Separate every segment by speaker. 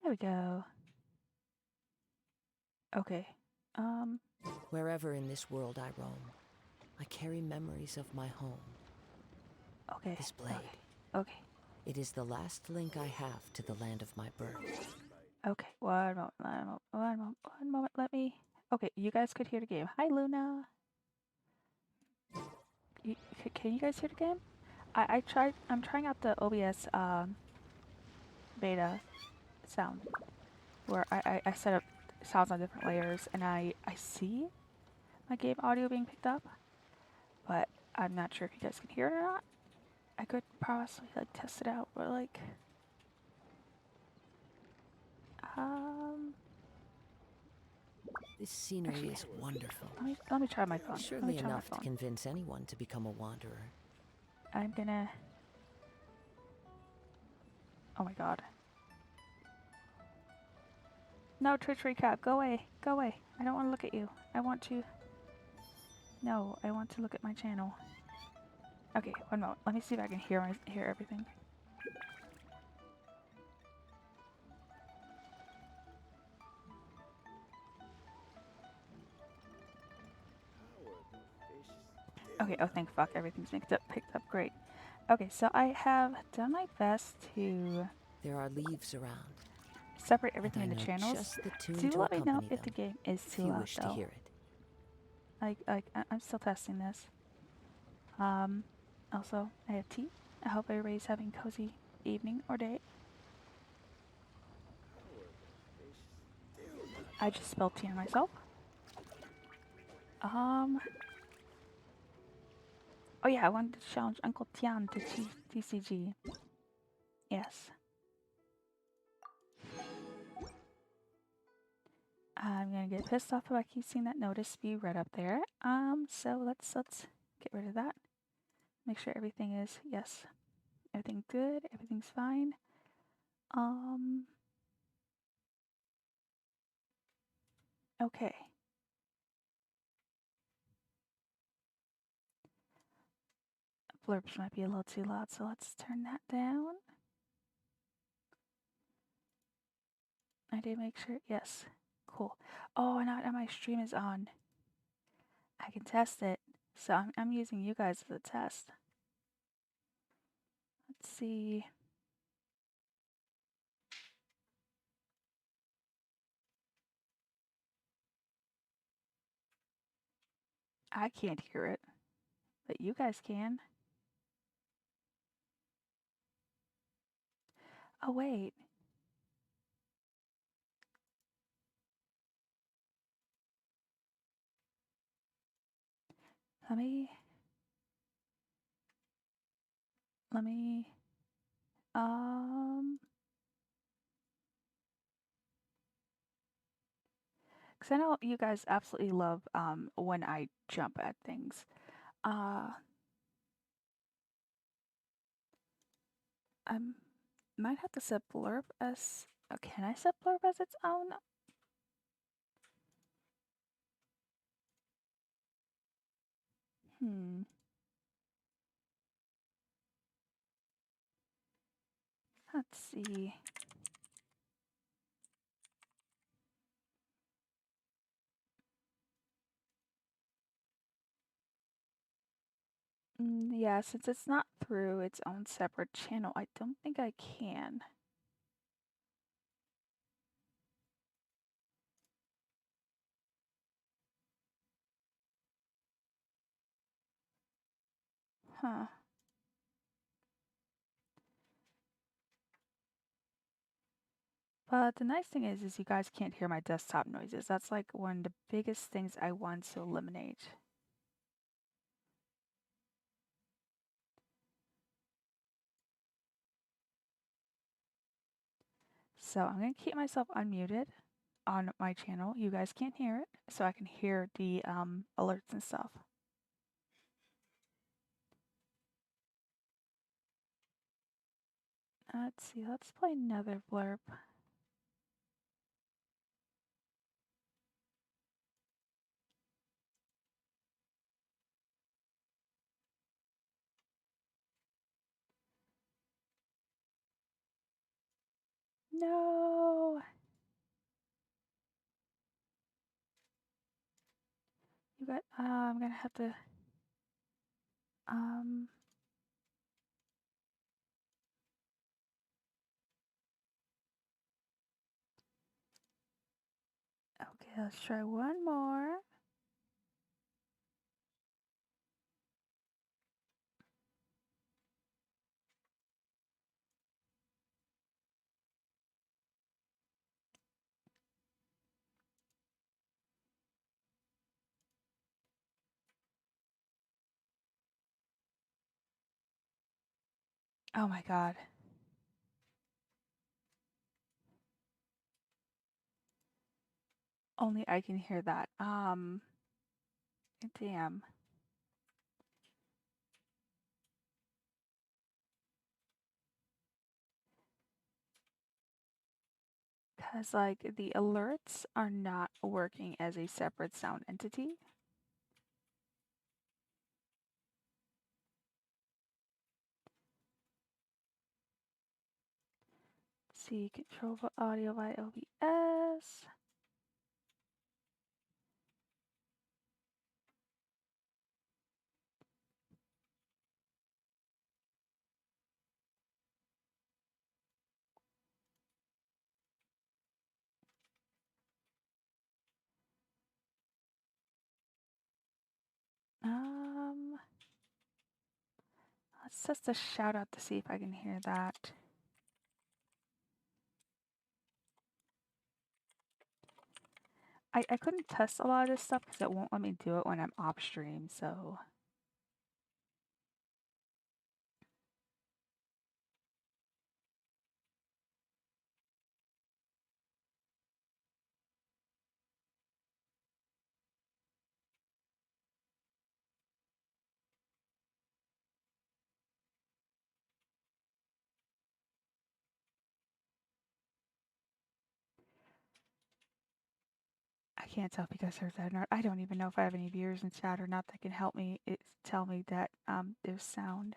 Speaker 1: There we go. Okay.
Speaker 2: Wherever in this world I roam, I carry memories of my home.
Speaker 1: Okay.
Speaker 2: This blade.
Speaker 1: Okay.
Speaker 2: It is the last link I have to the land of my birth.
Speaker 1: Okay. One moment. Let me. Okay, you guys could hear the game. Hi, Luna. You, can you guys hear the game? I tried. I'm trying out the OBS beta sound where I set up sounds on different layers, and I see my game audio being picked up, but I'm not sure if you guys can hear it or not. I could possibly like test it out, but like um
Speaker 2: This scenery
Speaker 1: actually
Speaker 2: is wonderful.
Speaker 1: let me try my phone. Let me
Speaker 2: Surely
Speaker 1: try my
Speaker 2: enough to
Speaker 1: phone.
Speaker 2: convince anyone to become a wanderer.
Speaker 1: I'm gonna. Oh my god. No, Twitch recap. Go away. Go away. I don't want to look at you. I want to. No, I want to look at my channel. Okay, one moment. Let me see if I can hear everything. Okay, oh thank fuck, everything's picked up great. Okay, so I have done my best to
Speaker 2: There are leaves around,
Speaker 1: separate
Speaker 2: and
Speaker 1: everything
Speaker 2: I
Speaker 1: into
Speaker 2: know
Speaker 1: channels.
Speaker 2: just the tune
Speaker 1: Do
Speaker 2: to
Speaker 1: let me know
Speaker 2: accompany
Speaker 1: if the
Speaker 2: them,
Speaker 1: game is
Speaker 2: if
Speaker 1: too
Speaker 2: you
Speaker 1: loud
Speaker 2: wish to
Speaker 1: though.
Speaker 2: hear it.
Speaker 1: I'm still testing this. Also, I have tea. I hope everybody's having a cozy evening or day. I just spelled tea on myself. Oh yeah, I wanted to challenge Uncle Tian to TCG. Yes. I'm gonna get pissed off if I keep seeing that notice be right up there. So let's get rid of that. Make sure everything is yes. Everything good, everything's fine. Okay. Blurbs might be a little too loud, so let's turn that down. I did make sure, yes. Cool. Oh, and now my stream is on. I can test it. So I'm using you guys as a test. Let's see. I can't hear it, but you guys can. Oh, wait. Let me, let me, because I know you guys absolutely love, when I jump at things. I might have to set blurb as, can I set blurb as its own? Let's see. Yeah, since it's not through its own separate channel, I don't think I can. Huh. But the nice thing is you guys can't hear my desktop noises. That's like one of the biggest things I want to eliminate. So I'm going to keep myself unmuted on my channel. You guys can't hear it, so I can hear the alerts and stuff. Let's see, let's play another blurb. No! You got. I'm gonna have to. Um. Okay, let's try one more. Oh my god. Only I can hear that. Damn. Because, like, the alerts are not working as a separate sound entity. See, control audio by OBS. Um, let's test a shout out to see if I can hear that. I couldn't test a lot of this stuff because it won't let me do it when I'm off stream, so. I can't tell because I don't even know if I have any viewers in chat or not that can help me. Tell me that there's sound.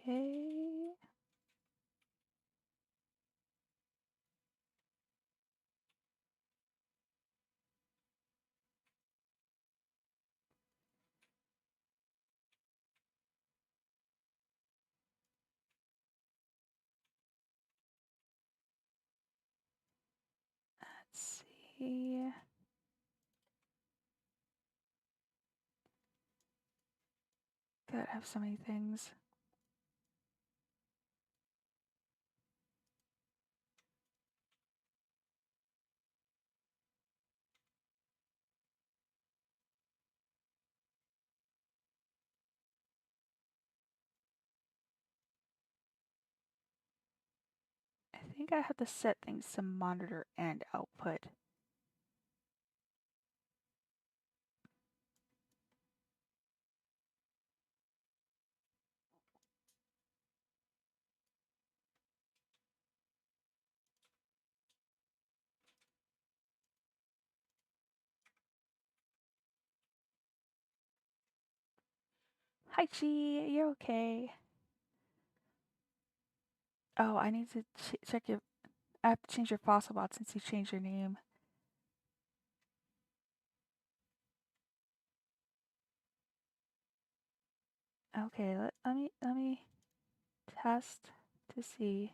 Speaker 1: Okay. Let's see. God, I have so many things. I think I have to set things to monitor and output. Hi, Chi. You're okay. Oh, I need to check your. I have to change your fossil bot since you changed your name. Okay, let me test to see.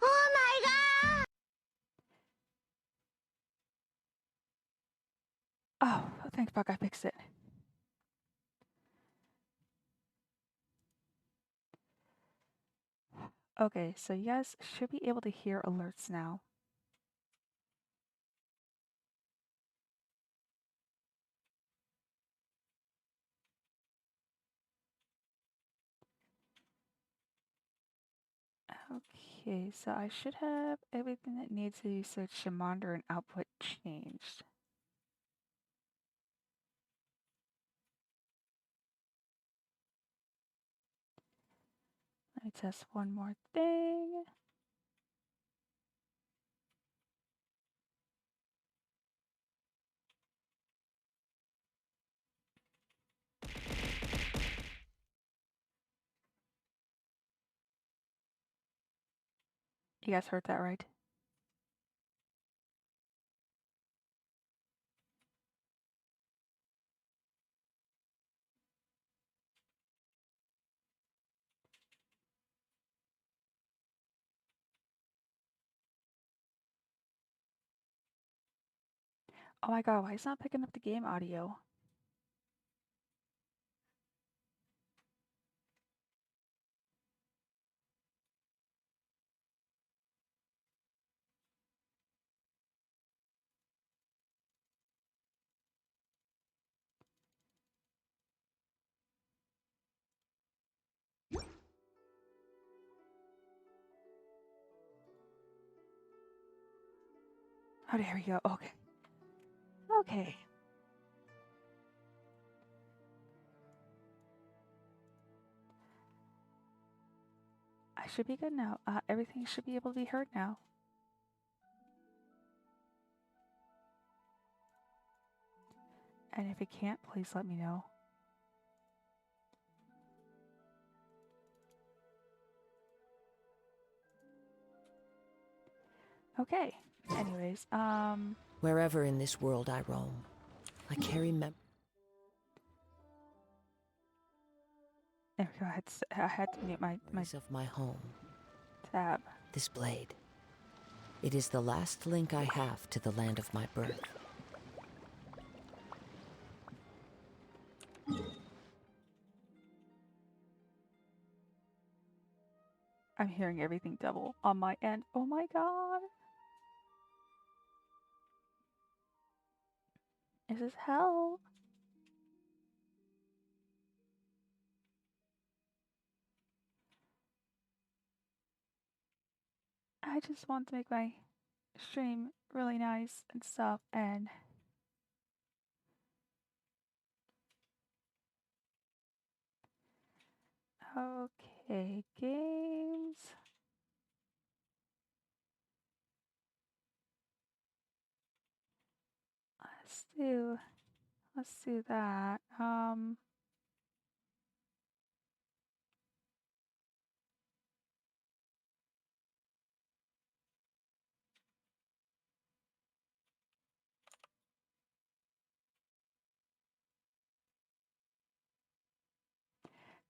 Speaker 3: Oh my god!
Speaker 1: Oh, thanks, Buck. I fixed it. Okay, so you guys should be able to hear alerts now. Okay, so I should have everything that needs to be searched to monitor and output changed. Let me test one more thing. You guys heard that right? Oh my god, why is it not picking up the game audio? Oh, there we go. Okay. Okay. I should be good now. Everything should be able to be heard now. And if it can't, please let me know. Okay. Anyways,
Speaker 2: Wherever in this world I roam, I carry
Speaker 1: there we go. I had to mute my
Speaker 2: memories of my home.
Speaker 1: tab.
Speaker 2: This blade. It is the last link I have to the land of my birth.
Speaker 1: I'm hearing everything double on my end. Oh my god. This is hell. I just want to make my stream really nice and stuff, and okay, games. Let's do that.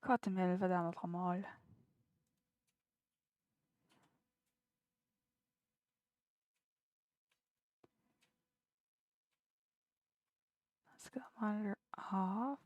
Speaker 1: Cottonelle va dans notre mall. Let's go monitor off.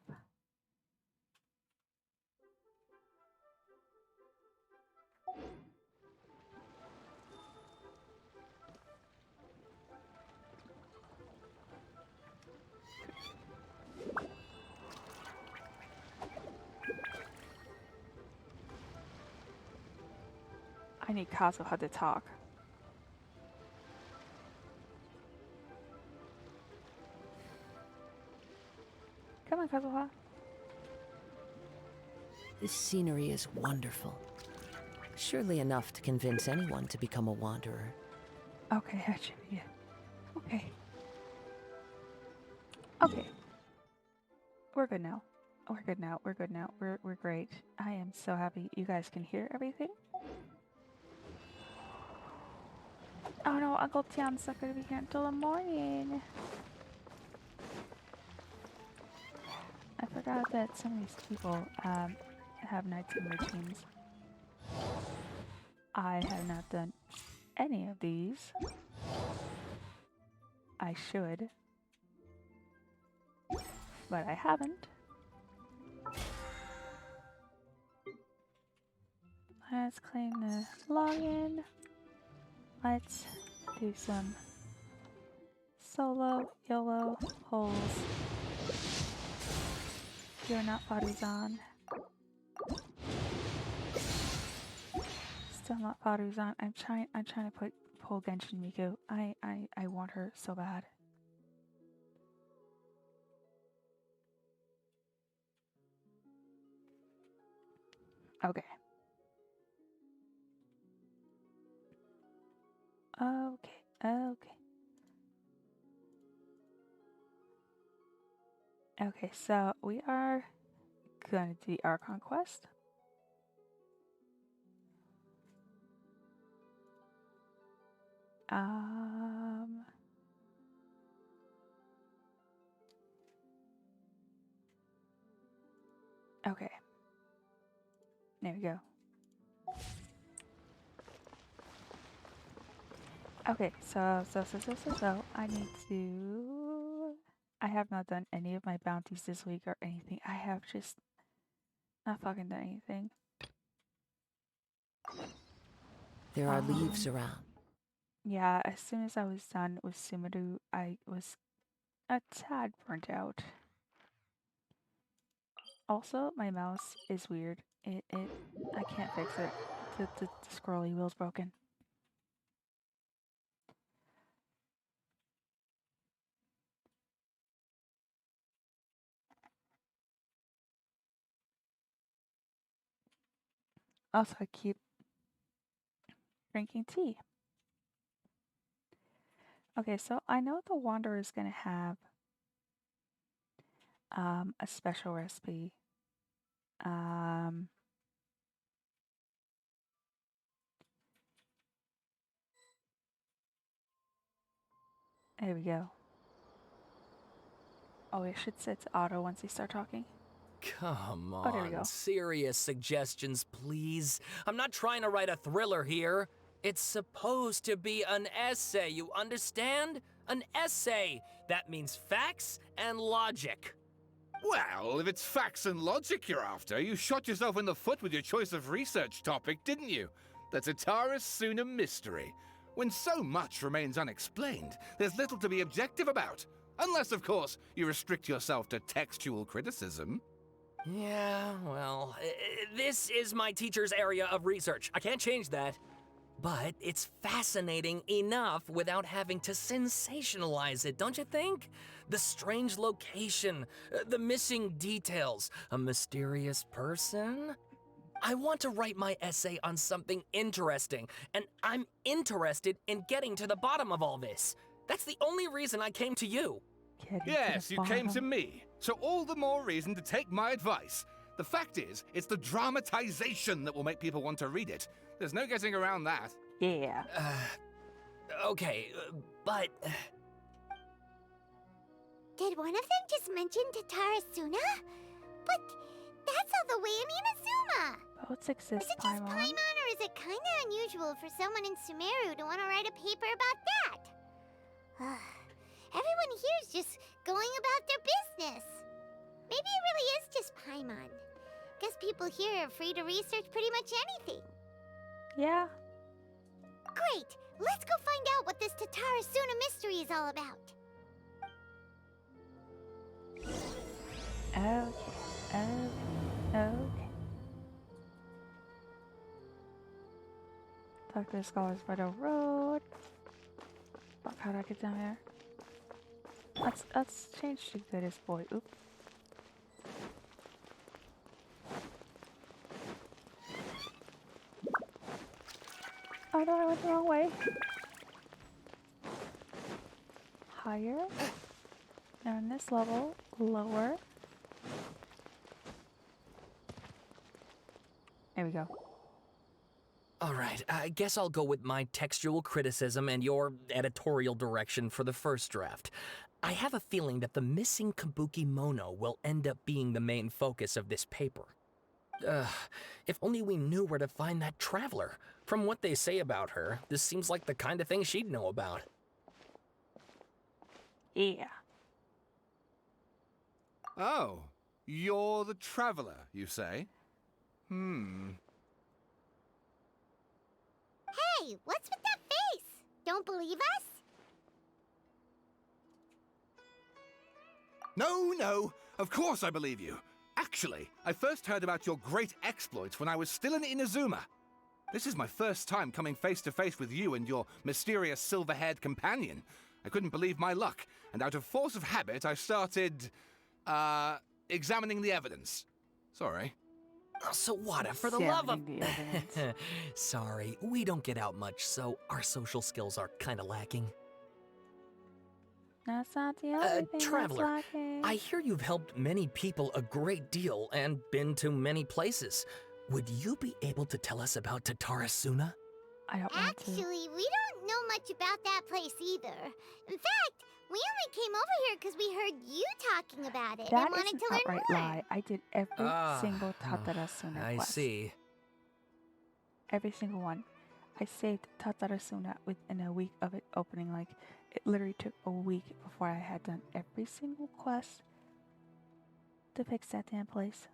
Speaker 1: I need Kazuha to talk. Come on, Kazuha.
Speaker 2: This scenery is wonderful. Surely enough to convince anyone to become a wanderer.
Speaker 1: Okay, actually, yeah. Okay. Okay. We're good now. We're good now. We're good now. We're great. I am so happy you guys can hear everything. Oh no, Uncle Tian's not gonna be here until the morning. I forgot that some of these people have nighttime routines. I have not done any of these. I should, but I haven't. Let's claim the login. Let's do some solo YOLO polls. You're not Faruzan. Still not Faruzan. I'm trying to pull Genshin Miku. I want her so bad. Okay. Okay, okay. Okay, so we are gonna do our conquest. Um, okay. There we go. Okay, so I need to. I have not done any of my bounties this week or anything. I have just not fucking done anything.
Speaker 2: There are leaves
Speaker 1: Um,
Speaker 2: around.
Speaker 1: yeah, as soon as I was done with Sumeru, I was a tad burnt out. Also, my mouse is weird. I can't fix it. The scrolly wheel's broken. Also, I keep drinking tea. Okay, so I know the Wanderer is gonna have a special recipe. Um, there we go. Oh, it should set to auto once they start talking.
Speaker 4: Come
Speaker 1: Oh, there we
Speaker 4: on,
Speaker 1: go.
Speaker 4: serious suggestions, please. I'm not trying to write a thriller here. It's supposed to be an essay, you understand? An essay. That means facts and logic.
Speaker 5: Well, if it's facts and logic you're after, you shot yourself in the foot with your choice of research topic, didn't you? The Tataris Suna mystery. When so much remains unexplained, there's little to be objective about. Unless, of course, you restrict yourself to textual criticism.
Speaker 4: Yeah, well, this is my teacher's area of research. I can't change that. But it's fascinating enough without having to sensationalize it, don't you think? The strange location, the missing details, a mysterious person. I want to write my essay on something interesting, and I'm interested in getting to the bottom of all this. That's the only reason I came to you.
Speaker 1: Getting to
Speaker 5: Yes,
Speaker 1: the
Speaker 5: you came to
Speaker 1: bottom.
Speaker 5: me. So all the more reason to take my advice. The fact is, it's the dramatization that will make people want to read it. There's no getting around that.
Speaker 1: Yeah.
Speaker 4: Okay, but
Speaker 3: Did one of them just mention Tatarasuna? But that's all the way in Inazuma.
Speaker 1: Boats
Speaker 3: Is
Speaker 1: exist,
Speaker 3: it just
Speaker 1: Paimon.
Speaker 3: Paimon, or is it kinda unusual for someone in Sumeru to want to write a paper about that? Everyone here's just going about their business. Maybe it really is just Paimon. Guess people here are free to research pretty much anything.
Speaker 1: Yeah.
Speaker 3: Great! Let's go find out what this Tatarasuna mystery is all about.
Speaker 1: Okay. Talk to the scholars by the road. Fuck, how do I get down here? Let's change to goodest boy. Oop. Oh no, I went the wrong way. Higher. Now in this level, lower. There we go.
Speaker 4: all right, I guess I'll go with my textual criticism and your editorial direction for the first draft. I have a feeling that the missing Kabuki Mono will end up being the main focus of this paper. If only we knew where to find that traveler. From what they say about her, this seems like the kind of thing she'd know about.
Speaker 1: Yeah.
Speaker 5: Oh, you're the traveler, you say?
Speaker 3: Hey, what's with that face? Don't believe us?
Speaker 5: No, of course I believe you. Actually, I first heard about your great exploits when I was still in Inazuma. This is my first time coming face to face with you and your mysterious silver-haired companion. I couldn't believe my luck, and out of force of habit, I started, examining the evidence. Sorry.
Speaker 4: Oh, Sawada, for the love of...
Speaker 1: Examining the evidence.
Speaker 4: Sorry, we don't get out much, so our social skills are kinda lacking.
Speaker 1: That's not the only thing
Speaker 4: Traveler,
Speaker 1: that's lacking.
Speaker 4: I hear you've helped many people a great deal and been to many places. Would you be able to tell us about Tatarasuna?
Speaker 1: I don't want to.
Speaker 3: Actually, we don't know much about that place either. In fact, we only came over here because we heard you talking about it
Speaker 1: That
Speaker 3: and
Speaker 1: is
Speaker 3: wanted
Speaker 1: an
Speaker 3: to learn
Speaker 1: outright
Speaker 3: more.
Speaker 1: lie. I did every single Tatarasuna
Speaker 4: I
Speaker 1: quest.
Speaker 4: see.
Speaker 1: Every single one. I saved Tatarasuna within a week of it opening. Like, it literally took a week before I had done every single quest to fix that damn place.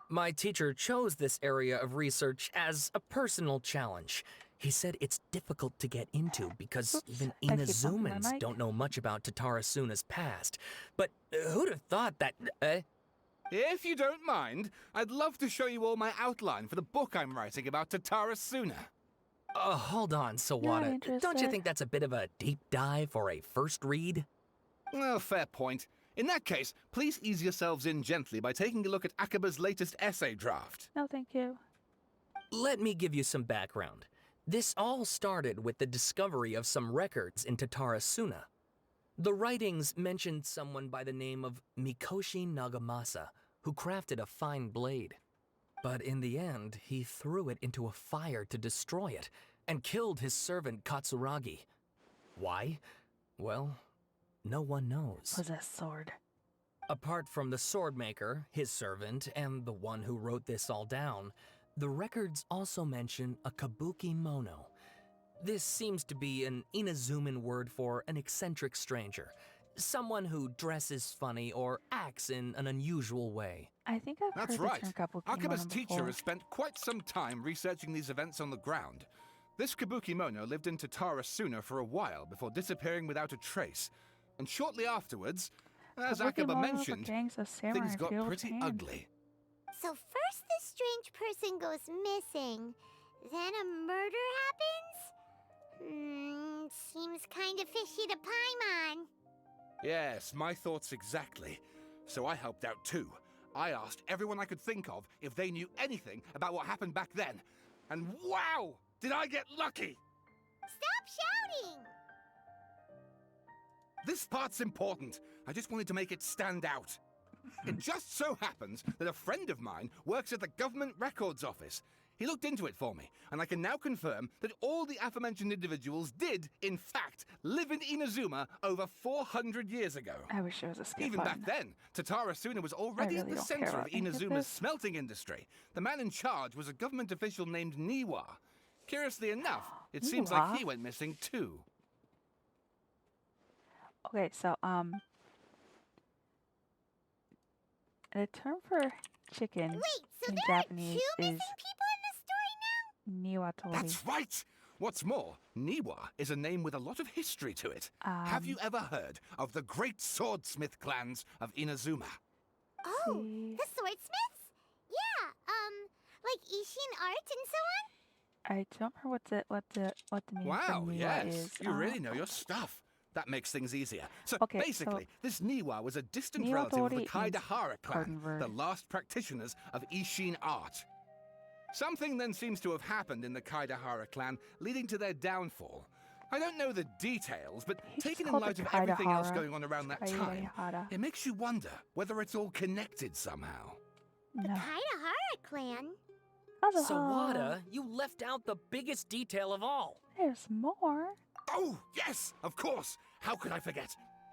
Speaker 4: My teacher chose this area of research as a personal challenge. He said it's difficult to get into because
Speaker 1: Oops,
Speaker 4: even
Speaker 1: I keep bumping my
Speaker 4: Inazumans
Speaker 1: mic.
Speaker 4: don't know much about Tatarasuna's past. But who'd have thought that...
Speaker 5: If you don't mind, I'd love to show you all my outline for the book I'm writing about Tatarasuna.
Speaker 4: Hold on, Sawada. Don't you
Speaker 1: interested.
Speaker 4: think that's a bit of a deep dive for a first read?
Speaker 5: Well, fair point. In that case, please ease yourselves in gently by taking a look at Akaba's latest essay draft.
Speaker 1: No, thank you.
Speaker 4: Let me give you some background. This all started with the discovery of some records in Tatarasuna. The writings mentioned someone by the name of Mikoshi Nagamasa, who crafted a fine blade. But in the end, he threw it into a fire to destroy it, and killed his servant Katsuragi. Why? Well, no one knows.
Speaker 1: Possessed sword.
Speaker 4: Apart from the sword maker, his servant, and the one who wrote this all down, the records also mention a kabuki mono. This seems to be an Inazuman word for an eccentric stranger, someone who dresses funny or acts in an unusual way.
Speaker 1: I think I've
Speaker 5: That's
Speaker 1: heard
Speaker 5: right.
Speaker 1: the term kabuki
Speaker 5: Akaba's
Speaker 1: mono
Speaker 5: teacher
Speaker 1: before.
Speaker 5: has spent quite some time researching these events on the ground. This Kabukimono lived in Tatarasuna for a while before disappearing without a trace. And shortly afterwards, as
Speaker 1: Kabuki
Speaker 5: Akaba
Speaker 1: mono
Speaker 5: mentioned,
Speaker 1: gangs of samurai
Speaker 5: things
Speaker 1: in
Speaker 5: got
Speaker 1: feudal
Speaker 5: pretty
Speaker 1: Japan.
Speaker 5: ugly.
Speaker 3: So first this strange person goes missing, then a murder happens? Seems kind of fishy to Paimon.
Speaker 5: Yes, my thoughts exactly. So I helped out too. I asked everyone I could think of if they knew anything about what happened back then. And wow, did I get lucky!
Speaker 3: Stop shouting!
Speaker 5: This part's important. I just wanted to make it stand out. It just so happens that a friend of mine works at the Government Records Office. He looked into it for me, and I can now confirm that all the aforementioned individuals did, in fact, live in Inazuma over 400 years ago.
Speaker 1: I wish there was a skip
Speaker 5: Even
Speaker 1: button.
Speaker 5: back then, Tatarasuna was already
Speaker 1: really
Speaker 5: at the
Speaker 1: don't care
Speaker 5: center of
Speaker 1: about any of
Speaker 5: Inazuma's
Speaker 1: this.
Speaker 5: smelting industry. The man in charge was a government official named Niwa. Curiously enough, it seems like
Speaker 1: Niwa?
Speaker 5: he went missing too.
Speaker 1: Okay, so the term for chicken
Speaker 3: Wait, so
Speaker 1: in
Speaker 3: there
Speaker 1: Japanese
Speaker 3: are two missing
Speaker 1: is
Speaker 3: people in the story now?
Speaker 1: niwatori.
Speaker 5: That's right! What's more, Niwa is a name with a lot of history to it. Have you ever heard of the great swordsmith clans of Inazuma?
Speaker 3: Oh,
Speaker 1: See.
Speaker 3: the swordsmiths? Yeah, like Ishin art and so on?
Speaker 1: I don't remember what the meaning
Speaker 5: Wow,
Speaker 1: for niwa
Speaker 5: yes,
Speaker 1: is.
Speaker 5: you really know your stuff. That makes things easier. So
Speaker 1: Okay, so
Speaker 5: basically, this Niwa was a distant relative of the
Speaker 1: Niwatori means
Speaker 5: Kaidahara clan,
Speaker 1: garden
Speaker 5: the
Speaker 1: bird.
Speaker 5: last practitioners of Ishin art. Something then seems to have happened in the Kaidahara clan, leading to their downfall. I don't know the details, but
Speaker 1: He just
Speaker 5: taken in
Speaker 1: called
Speaker 5: light
Speaker 1: it
Speaker 5: of everything else
Speaker 1: Kaidahara.
Speaker 5: going on around that time,
Speaker 1: Kaidahara.
Speaker 5: it makes you wonder whether it's all connected somehow.
Speaker 3: The
Speaker 1: No.
Speaker 3: Kaidahara clan?
Speaker 1: Kazuha.
Speaker 4: Sawada, you left out the biggest detail of all.
Speaker 1: There's more.
Speaker 5: Oh, yes, of course. How could I forget?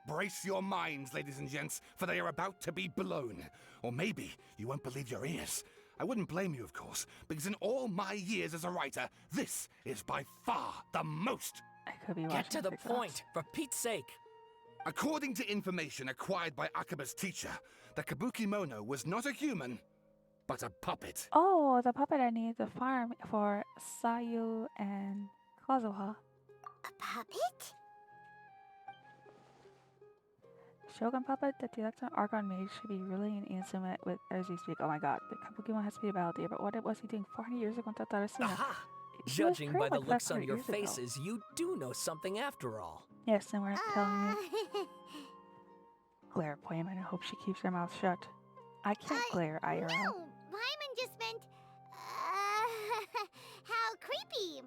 Speaker 5: Brace your minds, ladies and gents, for they are about to be blown. Or maybe you won't believe your ears. I wouldn't blame you, of course, because in all my years as a writer, this is by far the most.
Speaker 1: I could be watching
Speaker 4: Get to the
Speaker 1: TikToks.
Speaker 4: point, for Pete's sake.
Speaker 5: According to information acquired by Akaba's teacher, the Kabukimono was not a human, but a puppet.
Speaker 1: Oh, the puppet I need to farm for Sayu and Kazuha.
Speaker 3: A puppet?
Speaker 1: Shogun puppet, the Electron Argon Mage should be ruling an Inazuma with as we speak. Oh my god, the Kabukimon has to be about there, but what was he doing 400 years ago in Tatarasuna?
Speaker 4: Aha!
Speaker 1: He was
Speaker 4: Judging by
Speaker 1: trained
Speaker 4: the
Speaker 1: like
Speaker 4: looks on
Speaker 1: 500
Speaker 4: your
Speaker 1: years ago.
Speaker 4: faces, you do know something after all.
Speaker 1: Yes, and we're not telling you. glare at Paimon and hope she keeps her mouth shut. I can't glare IRL.
Speaker 3: No, Paimon just meant, how creepy.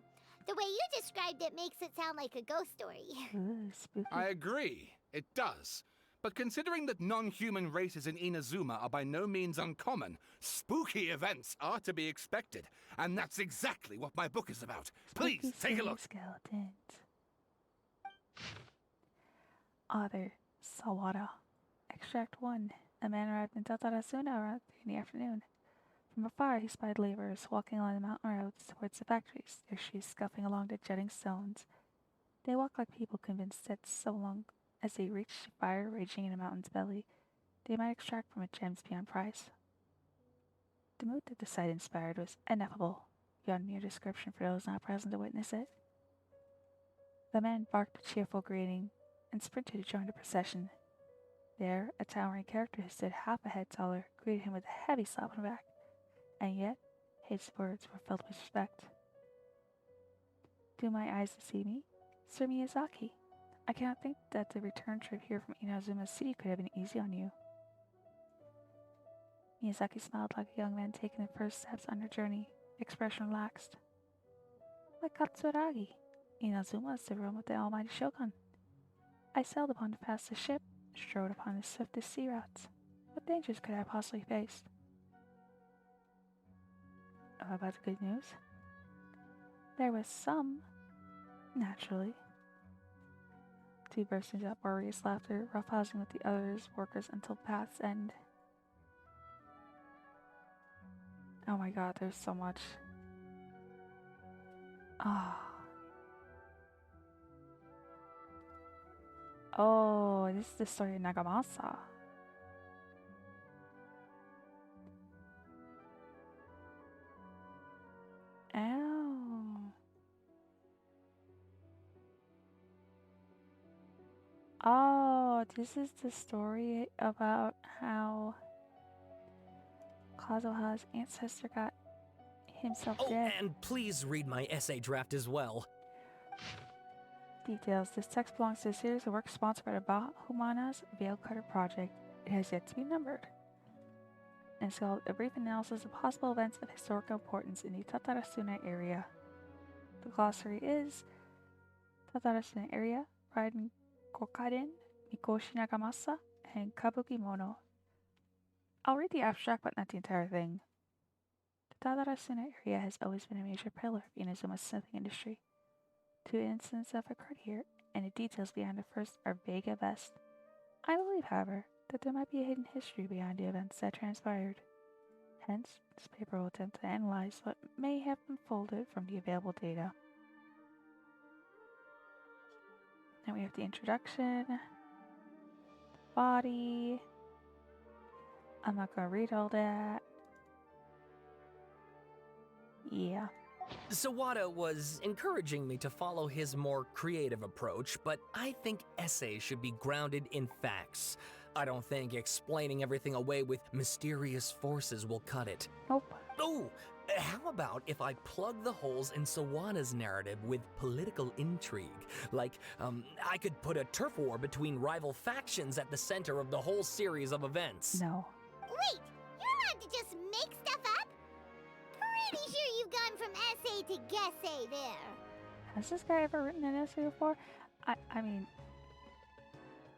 Speaker 3: The way you described it makes it sound like a ghost story.
Speaker 1: Ooh, spooky.
Speaker 5: I agree, it does. But considering that non-human races in Inazuma are by no means uncommon, spooky events are to be expected. And that's exactly what my book is about. Please,
Speaker 1: Spooky
Speaker 5: take a
Speaker 1: city
Speaker 5: look.
Speaker 1: Skeletons. Author Sawada. Extract 1. A man arrived in Tatarasuna around 3 in the afternoon. From afar, he spied laborers walking along the mountain roads towards the factories, their shoes scuffing along the jutting stones. They walked like people convinced that so long as they reached the fire raging in a mountain's belly, they might extract from it gems beyond price. The mood that the sight inspired was ineffable, beyond mere description for those not present to witness it. The man barked a cheerful greeting and sprinted to join the procession. There, a towering character who stood half a head taller greeted him with a heavy slap on the back, and yet his words were filled with respect. Do my eyes deceive me? Sir Miyazaki, I cannot think that the return trip here from Inazuma City could have been easy on you. Miyazaki smiled like a young man taking the first steps on their journey, expression relaxed. Like Katsuragi, Inazuma is the realm of the almighty Shogun. I sailed upon the fastest ship, strode upon the swiftest sea routes. What dangers could I possibly face? About the good news? There was some, naturally. Two burst into uproarious laughter, roughhousing with the others' workers until paths end. Oh my god, there's so much. Ah. Oh, this is the story of Nagamasa. Ow. Oh, this is the story about how Kazuha's ancestor got himself
Speaker 4: Oh,
Speaker 1: dead.
Speaker 4: and please read my essay draft as well.
Speaker 1: Details. This text belongs to a series of works sponsored by the Bahumana's Veil Cutter Project. It has yet to be numbered. And it's called A Brief Analysis of Possible Events of Historical Importance in the Tatarasuna Area. The glossary is Tatarasuna Area, Pride in Kokaden, Mikoshi Nagamasa, and Kabuki Mono. I'll read the abstract, but not the entire thing. The Tatarasuna area has always been a major pillar of Inazuma's smithing industry. 2 incidents have occurred here, and the details behind the first are vague at best. I believe, however, that there might be a hidden history behind the events that transpired. Hence, this paper will attempt to analyze what may have unfolded from the available data. Then we have the introduction, body. I'm not gonna read all that. Yeah.
Speaker 4: Sawada was encouraging me to follow his more creative approach, but I think essays should be grounded in facts. I don't think explaining everything away with mysterious forces will cut it.
Speaker 1: Nope.
Speaker 4: Oh, how about if I plug the holes in Sawada's narrative with political intrigue? Like, I could put a turf war between rival factions at the center of the whole series of events.
Speaker 1: No.
Speaker 3: Wait, you're allowed to just make stuff up? Pretty sure you've gone from essay to guessay there.
Speaker 1: Has this guy ever written an essay before? I mean,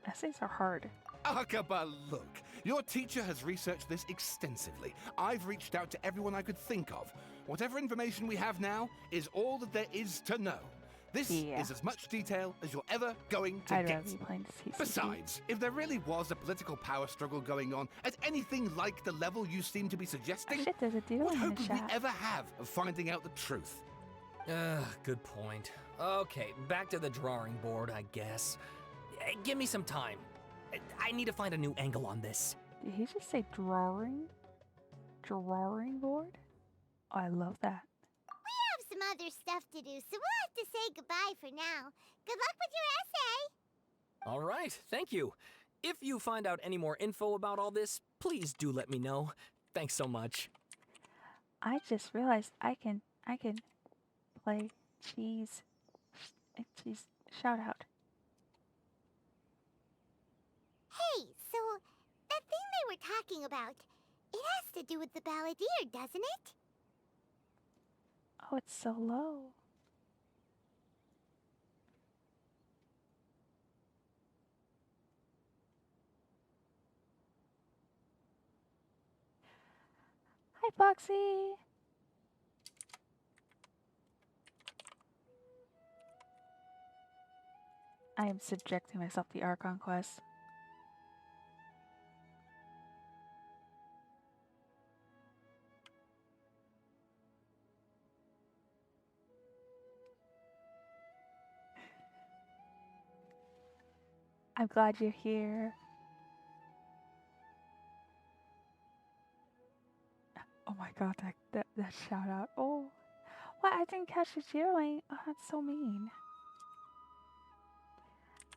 Speaker 1: essays are hard.
Speaker 5: Akaba, look. Your teacher has researched this extensively. I've reached out to everyone I could think of. Whatever information we have now is all that there is to know. This
Speaker 1: Yeah.
Speaker 5: is as much detail as you're ever going to
Speaker 1: I'd
Speaker 5: get.
Speaker 1: rather be playing CCP.
Speaker 5: Besides, if there really was a political power struggle going on at anything like the level you seem to be
Speaker 1: Oh,
Speaker 5: suggesting,
Speaker 1: shit, there's a dude
Speaker 5: what
Speaker 1: in
Speaker 5: hope
Speaker 1: the
Speaker 5: would we
Speaker 1: chat.
Speaker 5: ever have of finding out the truth?
Speaker 4: Good point. Okay, back to the drawing board, I guess. Give me some time. I need to find a new angle on this.
Speaker 1: Did he just say drawing? Drawing board? Oh, I love that.
Speaker 3: We have some other stuff to do, so we'll have to say goodbye for now. Good luck with your essay.
Speaker 4: All right, thank you. If you find out any more info about all this, please do let me know. Thanks so much.
Speaker 1: I just realized I can play cheese shout out.
Speaker 3: Hey, So, that thing they were talking about, it has to do with the balladeer, doesn't it?
Speaker 1: Oh, it's so low. Hi, Foxy. I am subjecting myself to the Archon quest. I'm glad you're here. Oh my god, that shout out. Oh, what? I didn't catch the cheerleading. Oh, that's so mean.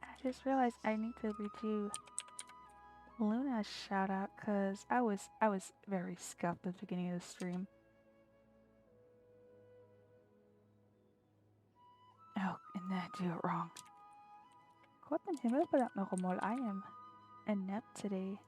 Speaker 1: I just realized I need to redo Luna's shout out because I was very scuffed at the beginning of the stream. Oh, and then I do it wrong. What the hell about that normal? I am inept today.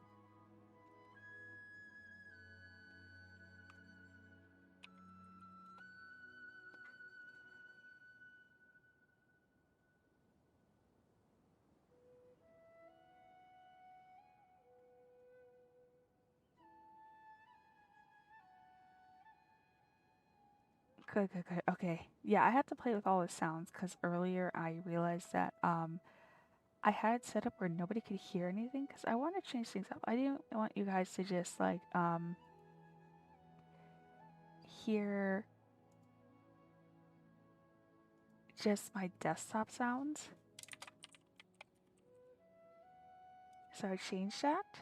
Speaker 1: Good, good, good. Okay. Yeah, I had to play with all the sounds because earlier I realized that I had it set up where nobody could hear anything because I want to change things up. I didn't want you guys to just like hear just my desktop sounds. So I changed that.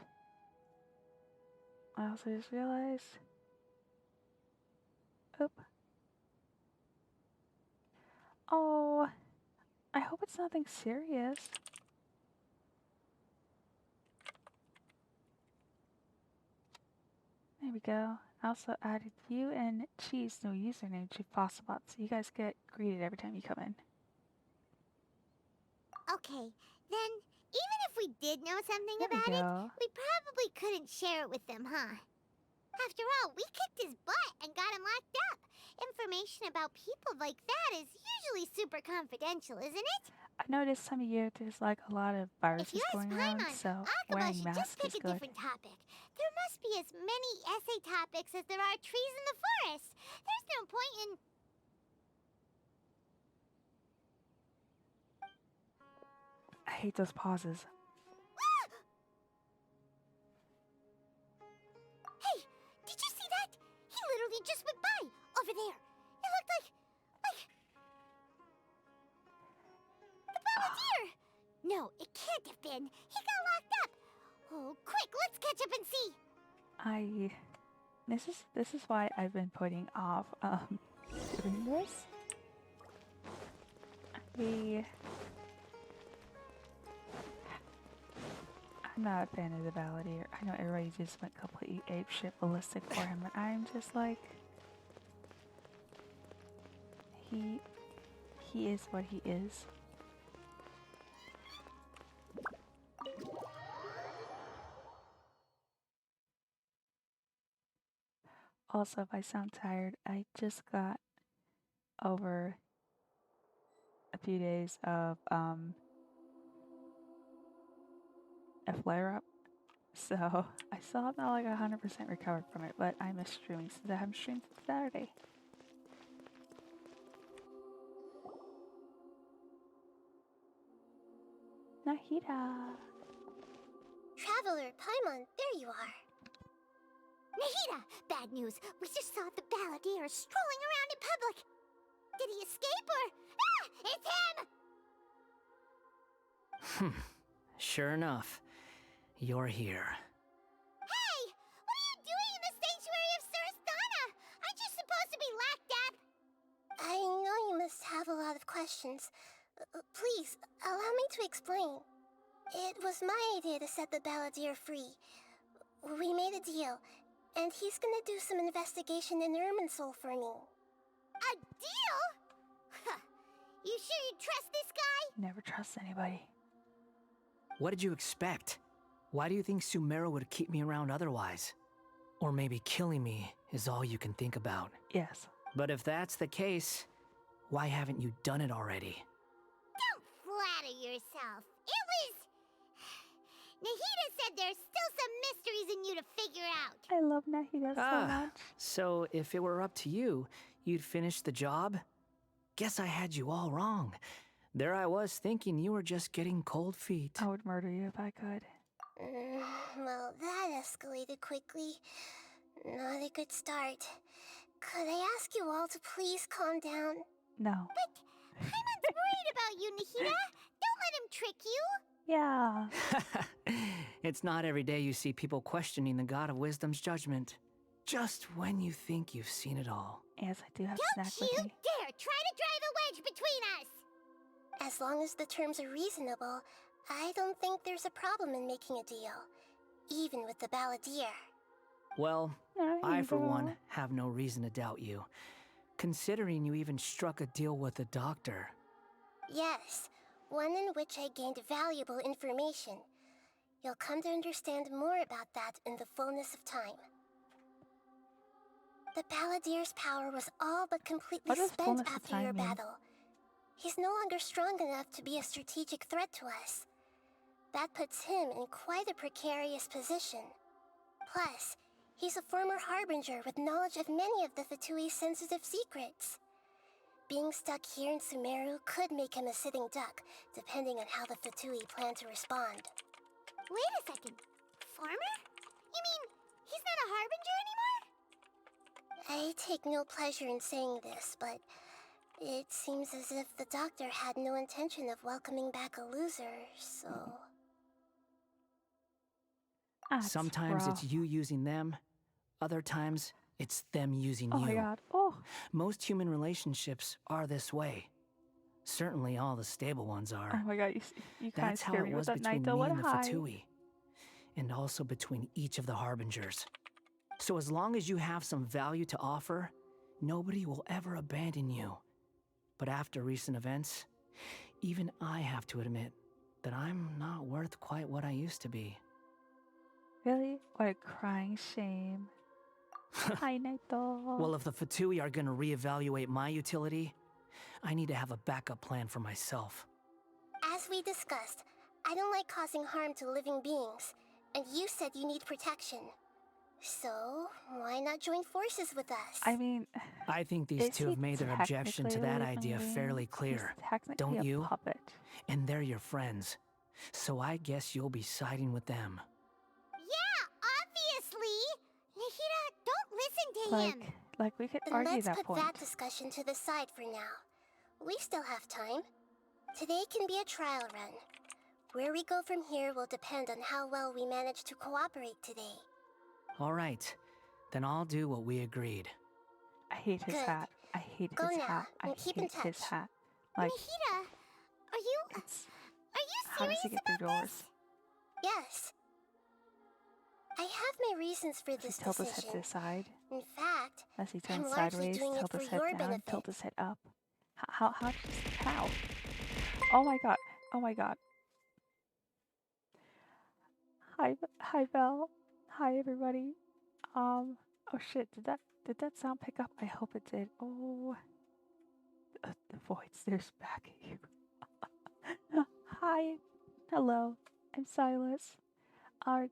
Speaker 1: I also just realized. Oop. Oh, I hope it's nothing serious. There we go. I also added you and Cheese no username to Fossilbot, so you guys get greeted every time you come in.
Speaker 3: Okay, then, even if we did know something
Speaker 1: There we
Speaker 3: about
Speaker 1: go.
Speaker 3: it, we probably couldn't share it with them, huh? After all, we kicked his butt and got him locked up. Information about people like that is usually super confidential, isn't it?
Speaker 1: I know this time of year there's like a lot of
Speaker 3: If
Speaker 1: viruses
Speaker 3: you ask
Speaker 1: going around,
Speaker 3: Paimon,
Speaker 1: so
Speaker 3: Akaba
Speaker 1: wearing
Speaker 3: should just
Speaker 1: masks
Speaker 3: pick
Speaker 1: is
Speaker 3: a
Speaker 1: good.
Speaker 3: different topic. There must be as many essay topics as there are trees in the forest. There's no point in...
Speaker 1: I hate those pauses.
Speaker 3: Hey, did you see that? He literally just went by, over there. It looked like... the balladeer! No, it can't have been. He got locked up. Oh, quick, let's catch up and see.
Speaker 1: This is why I've been putting off doing this. I'm not a fan of the balladeer. I know everybody just went completely apeshit ballistic for him, and I'm just like, he is what he is. Also, if I sound tired, I just got over a few days of a flare up. So I still have not like 100% recovered from it, but I miss streaming since I haven't streamed since Saturday. Nahida!
Speaker 3: Traveler, Paimon, there you are. Nahida! Bad news. We just saw the balladeer strolling around in public. Did he escape or... Ah! It's him!
Speaker 6: Sure enough, you're here.
Speaker 3: Hey! What are you doing in the sanctuary of Surastana? Aren't you supposed to be locked up? I know you must have a lot of questions. Please, allow me to explain. It was my idea to set the balladeer free. We made a deal, and he's gonna do some investigation in Irminsul for me. A deal? Huh. You sure you trust this guy?
Speaker 1: Never trust anybody.
Speaker 6: What did you expect? Why do you think Sumeru would keep me around otherwise? Or maybe killing me is all you can think about.
Speaker 1: Yes.
Speaker 6: But if that's the case, why haven't you done it already?
Speaker 3: Don't flatter yourself. It was... Nahida said there's still some mysteries in you to figure out.
Speaker 1: I love Nahida so much.
Speaker 6: So if it were up to you, you'd finish the job? Guess I had you all wrong. There I was thinking you were just getting cold feet.
Speaker 1: I would murder you if I could.
Speaker 7: Well, that escalated quickly. Not a good start. Could I ask you all to please calm down?
Speaker 1: No.
Speaker 3: But Paimon's worried about you, Nahida. Don't let him trick you.
Speaker 1: Yeah.
Speaker 6: It's not every day you see people questioning the God of Wisdom's judgment. Just when you think you've seen it all.
Speaker 1: Yes, I do have
Speaker 3: Don't
Speaker 1: snack
Speaker 3: you
Speaker 1: with me.
Speaker 3: dare try to drive a wedge between us.
Speaker 7: As long as the terms are reasonable, I don't think there's a problem in making a deal. Even with the balladeer.
Speaker 6: Well,
Speaker 1: Yeah,
Speaker 6: I, for
Speaker 1: girl.
Speaker 6: one, have no reason to doubt you. Considering you even struck a deal with the doctor.
Speaker 7: Yes, one in which I gained valuable information. You'll come to understand more about that in the fullness of time. The balladeer's power was all but completely
Speaker 1: What does
Speaker 7: spent
Speaker 1: fullness of
Speaker 7: after
Speaker 1: time
Speaker 7: your
Speaker 1: mean?
Speaker 7: battle. He's no longer strong enough to be a strategic threat to us. That puts him in quite a precarious position. Plus, he's a former harbinger with knowledge of many of the Ftui's sensitive secrets. Being stuck here in Sumeru could make him a sitting duck, depending on how the Ftui plan to respond.
Speaker 3: Wait a second. Farmer? You mean he's not a harbinger anymore?
Speaker 7: I take no pleasure in saying this, but it seems as if the doctor had no intention of welcoming back a loser, so...
Speaker 1: That's
Speaker 6: Sometimes
Speaker 1: rough.
Speaker 6: it's you using them, other times it's them using
Speaker 1: Oh
Speaker 6: you.
Speaker 1: my god. Oh.
Speaker 6: Most human relationships are this way. Certainly all the stable ones
Speaker 1: Oh
Speaker 6: are.
Speaker 1: my god. You kind of
Speaker 6: That's how
Speaker 1: scared
Speaker 6: it
Speaker 1: me with
Speaker 6: was
Speaker 1: that
Speaker 6: between
Speaker 1: Naito.
Speaker 6: me
Speaker 1: What
Speaker 6: and the
Speaker 1: high.
Speaker 6: Fatui. And also between each of the harbingers. So as long as you have some value to offer, nobody will ever abandon you. But after recent events, even I have to admit that I'm not worth quite what I used to be.
Speaker 1: Really? What a crying shame. Hi, Naito.
Speaker 6: Well, if the Fatui are gonna reevaluate my utility, I need to have a backup plan for myself.
Speaker 7: As we discussed, I don't like causing harm to living beings, and you said you need protection. So, why not join forces with us?
Speaker 1: I mean,
Speaker 6: I think these
Speaker 1: is
Speaker 6: two
Speaker 1: he
Speaker 6: have made their objection to
Speaker 1: technically
Speaker 6: that
Speaker 1: a living
Speaker 6: idea
Speaker 1: being?
Speaker 6: fairly clear,
Speaker 1: He's technically
Speaker 6: don't
Speaker 1: a
Speaker 6: you?
Speaker 1: puppet.
Speaker 6: And they're your friends. So I guess you'll be siding with them.
Speaker 3: Yeah, obviously. Nahida, don't listen to him.
Speaker 1: Like we could
Speaker 7: Then
Speaker 1: argue
Speaker 7: let's
Speaker 1: that
Speaker 7: put
Speaker 1: point.
Speaker 7: that discussion to the side for now. We still have time. Today can be a trial run. Where we go from here will depend on how well we manage to cooperate today.
Speaker 6: All right, then I'll do what we agreed.
Speaker 1: I hate his
Speaker 7: Good.
Speaker 1: hat. I hate
Speaker 7: Go
Speaker 1: his
Speaker 7: now,
Speaker 1: hat. I
Speaker 7: and keep in
Speaker 1: hate his
Speaker 7: touch.
Speaker 1: hat. Like,
Speaker 3: Nahida, are you
Speaker 1: it's,
Speaker 3: serious
Speaker 1: how does he get through
Speaker 3: about
Speaker 1: doors?
Speaker 3: this?
Speaker 7: Yes. I have my reasons for
Speaker 1: Does he
Speaker 7: this
Speaker 1: tilt his head to
Speaker 7: decision.
Speaker 1: the side?
Speaker 7: In fact,
Speaker 1: Does he
Speaker 7: I'm
Speaker 1: turn
Speaker 7: largely
Speaker 1: sideways?
Speaker 7: doing it
Speaker 1: Tilt
Speaker 7: for
Speaker 1: his head
Speaker 7: your
Speaker 1: down?
Speaker 7: benefit.
Speaker 1: Tilt his head up? How? Oh my god. Oh my god. Hi, Belle. Hi, everybody. Oh shit. Did that sound pick up? I hope it did. Oh, the void stares back at you. Hi. Hello. I'm Silas. Oh,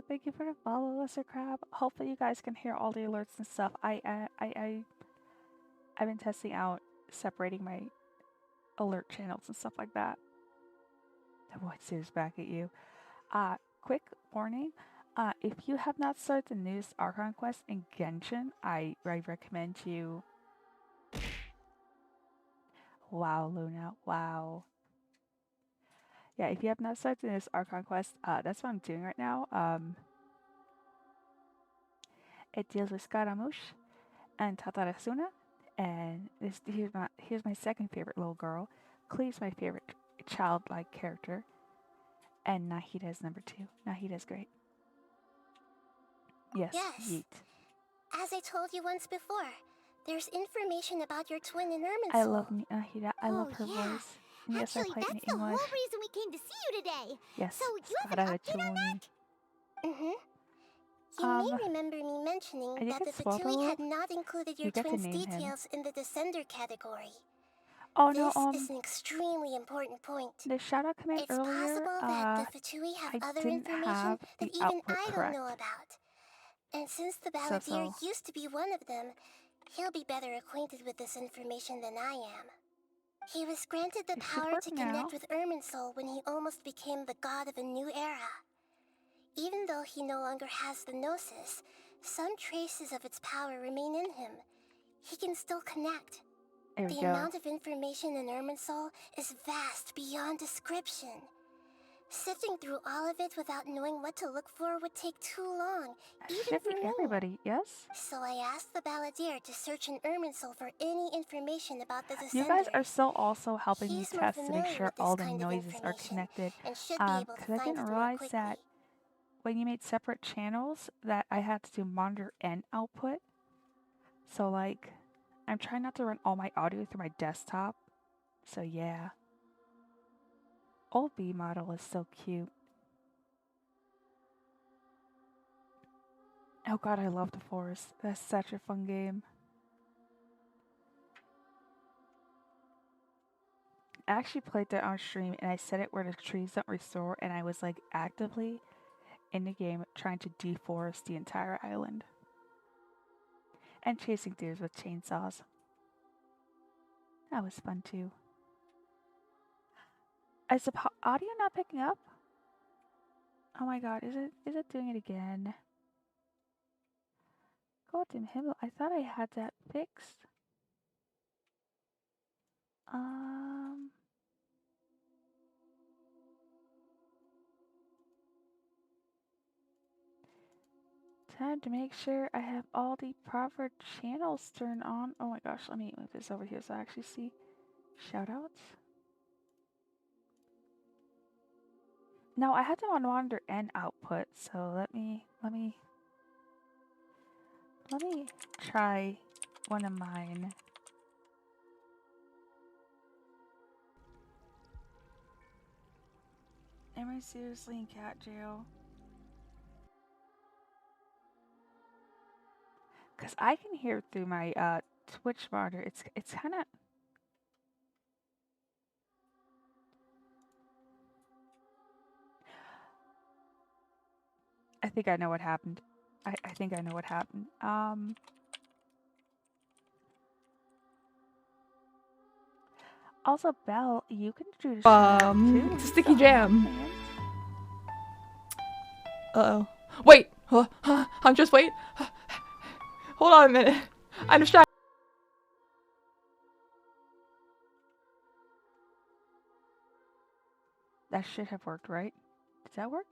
Speaker 1: thank you for the follow, Lesser Crab. Hopefully you guys can hear all the alerts and stuff. I've been testing out separating my alert channels and stuff like that. The void stares back at you. Quick warning. If you have not started the newest Archon quest in Genshin, I recommend you. Wow, Luna. Wow. Yeah, if you have not started this Archon quest, that's what I'm doing right now. It deals with Scaramouche and Tatarasuna, and here's my second favorite little girl. Clee's my favorite childlike character, and Nahida's number 2. Nahida's great. Yes.
Speaker 7: Yes.
Speaker 1: Yeet.
Speaker 7: as I told you once before, there's information about your twin in Irminsul.
Speaker 1: I love Nahida. I love
Speaker 3: Oh,
Speaker 1: her
Speaker 3: yeah.
Speaker 1: voice. Yes, I
Speaker 3: Actually,
Speaker 1: played
Speaker 3: that's
Speaker 1: in
Speaker 3: the whole
Speaker 1: English.
Speaker 3: reason we came to see you today.
Speaker 1: Yes,
Speaker 3: So, you have an update on that?
Speaker 7: Mm-hmm. You may remember me mentioning
Speaker 1: I think
Speaker 7: that the
Speaker 1: it's
Speaker 7: Vtui
Speaker 1: Swallow.
Speaker 7: had not included your
Speaker 1: You get to
Speaker 7: twins'
Speaker 1: name him.
Speaker 7: details in the Descender category.
Speaker 1: Oh
Speaker 7: This
Speaker 1: no,
Speaker 7: is an extremely important point.
Speaker 1: the shout out command
Speaker 7: It's
Speaker 1: earlier,
Speaker 7: possible that the Vtui have
Speaker 1: I
Speaker 7: other
Speaker 1: didn't
Speaker 7: information
Speaker 1: have
Speaker 7: that
Speaker 1: the
Speaker 7: even
Speaker 1: output
Speaker 7: I don't
Speaker 1: correct.
Speaker 7: know about. And since the
Speaker 1: So,
Speaker 7: Balladeer used to be one of them, he'll be better acquainted with this information than I am. He was granted the
Speaker 1: it should
Speaker 7: power
Speaker 1: work
Speaker 7: to
Speaker 1: now.
Speaker 7: connect with Irminsul when he almost became the god of a new era. Even though he no longer has the Gnosis, some traces of its power remain in him. He can still connect.
Speaker 1: There we
Speaker 7: The
Speaker 1: go.
Speaker 7: amount of information in Irminsul is vast beyond description. Sifting through all of it without knowing what to look for would take too long, even
Speaker 1: Should
Speaker 7: for
Speaker 1: be
Speaker 7: me.
Speaker 1: everybody, yes?
Speaker 7: So I asked the Balladeer to search in Irminsul for any information about the Descenders.
Speaker 1: You guys are still also helping me
Speaker 7: He's more
Speaker 1: test to make
Speaker 7: familiar
Speaker 1: sure
Speaker 7: with this
Speaker 1: all the
Speaker 7: kind of
Speaker 1: noises are
Speaker 7: information,
Speaker 1: connected.
Speaker 7: and should be able to
Speaker 1: Because I
Speaker 7: find
Speaker 1: didn't
Speaker 7: it more
Speaker 1: realize
Speaker 7: quickly.
Speaker 1: that when you made separate channels that I had to do monitor and output. So like, I'm trying not to run all my audio through my desktop. So yeah. Old B model is so cute. Oh god, I love the forest. That's such a fun game. I actually played that on stream and I set it where the trees don't restore and I was like actively in the game trying to deforest the entire island. And chasing deers with chainsaws. That was fun too. Is the audio not picking up? Oh my god, is it doing it again? God damn Himmel, I thought I had that fixed. Time to make sure I have all the proper channels turned on. Oh my gosh, let me move this over here so I actually see shoutouts. No, I had them on monitor and output, so let me try one of mine. Am I seriously in cat jail? Cause I can hear through my Twitch monitor. It's kind of. I think I know what happened. I think I know what happened. Also, Belle, you can do the shout too.
Speaker 8: It's a sticky
Speaker 1: So,
Speaker 8: jam.
Speaker 1: man.
Speaker 8: Uh-oh. Wait! I'm just wait. Hold on a minute. I'm distracted.
Speaker 1: That should have worked, right? Does that work?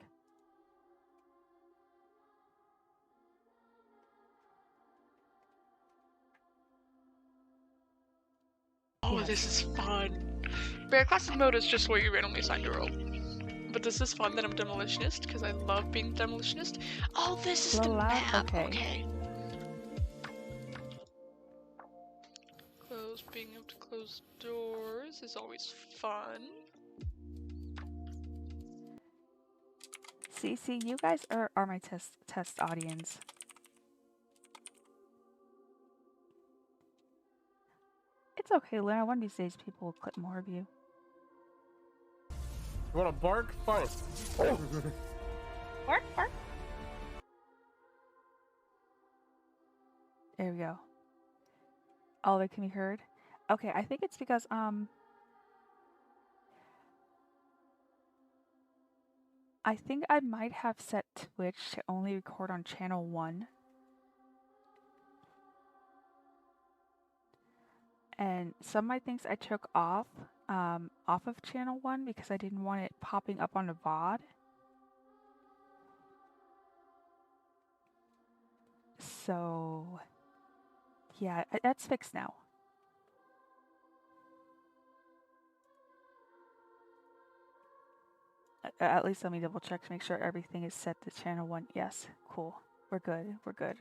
Speaker 9: Oh, this is fun. Bear classic mode is just where you randomly assign to roll. But this is fun that I'm demolitionist because I love being demolitionist. Oh, this is the map. Okay. Being able to close doors is always fun.
Speaker 1: See, you guys are my test audience. It's okay, Luna. One of these days, people will clip more of you.
Speaker 10: You wanna bark? Fine.
Speaker 1: Bark, bark. There we go. All of it can be heard. Okay, I think it's because I think I might have set Twitch to only record on channel 1. And some of my things I took off of channel 1 because I didn't want it popping up on the VOD. So, yeah, that's fixed now. At least let me double check to make sure everything is set to channel 1. Yes, cool. We're good. We're good.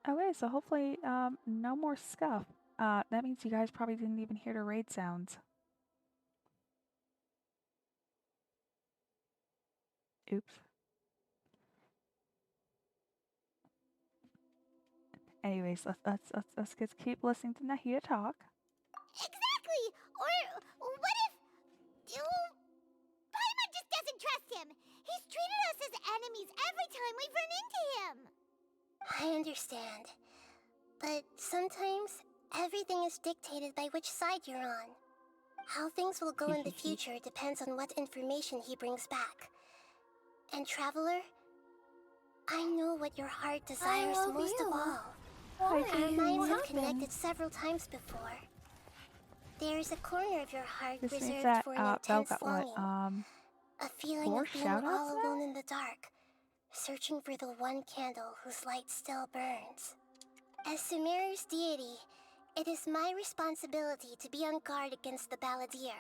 Speaker 1: Okay, so hopefully, no more scuff. That means you guys probably didn't even hear the raid sounds. Oops. Anyways, let's just keep listening to Nahida talk.
Speaker 3: Exactly! Or what if... Paimon just doesn't trust him! He's treated us as enemies every time we've run into him!
Speaker 7: I understand. But sometimes, everything is dictated by which side you're on. How things will go in the future depends on what information he brings back. And Traveler, I know what your heart desires most of all. Our minds have connected several times before. There is a corner of your heart
Speaker 1: This means
Speaker 7: reserved
Speaker 1: that
Speaker 7: for an
Speaker 1: Belle
Speaker 7: intense
Speaker 1: got
Speaker 7: longing.
Speaker 1: what?
Speaker 7: A feeling
Speaker 1: 4
Speaker 7: of being
Speaker 1: shoutouts
Speaker 7: all
Speaker 1: now?
Speaker 7: alone in the dark, searching for the one candle whose light still burns. As Sumeru's deity, it is my responsibility to be on guard against the Balladeer.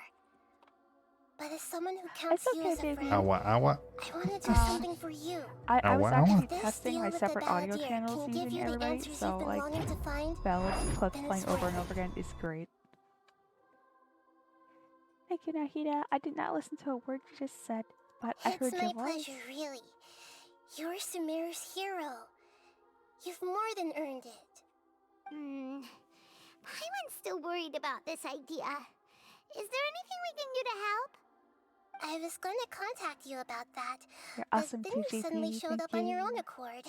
Speaker 7: But as someone who counts
Speaker 1: It's
Speaker 7: you
Speaker 1: okay,
Speaker 7: as a
Speaker 1: baby.
Speaker 7: friend,
Speaker 10: Awa awa.
Speaker 7: I want to do something for you.
Speaker 1: I was
Speaker 10: Awa,
Speaker 1: actually
Speaker 10: awa.
Speaker 7: This
Speaker 1: testing
Speaker 7: deal
Speaker 1: my
Speaker 7: with the
Speaker 1: separate audio
Speaker 7: Balladeer
Speaker 1: channels
Speaker 7: can give
Speaker 1: using
Speaker 7: you the
Speaker 1: everybody,
Speaker 7: answers
Speaker 1: so
Speaker 7: you've been
Speaker 1: like
Speaker 7: longing to find.
Speaker 1: Bella's clips
Speaker 7: then
Speaker 1: playing
Speaker 7: it's
Speaker 1: over and
Speaker 7: worth
Speaker 1: over again is great. Thank you, Nahida. I did not listen to a word you just said, but I heard
Speaker 7: It's
Speaker 1: your
Speaker 7: my
Speaker 1: voice.
Speaker 7: pleasure, really. You're Sumeru's hero. You've more than earned it.
Speaker 3: Paimon's still worried about this idea. Is there anything we can do to help?
Speaker 7: I was going to contact you about that,
Speaker 1: You're
Speaker 7: but
Speaker 1: awesome,
Speaker 7: then you suddenly
Speaker 1: TJP.
Speaker 7: showed
Speaker 1: Thank
Speaker 7: up on your
Speaker 1: you.
Speaker 7: own accord.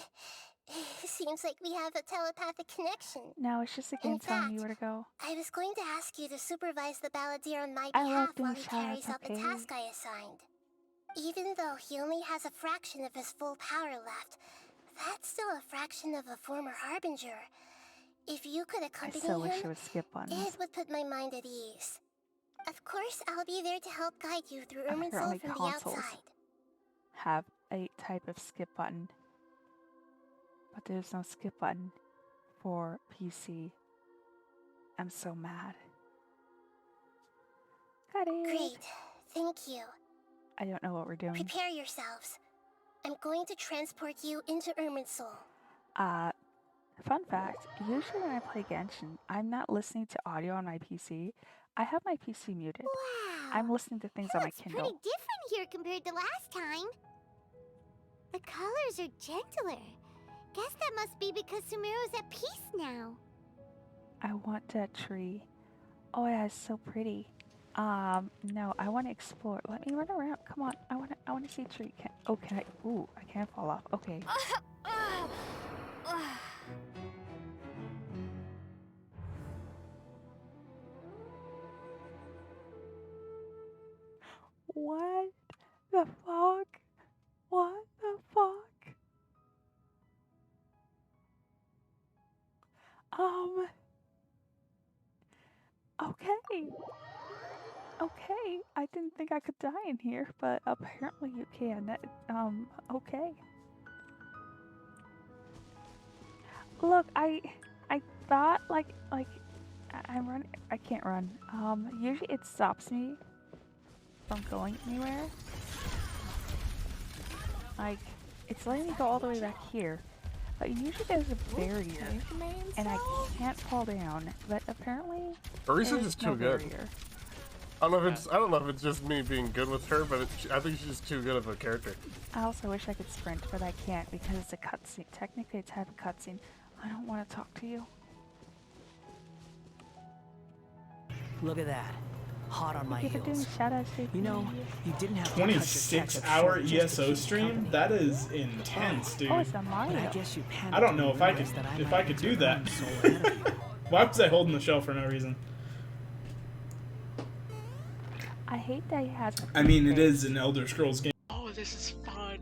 Speaker 7: Seems like we have a telepathic connection.
Speaker 1: Now it's just a
Speaker 7: In
Speaker 1: game telling me
Speaker 7: fact,
Speaker 1: where to go.
Speaker 7: I was going to ask you to supervise the Balladeer on my
Speaker 1: I love
Speaker 7: behalf
Speaker 1: doing
Speaker 7: while he carries
Speaker 1: shoutouts,
Speaker 7: out the
Speaker 1: okay?
Speaker 7: task I assigned. Even though he only has a fraction of his full power left, that's still a fraction of a former Harbinger. If you could
Speaker 1: I
Speaker 7: accompany
Speaker 1: so wish
Speaker 7: him,
Speaker 1: it was skip buttons.
Speaker 7: it would put my mind at ease. Of course, I'll be there to help guide you through Irminsul
Speaker 1: Apparently
Speaker 7: from the
Speaker 1: consoles
Speaker 7: outside.
Speaker 1: have a type of skip button, but there's no skip button for PC. I'm so mad. Got it.
Speaker 7: Great. Thank you.
Speaker 1: I don't know what we're doing.
Speaker 7: Prepare yourselves. I'm going to transport you into Irminsul.
Speaker 1: Fun fact, usually when I play Genshin, I'm not listening to audio on my PC. I have my PC muted.
Speaker 3: Wow.
Speaker 1: I'm listening to things
Speaker 3: It
Speaker 1: on my
Speaker 3: looks
Speaker 1: Kindle.
Speaker 3: pretty different here compared to last time. The colors are gentler. Guess that must be because Sumeru's at peace now.
Speaker 1: I want that tree. Oh yeah, it's so pretty. No, I want to explore. Let me run around. Come on, I want to see a tree. Can I? Ooh, I can't fall off. Okay. What the fuck? What the fuck? Okay. Okay, I didn't think I could die in here, but apparently you can. Okay. Look, I thought I'm running. I can't run. Usually it stops me from going anywhere. Like, it's letting me go all the way back here. But usually there's a barrier, and I can't fall down. But apparently,
Speaker 10: Orisa's
Speaker 1: there's
Speaker 10: just
Speaker 1: no
Speaker 10: too good.
Speaker 1: barrier.
Speaker 10: I don't know if it's just me being good with her, but I think she's too good of a character.
Speaker 1: I also wish I could sprint, but I can't because it's a cutscene. Technically, it's half a cutscene. I don't want to talk to you.
Speaker 6: Look at that. Hot on my
Speaker 1: Thank you for doing
Speaker 6: heels.
Speaker 1: shoutouts, JP.
Speaker 6: You know, you didn't have to touch your
Speaker 11: 26-hour
Speaker 6: tech just to
Speaker 11: ESO
Speaker 6: keep
Speaker 11: stream?
Speaker 6: company.
Speaker 11: That is intense, dude.
Speaker 1: Oh, it's a
Speaker 6: But
Speaker 1: Mario.
Speaker 6: I guess you
Speaker 11: I don't know if I could
Speaker 6: that
Speaker 11: if
Speaker 6: might
Speaker 11: I could do
Speaker 6: enter
Speaker 11: that.
Speaker 6: Irminsul ahead of you.
Speaker 11: Why was I holding the shell for no reason?
Speaker 1: I hate that he has.
Speaker 11: I mean, it is an Elder Scrolls game.
Speaker 9: Oh, this is fun.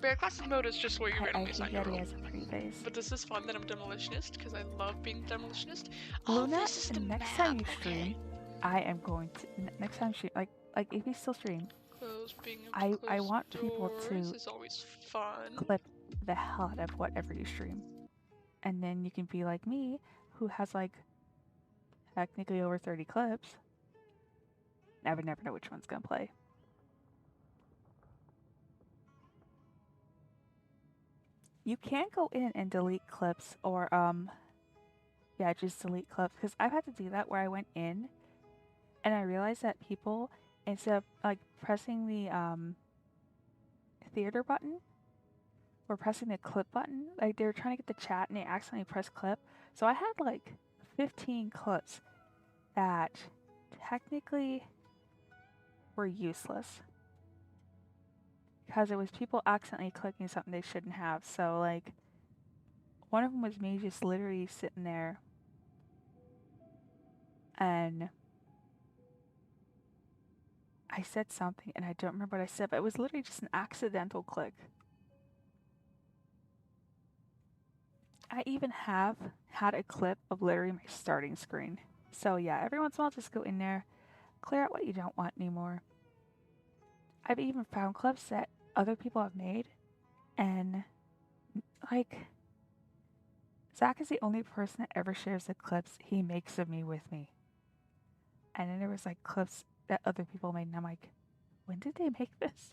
Speaker 9: Bear Classic mode is just where you
Speaker 1: I
Speaker 9: randomly
Speaker 1: hate
Speaker 9: assign
Speaker 1: that
Speaker 9: your
Speaker 1: he
Speaker 9: role.
Speaker 1: has a pretty face.
Speaker 9: But this is fun that I'm demolitionist because I love being demolitionist. Oh,
Speaker 1: Luna,
Speaker 9: this is the
Speaker 1: next
Speaker 9: map.
Speaker 1: time you
Speaker 9: Okay.
Speaker 1: stream, I am going to next time stream like if you still stream,
Speaker 9: Close being
Speaker 1: I
Speaker 9: closed
Speaker 1: want people
Speaker 9: doors
Speaker 1: to
Speaker 9: is always fun.
Speaker 1: clip the hell out of whatever you stream, and then you can be like me, who has like technically over 30 clips. I would never know which one's gonna play. You can't go in and delete clips or, yeah, just delete clips. Because I've had to do that where I went in and I realized that people, instead of, like, pressing the, theater button or pressing the clip button, like, they were trying to get the chat and they accidentally pressed clip. So I had, like, 15 clips that technically were useless. Because it was people accidentally clicking something they shouldn't have. So, like, one of them was me just literally sitting there and I said something and I don't remember what I said, but it was literally just an accidental click. I even have had a clip of literally my starting screen. So yeah, every once in a while just go in there, clear out what you don't want anymore. I've even found clips that other people have made and like Zach is the only person that ever shares the clips he makes of me with me. And then there was like clips that other people made and I'm like, when did they make this?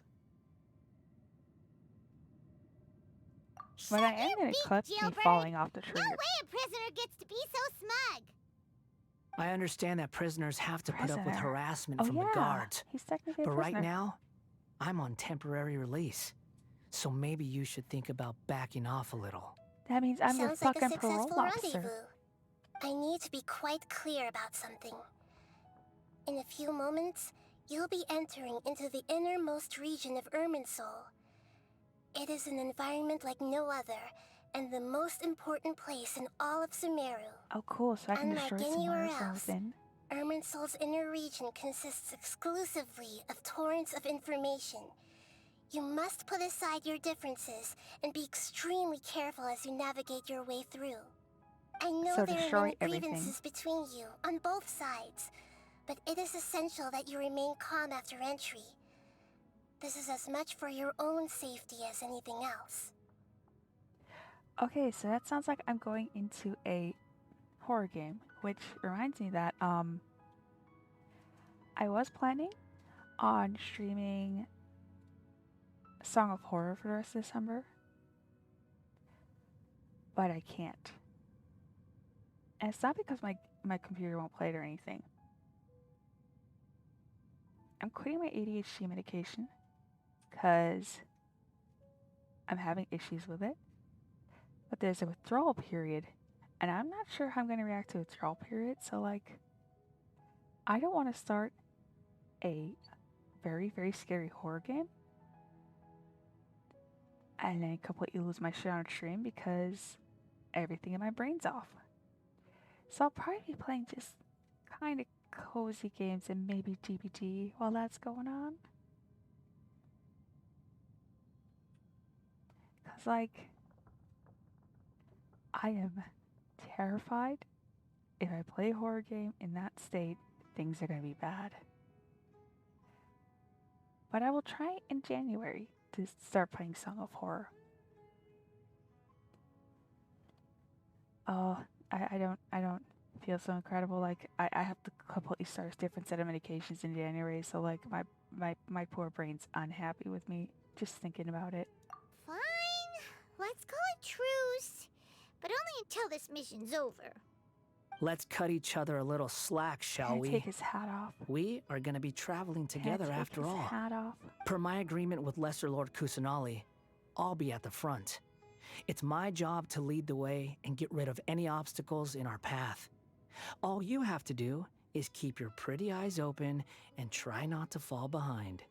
Speaker 1: But I am gonna clip me falling off the tree.
Speaker 3: No way a prisoner gets to be so smug.
Speaker 6: I understand that prisoners have to put up with harassment
Speaker 1: Oh,
Speaker 6: from the
Speaker 1: yeah.
Speaker 6: guards.
Speaker 1: He's technically a
Speaker 6: But right
Speaker 1: prisoner.
Speaker 6: now, I'm on temporary release. So maybe you should think about backing off a little.
Speaker 1: That means I'm your
Speaker 7: Sounds like a
Speaker 1: fucking parole
Speaker 7: successful
Speaker 1: officer.
Speaker 7: rendezvous. I need to be quite clear about something. In a few moments, you'll be entering into the innermost region of Irminsul. It is an environment like no other, and the most important place in all of Sumeru.
Speaker 1: Oh, cool. So I can
Speaker 7: Unlike
Speaker 1: destroy some
Speaker 7: anywhere
Speaker 1: words from
Speaker 7: else,
Speaker 1: within.
Speaker 7: Irminsul's inner region consists exclusively of torrents of information. You must put aside your differences and be extremely careful as you navigate your way through. I know
Speaker 1: So
Speaker 7: there are
Speaker 1: destroy
Speaker 7: many
Speaker 1: everything.
Speaker 7: grievances between you on both sides, but it is essential that you remain calm after entry. This is as much for your own safety as anything else.
Speaker 1: Okay, so that sounds like I'm going into a horror game, which reminds me that I was planning on streaming Song of Horror for the rest of December, but I can't. And it's not because my computer won't play it or anything. I'm quitting my ADHD medication because I'm having issues with it. But there's a withdrawal period, and I'm not sure how I'm going to react to a withdrawal period. So, like, I don't want to start a very, very scary horror game and then completely lose my shit on stream because everything in my brain's off. So I'll probably be playing just kind of cozy games and maybe DBD while that's going on. Because, like, I am terrified if I play a horror game in that state, things are going to be bad. But I will try in January to start playing Song of Horror. Oh, I don't feel so incredible. Like, I have to completely start a different set of medications in January, so like my poor brain's unhappy with me just thinking about it.
Speaker 3: Fine. Let's call it truce. But only until this mission's over.
Speaker 6: Let's cut each other a little slack, shall
Speaker 1: Can't
Speaker 6: we?
Speaker 1: take his hat off.
Speaker 6: We are going to be traveling together
Speaker 1: Can't take
Speaker 6: after
Speaker 1: his
Speaker 6: all.
Speaker 1: hat off.
Speaker 6: Per my agreement with Lesser Lord Kusanali, I'll be at the front. It's my job to lead the way and get rid of any obstacles in our path. All you have to do is keep your pretty eyes open and try not to fall behind.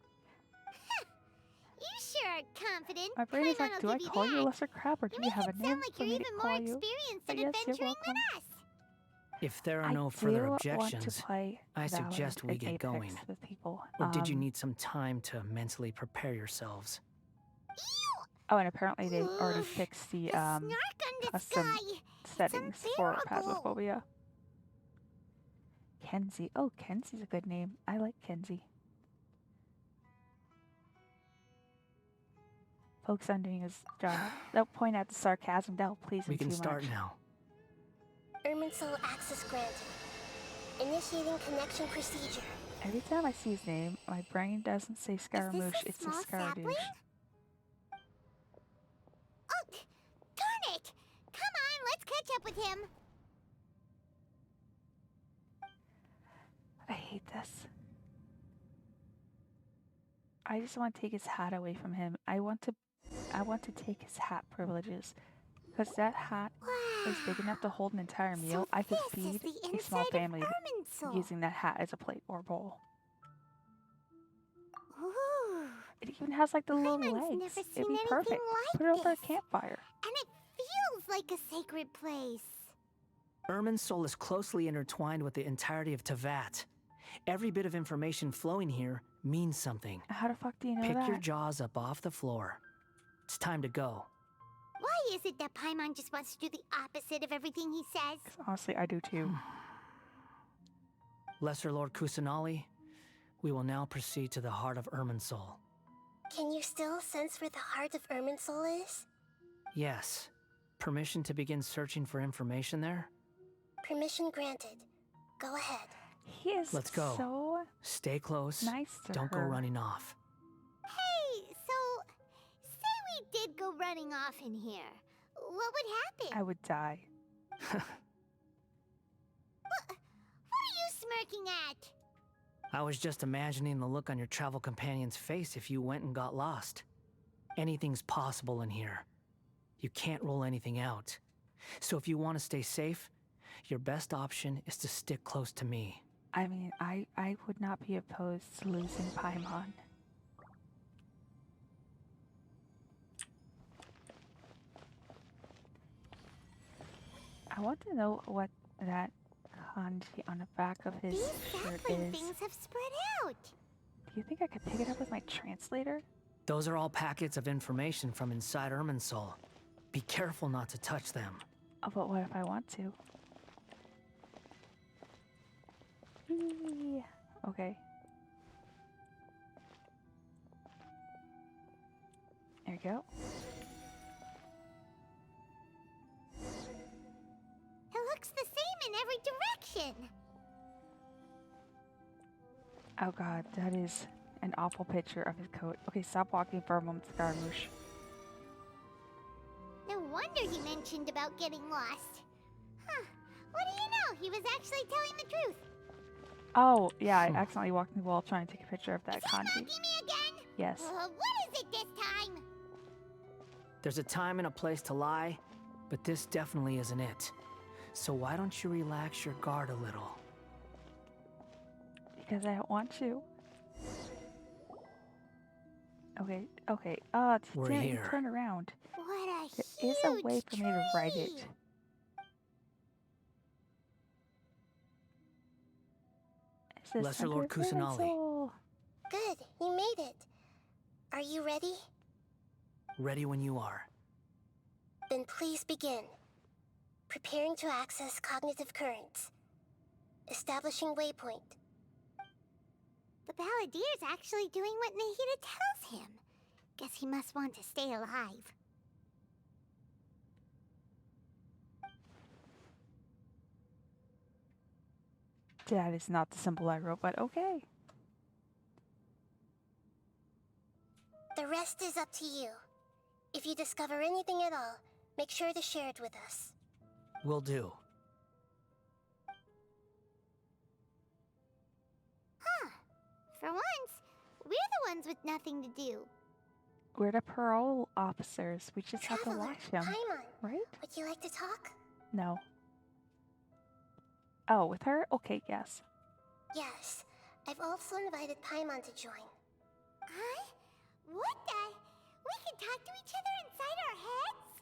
Speaker 3: You sure are confident.
Speaker 1: My brain is like,
Speaker 3: Paimon
Speaker 1: do
Speaker 3: will
Speaker 1: I
Speaker 3: give
Speaker 1: call you
Speaker 3: that.
Speaker 1: Lesser Crab or do you have a name
Speaker 3: Sound like
Speaker 1: for
Speaker 3: you're
Speaker 1: me to
Speaker 3: even
Speaker 1: call
Speaker 3: more
Speaker 1: you?
Speaker 3: experienced
Speaker 1: But
Speaker 3: at
Speaker 1: yes, you're
Speaker 3: adventuring
Speaker 1: welcome.
Speaker 3: than us.
Speaker 6: If there are
Speaker 1: I
Speaker 6: no
Speaker 1: do
Speaker 6: further
Speaker 1: want to
Speaker 6: objections,
Speaker 1: play
Speaker 6: I suggest
Speaker 1: Valorant
Speaker 6: we
Speaker 1: and
Speaker 6: get
Speaker 1: Apex
Speaker 6: going.
Speaker 1: with people.
Speaker 6: Or did you need some time to mentally prepare yourselves?
Speaker 1: Oh, and apparently they already fixed the
Speaker 3: Snark on this
Speaker 1: custom
Speaker 3: guy.
Speaker 1: settings for
Speaker 3: unbearable.
Speaker 1: Phasmophobia. Kenzie. Oh, Kenzie's a good name. I like Kenzie. Focus on doing his job. Don't point out the sarcasm. That'll please him
Speaker 6: We can
Speaker 1: too
Speaker 6: start
Speaker 1: much.
Speaker 6: now.
Speaker 7: Irminsul access granted. Initiating connection procedure.
Speaker 1: Every time I see his name, my brain doesn't say Scaramouche,
Speaker 3: a
Speaker 1: it says
Speaker 3: small
Speaker 1: Scaradouche.
Speaker 3: sapling? Oh, catch up with him.
Speaker 1: I hate this. I just want to take his hat away from him. I want to take his hat privileges. Because that hat is big enough to hold an entire meal. I could feed a small family using that hat as a plate or bowl.
Speaker 3: Ooh.
Speaker 1: It even has like the little
Speaker 3: Paimon's
Speaker 1: legs.
Speaker 3: never
Speaker 1: It'd
Speaker 3: seen
Speaker 1: be
Speaker 3: anything
Speaker 1: perfect.
Speaker 3: like
Speaker 1: Put it over a
Speaker 3: this.
Speaker 1: campfire.
Speaker 3: And it feels like a sacred place.
Speaker 6: Irminsul is closely intertwined with the entirety of Teyvat. Every bit of information flowing here means something.
Speaker 1: How the fuck do you know
Speaker 6: Pick
Speaker 1: that?
Speaker 6: your jaws up off the floor. It's time to go.
Speaker 3: Why is it that Paimon just wants to do the opposite of everything he says?
Speaker 1: Honestly, I do too.
Speaker 6: Lesser Lord Kusanali, we will now proceed to the heart of Irminsul.
Speaker 7: Can you still sense where the heart of Irminsul is?
Speaker 6: Yes. Permission to begin searching for information there?
Speaker 7: Permission granted. Go ahead.
Speaker 1: He is
Speaker 6: Let's go.
Speaker 1: so
Speaker 6: Stay close.
Speaker 1: nice to
Speaker 6: Don't
Speaker 1: her.
Speaker 6: go running off.
Speaker 3: Hey, so say we did go running off in here. What would happen?
Speaker 1: I would die.
Speaker 3: What are you smirking at?
Speaker 6: I was just imagining the look on your travel companion's face if you went and got lost. Anything's possible in here. You can't rule anything out. So if you want to stay safe, your best option is to stick close to me.
Speaker 1: I mean, I would not be opposed to losing Paimon. I want to know what that kanji on the back of his
Speaker 3: These
Speaker 1: shirt
Speaker 3: sapling
Speaker 1: is.
Speaker 3: things have spread out.
Speaker 1: Do you think I could pick it up with my translator?
Speaker 6: Those are all packets of information from inside Irminsul. Be careful not to touch them.
Speaker 1: Oh, but what if I want to? Eee. Okay. There you go.
Speaker 3: It looks the same in every direction.
Speaker 1: Oh god, that is an awful picture of his coat. Okay, stop walking for a moment, Scaramouche.
Speaker 3: No wonder he mentioned about getting lost. Huh. What do you know? He was actually telling the truth.
Speaker 1: Oh, yeah, I accidentally walked in the wall trying to take a picture of that
Speaker 3: Is he
Speaker 1: kanji.
Speaker 3: mocking me again?
Speaker 1: Yes.
Speaker 3: What is it this time?
Speaker 6: There's a time and a place to lie, but this definitely isn't it. So why don't you relax your guard a little?
Speaker 1: Because I don't want to. Okay, okay.
Speaker 6: We're
Speaker 1: damn it, you
Speaker 6: here.
Speaker 1: turn around.
Speaker 3: What a
Speaker 1: There is a way for me to write it.
Speaker 3: tree.
Speaker 1: It says
Speaker 6: Lesser Lord
Speaker 1: Center of
Speaker 6: Kusanali.
Speaker 1: Irminsul.
Speaker 7: Good, you made it. Are you ready?
Speaker 6: Ready when you are.
Speaker 7: Then please begin. Preparing to access cognitive currents. Establishing waypoint.
Speaker 3: The Balladier's actually doing what Nahida tells him. Guess he must want to stay alive.
Speaker 1: That is not the symbol I wrote, but okay.
Speaker 7: The rest is up to you. If you discover anything at all, make sure to share it with us.
Speaker 6: Will do.
Speaker 3: Huh. For once, we're the ones with nothing to do.
Speaker 1: We're the parole officers. We just have to
Speaker 7: Traveler,
Speaker 1: watch him,
Speaker 7: Paimon,
Speaker 1: right?
Speaker 7: would you like to talk?
Speaker 1: No. Oh, with her? Okay, yes.
Speaker 7: Yes. I've also invited Paimon to join.
Speaker 3: Huh? What the? We can talk to each other inside our heads?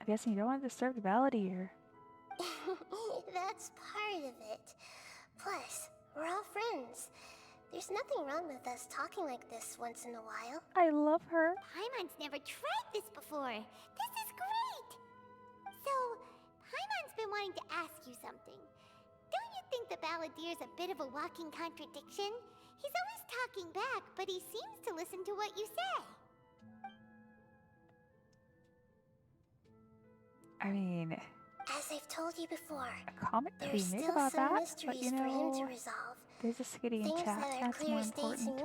Speaker 1: I guess you don't want to disturb the Balladeer.
Speaker 7: That's part of it. Plus, we're all friends. There's nothing wrong with us talking like this once in a while.
Speaker 1: I love her.
Speaker 3: Paimon's never tried this before. This is great! So, Paimon's been wanting to ask you something. Don't you think the Balladier's a bit of a walking contradiction? He's always talking back, but he seems to listen to what you say.
Speaker 1: I mean,
Speaker 7: As I've told you before,
Speaker 1: a comic could
Speaker 7: there's
Speaker 1: be made
Speaker 7: still
Speaker 1: about
Speaker 7: some
Speaker 1: that,
Speaker 7: mysteries
Speaker 1: but you
Speaker 7: for him to
Speaker 1: know,
Speaker 7: resolve.
Speaker 1: there's a skitty in
Speaker 7: Things
Speaker 1: chat.
Speaker 7: that are
Speaker 1: That's
Speaker 7: clear
Speaker 1: more
Speaker 7: as day to
Speaker 1: important.
Speaker 7: me,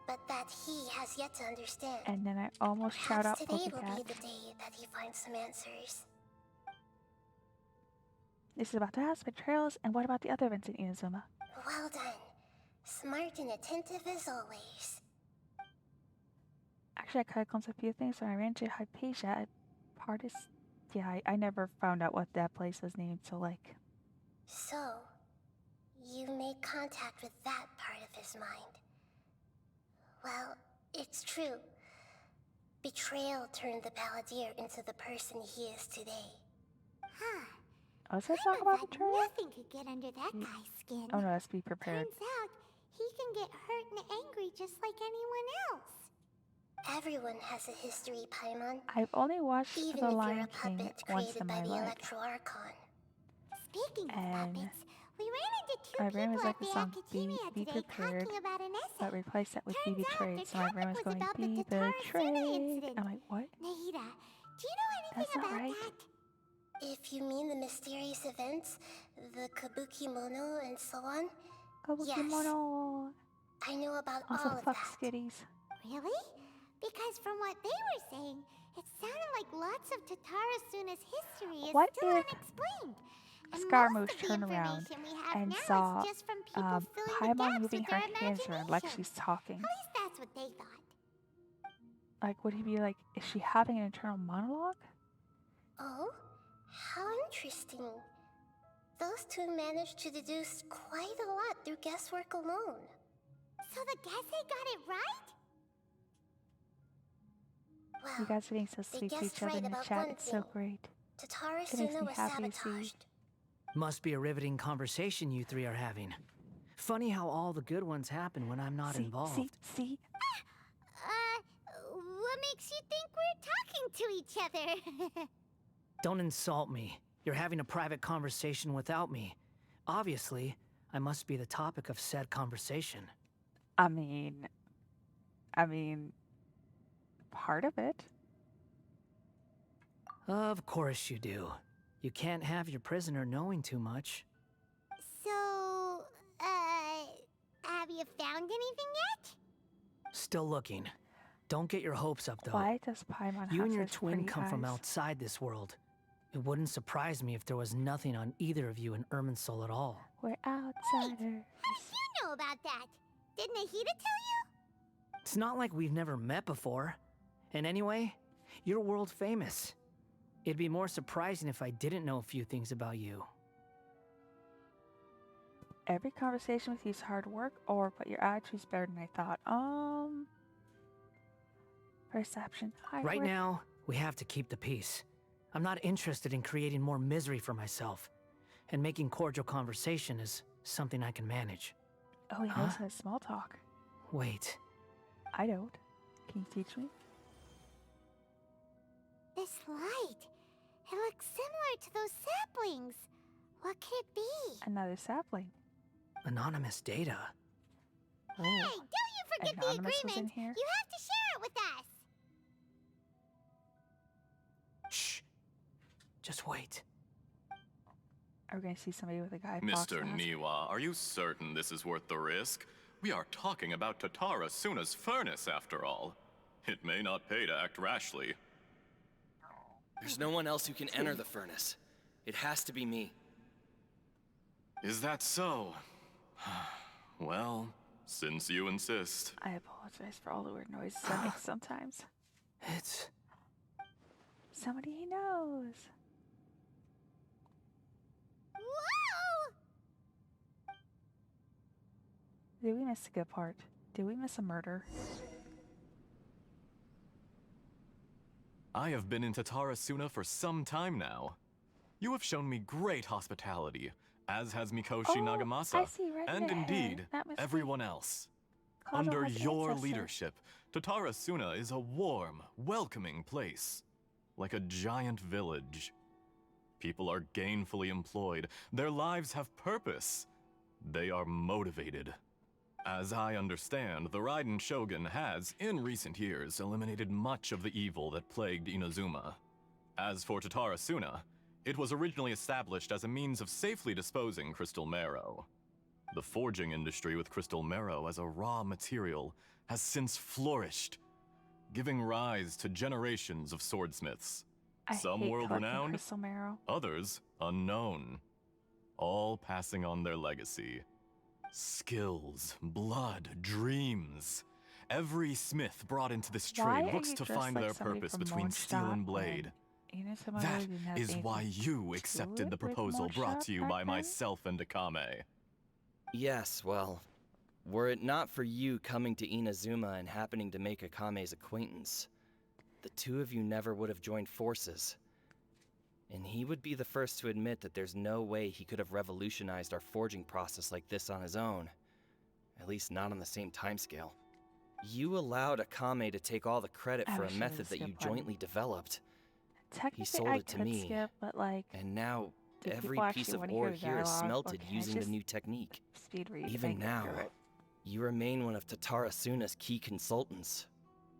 Speaker 7: but that he has yet to understand.
Speaker 1: And then I almost shout out
Speaker 7: Perhaps today will
Speaker 1: Pokecat.
Speaker 7: be the day that he finds some answers.
Speaker 1: This is about the house, betrayals, and what about the other events in Inazuma?
Speaker 7: Well done. Smart and attentive as always.
Speaker 1: Actually, I could have glimpsed a few things when I ran to Hypatia at Pardis. Yeah, I never found out what that place was named, so like...
Speaker 7: So, you made contact with that part of his mind. Well, it's true. Betrayal turned the Balladeer into the person he is today.
Speaker 3: Huh.
Speaker 1: Oh, is that talk about
Speaker 3: Thought
Speaker 1: betrayal?
Speaker 3: nothing could get under that guy's skin.
Speaker 1: Oh no, let's be prepared.
Speaker 3: Turns out, he can get hurt and angry just like anyone else.
Speaker 7: Everyone has a history, Paimon.
Speaker 1: I've only watched
Speaker 7: Even
Speaker 1: The
Speaker 7: if you're
Speaker 1: Lion
Speaker 7: a
Speaker 1: King
Speaker 7: puppet
Speaker 1: once
Speaker 7: created
Speaker 1: in
Speaker 7: by
Speaker 1: my
Speaker 7: the
Speaker 1: life.
Speaker 7: Electro Archon.
Speaker 3: Speaking of
Speaker 1: And
Speaker 3: puppets, we ran into two
Speaker 1: my brain was
Speaker 3: people
Speaker 1: like
Speaker 3: at
Speaker 1: the
Speaker 3: the
Speaker 1: song
Speaker 3: academia
Speaker 1: Be
Speaker 3: today
Speaker 1: Prepared,
Speaker 3: talking about an essay.
Speaker 1: but replaced that with Be
Speaker 3: Turns out
Speaker 1: Betrayed,
Speaker 3: their
Speaker 1: so my brain
Speaker 3: topic
Speaker 1: was going
Speaker 3: about the
Speaker 1: Be
Speaker 3: Tatara Suna
Speaker 1: Betrayed.
Speaker 3: incident.
Speaker 1: I'm like, what?
Speaker 3: Nahida, do you know anything
Speaker 1: That's not
Speaker 3: about
Speaker 1: right.
Speaker 3: that?
Speaker 7: If you mean the mysterious events, the Kabuki Mono and so on,
Speaker 1: Kabuki
Speaker 7: yes.
Speaker 1: Mono.
Speaker 7: I know about
Speaker 1: Also,
Speaker 7: all of
Speaker 1: fuck
Speaker 7: that.
Speaker 1: skitties.
Speaker 3: Really? Because from what they were saying, it sounded like lots of Tatara Suna's history is
Speaker 1: What
Speaker 3: still
Speaker 1: if
Speaker 3: unexplained. And
Speaker 1: Scaramouche
Speaker 3: most of the
Speaker 1: turned around
Speaker 3: information we have
Speaker 1: and
Speaker 3: now
Speaker 1: saw
Speaker 3: is just from people filling the
Speaker 1: Paimon
Speaker 3: gaps
Speaker 1: moving
Speaker 3: with
Speaker 1: her
Speaker 3: their
Speaker 1: hands around like
Speaker 3: imagination.
Speaker 1: she's talking?
Speaker 3: At least that's what they thought.
Speaker 1: Like, would he be like, is she having an internal monologue?
Speaker 7: Oh, how interesting. Those two managed to deduce quite a lot through guesswork alone.
Speaker 3: So the Gese got it right?
Speaker 7: Well,
Speaker 1: You guys are being so
Speaker 7: they
Speaker 1: sweet to
Speaker 7: guessed
Speaker 1: each other
Speaker 7: right
Speaker 1: in the
Speaker 7: about
Speaker 1: chat.
Speaker 7: one
Speaker 1: It's so
Speaker 7: thing.
Speaker 1: great.
Speaker 7: Tatara
Speaker 1: It makes
Speaker 7: Suna
Speaker 1: me
Speaker 7: was
Speaker 1: happy to see.
Speaker 7: sabotaged.
Speaker 6: Must be a riveting conversation you three are having. Funny how all the good ones happen when I'm not involved.
Speaker 1: See?
Speaker 3: What makes you think we're talking to each other?
Speaker 6: Don't insult me. You're having a private conversation without me. Obviously, I must be the topic of said conversation.
Speaker 1: I mean, part of it.
Speaker 6: Of course you do. You can't have your prisoner knowing too much.
Speaker 3: So, have you found anything yet?
Speaker 6: Still looking. Don't get your hopes up, though.
Speaker 1: Why does Paimon
Speaker 6: You
Speaker 1: have
Speaker 6: and your
Speaker 1: such
Speaker 6: twin
Speaker 1: pretty
Speaker 6: come from
Speaker 1: eyes?
Speaker 6: outside this world. It wouldn't surprise me if there was nothing on either of you in Irminsul at all.
Speaker 1: We're outsiders.
Speaker 3: How did you know about that? Did Nahida tell you?
Speaker 6: It's not like we've never met before. And anyway, you're world famous. It'd be more surprising if I didn't know a few things about you.
Speaker 1: Every conversation with you is hard work, but your attitude's better than I thought. Perception.
Speaker 6: Right now, we have to keep the peace. I'm not interested in creating more misery for myself. And making cordial conversation is something I can manage.
Speaker 1: Oh, he knows how to small talk.
Speaker 6: Wait.
Speaker 1: I don't. Can you teach me?
Speaker 3: This light. It looks similar to those saplings. What could it be?
Speaker 1: Another sapling.
Speaker 6: Anonymous data.
Speaker 1: Oh.
Speaker 3: Hey, don't you forget the
Speaker 1: Anonymous was in
Speaker 3: agreement.
Speaker 1: here?
Speaker 3: You have to share it with us.
Speaker 6: Shh. Just wait.
Speaker 1: Are we going to see somebody with a guy
Speaker 12: Mr. Niwa, are you certain this is worth the risk? We are talking about Tatara Suna's furnace, after all. It may not pay to act rashly.
Speaker 13: There's no one else who can enter the furnace. It has to be me.
Speaker 12: Is that so? Well, since you insist.
Speaker 1: I apologize for all the weird noises I make sometimes.
Speaker 6: It's...
Speaker 1: somebody he knows.
Speaker 3: Whoa!
Speaker 1: Did we miss a good part? Did we miss a murder?
Speaker 12: I have been in Tatara Suna for some time now. You have shown me great hospitality, as has Mikoshi Nagamasa,
Speaker 1: I see red
Speaker 12: and
Speaker 1: in her hair.
Speaker 12: indeed,
Speaker 1: That must
Speaker 12: everyone else.
Speaker 1: Kato
Speaker 12: Under
Speaker 1: has
Speaker 12: your
Speaker 1: ancestors.
Speaker 12: leadership, Tatara Suna is a warm, welcoming place, like a giant village. People are gainfully employed, their lives have purpose, they are motivated. As I understand, the Raiden Shogun has, in recent years, eliminated much of the evil that plagued Inazuma. As for Tatara Suna, it was originally established as a means of safely disposing crystal marrow. The forging industry with crystal marrow as a raw material has since flourished, giving rise to generations of swordsmiths. Some
Speaker 1: hate
Speaker 12: world-renowned,
Speaker 1: crystal marrow.
Speaker 12: others unknown, all passing on their legacy. Skills, blood, dreams. Every smith brought into this
Speaker 1: Why
Speaker 12: trade
Speaker 1: are
Speaker 12: looks
Speaker 1: you
Speaker 12: to
Speaker 1: dressed
Speaker 12: find
Speaker 1: like
Speaker 12: their
Speaker 1: somebody
Speaker 12: purpose
Speaker 1: from
Speaker 12: between steel
Speaker 1: Mondstadt
Speaker 12: and blade.
Speaker 1: when Inazuma
Speaker 12: That
Speaker 1: really didn't have
Speaker 12: is why
Speaker 1: anything
Speaker 12: you
Speaker 1: to
Speaker 12: accepted
Speaker 1: it
Speaker 12: the
Speaker 1: with
Speaker 12: proposal brought
Speaker 1: Mondstadt
Speaker 12: to you
Speaker 1: back
Speaker 12: by
Speaker 1: then?
Speaker 12: myself and Akame.
Speaker 13: Yes, well, were it not for you coming to Inazuma and happening to make Akame's acquaintance, the two of you never would have joined forces. And he would be the first to admit that there's no way he could have revolutionized our forging process like this on his own. At least not on the same timescale. You allowed Akame to take all the credit
Speaker 1: I
Speaker 13: for a
Speaker 1: wish it
Speaker 13: method
Speaker 1: was
Speaker 13: that you
Speaker 1: skip button.
Speaker 13: jointly developed.
Speaker 1: Technically,
Speaker 13: He sold
Speaker 1: I
Speaker 13: it to
Speaker 1: could
Speaker 13: me,
Speaker 1: skip, but like,
Speaker 13: and now
Speaker 1: do
Speaker 13: every
Speaker 1: people
Speaker 13: piece
Speaker 1: actually
Speaker 13: of
Speaker 1: wanna hear
Speaker 13: ore
Speaker 1: the
Speaker 13: here is
Speaker 1: dialogue, or
Speaker 13: smelted
Speaker 1: can I
Speaker 13: using the
Speaker 1: just
Speaker 13: new technique.
Speaker 1: speed read
Speaker 13: Even
Speaker 1: and get
Speaker 13: now,
Speaker 1: through it?
Speaker 13: you remain one of Tatara Suna's key consultants,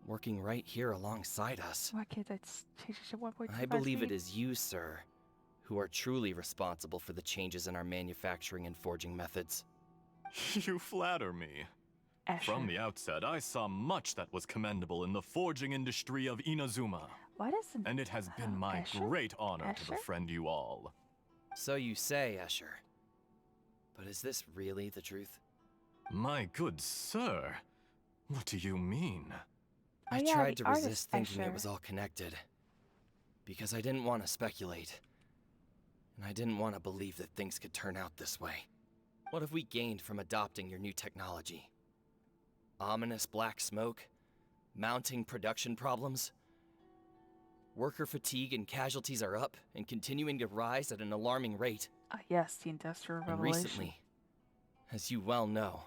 Speaker 13: working right here alongside us.
Speaker 1: Why can't I change it to 1.25
Speaker 13: I believe it
Speaker 1: speed?
Speaker 13: is you, sir, who are truly responsible for the changes in our manufacturing and forging methods.
Speaker 12: You flatter me. From the outset, I saw much that was commendable in the forging industry of Inazuma.
Speaker 1: Why doesn't...
Speaker 12: And it has been my great honor to
Speaker 1: Escher?
Speaker 12: befriend you all.
Speaker 13: So you say, Escher. But is this really the truth?
Speaker 12: My good sir, what do you mean?
Speaker 13: I
Speaker 1: yeah,
Speaker 13: tried
Speaker 1: the
Speaker 13: to
Speaker 1: artist,
Speaker 13: resist thinking it
Speaker 1: Escher.
Speaker 13: was all connected. Because I didn't want to speculate. And I didn't want to believe that things could turn out this way. What have we gained from adopting your new technology? Ominous black smoke? Mounting production problems? Worker fatigue and casualties are up and continuing to rise at an alarming rate.
Speaker 1: Yes, the Industrial
Speaker 13: And
Speaker 1: Revolution.
Speaker 13: recently, as you well know,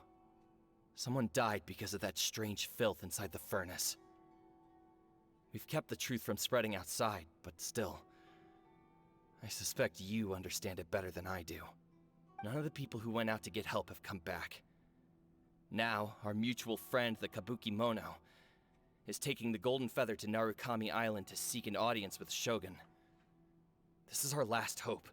Speaker 13: someone died because of that strange filth inside the furnace. We've kept the truth from spreading outside, but still, I suspect you understand it better than I do. None of the people who went out to get help have come back. Now, our mutual friend, the Kabuki Mono, is taking the Golden Feather to Narukami Island to seek an audience with Shogun. This is our last hope.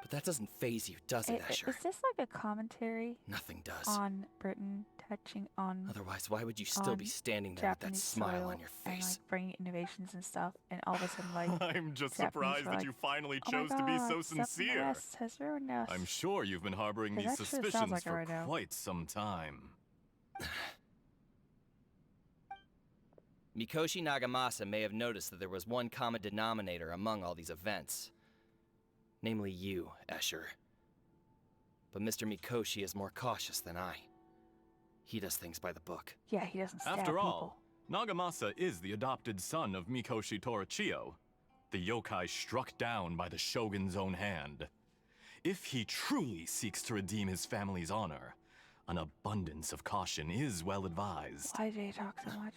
Speaker 13: But that doesn't faze you, does it, Escher?
Speaker 1: Is this like a commentary
Speaker 13: Nothing does.
Speaker 1: on Britain touching on...
Speaker 13: Otherwise, why would you still be standing there with that
Speaker 1: Japanese
Speaker 13: smile
Speaker 1: soil
Speaker 13: on your
Speaker 1: and,
Speaker 13: face?
Speaker 1: like, bringing innovations and stuff, and all of a sudden, like...
Speaker 12: I'm just
Speaker 1: Japanese
Speaker 12: surprised
Speaker 1: were
Speaker 12: that
Speaker 1: like,
Speaker 12: you finally
Speaker 1: "Oh my
Speaker 12: chose to be so
Speaker 1: God, Sephiroth
Speaker 12: sincere.
Speaker 1: has ruined us."
Speaker 12: I'm sure you've been harboring
Speaker 1: It
Speaker 12: these
Speaker 1: actually sounds
Speaker 12: suspicions
Speaker 1: like it
Speaker 12: for
Speaker 1: right now.
Speaker 12: quite some time.
Speaker 13: Mikoshi Nagamasa may have noticed that there was one common denominator among all these events. Namely you, Escher. But Mr. Mikoshi is more cautious than I. He does things by the book.
Speaker 1: Yeah, he doesn't stab
Speaker 12: After
Speaker 1: people.
Speaker 12: all, Nagamasa is the adopted son of Mikoshi Torichio, the yokai struck down by the Shogun's own hand. If he truly seeks to redeem his family's honor, an abundance of caution is well advised.
Speaker 1: Why do they talk so much?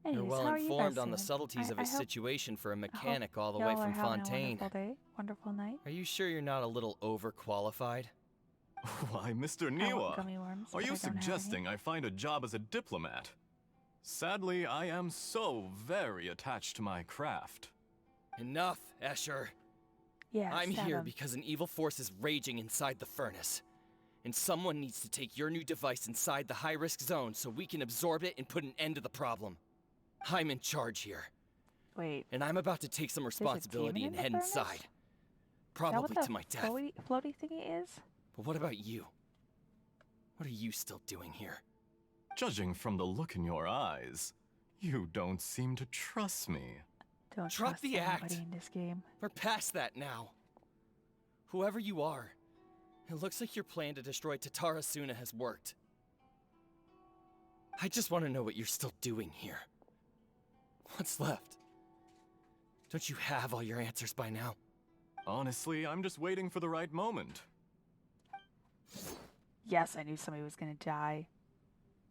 Speaker 13: You're
Speaker 1: Anyways,
Speaker 13: well
Speaker 1: how are you
Speaker 13: informed
Speaker 1: guys
Speaker 13: on the
Speaker 1: doing?
Speaker 13: subtleties of
Speaker 1: I
Speaker 13: his
Speaker 1: hope-
Speaker 13: situation for a
Speaker 1: I hope
Speaker 13: mechanic all the
Speaker 1: y'all
Speaker 13: way
Speaker 1: are
Speaker 13: from
Speaker 1: having
Speaker 13: Fontaine.
Speaker 1: A wonderful day, wonderful night.
Speaker 13: Are you sure you're not a little overqualified?
Speaker 12: Why, Mr.
Speaker 1: I want
Speaker 12: Niwa,
Speaker 1: gummy worms,
Speaker 12: are
Speaker 1: but
Speaker 12: you
Speaker 1: I don't have any.
Speaker 12: suggesting I find a job as a diplomat? Sadly, I am so very attached to my craft.
Speaker 13: Enough, Escher.
Speaker 1: Yeah,
Speaker 13: I'm
Speaker 1: stab
Speaker 13: here
Speaker 1: him.
Speaker 13: because an evil force is raging inside the furnace. And someone needs to take your new device inside the high-risk zone so we can absorb it and put an end to the problem. I'm in charge here.
Speaker 1: Wait.
Speaker 13: And I'm about to take some
Speaker 1: There's a
Speaker 13: responsibility
Speaker 1: demon
Speaker 13: and
Speaker 1: in the
Speaker 13: head
Speaker 1: furnace?
Speaker 13: inside.
Speaker 1: Is that
Speaker 13: Probably
Speaker 1: what the
Speaker 13: to my death.
Speaker 1: floaty thingy is?
Speaker 13: But what about you? What are you still doing here?
Speaker 12: Judging from the look in your eyes, you don't seem to trust me.
Speaker 1: Don't
Speaker 13: Drop
Speaker 1: trust
Speaker 13: the
Speaker 1: anybody
Speaker 13: act.
Speaker 1: in this game.
Speaker 13: We're past that now. Whoever you are, it looks like your plan to destroy Tatara Suna has worked. I just want to know what you're still doing here. What's left? Don't you have all your answers by now?
Speaker 12: Honestly, I'm just waiting for the right moment.
Speaker 1: Yes, I knew somebody was gonna die.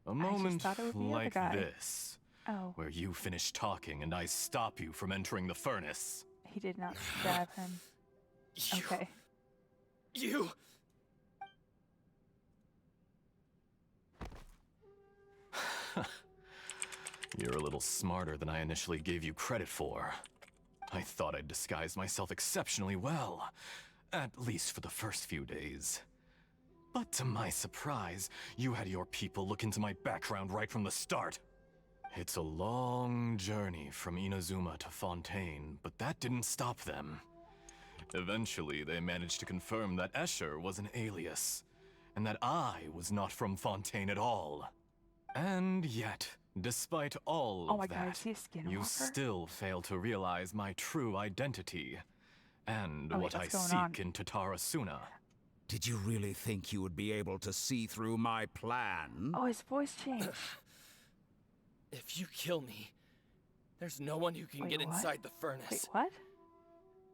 Speaker 12: A moment
Speaker 1: thought it would be the other
Speaker 12: like
Speaker 1: guy.
Speaker 12: this,
Speaker 1: Oh,
Speaker 12: where you finish talking and I stop you from entering the furnace.
Speaker 1: he did not stab him. Okay.
Speaker 13: You!
Speaker 12: You're a little smarter than I initially gave you credit for. I thought I'd disguised myself exceptionally well, at least for the first few days. But to my surprise, you had your people look into my background right from the start. It's a long journey from Inazuma to Fontaine, but that didn't stop them. Eventually, they managed to confirm that Escher was an alias, and that I was not from Fontaine at all. And yet, despite all of that, you still fail to realize my true identity, and what I seek in Tatarasuna.
Speaker 14: Did you really think you would be able to see through my plan?
Speaker 1: Oh, his voice changed.
Speaker 13: If you kill me, there's no one who can get inside the furnace.
Speaker 1: Wait, what?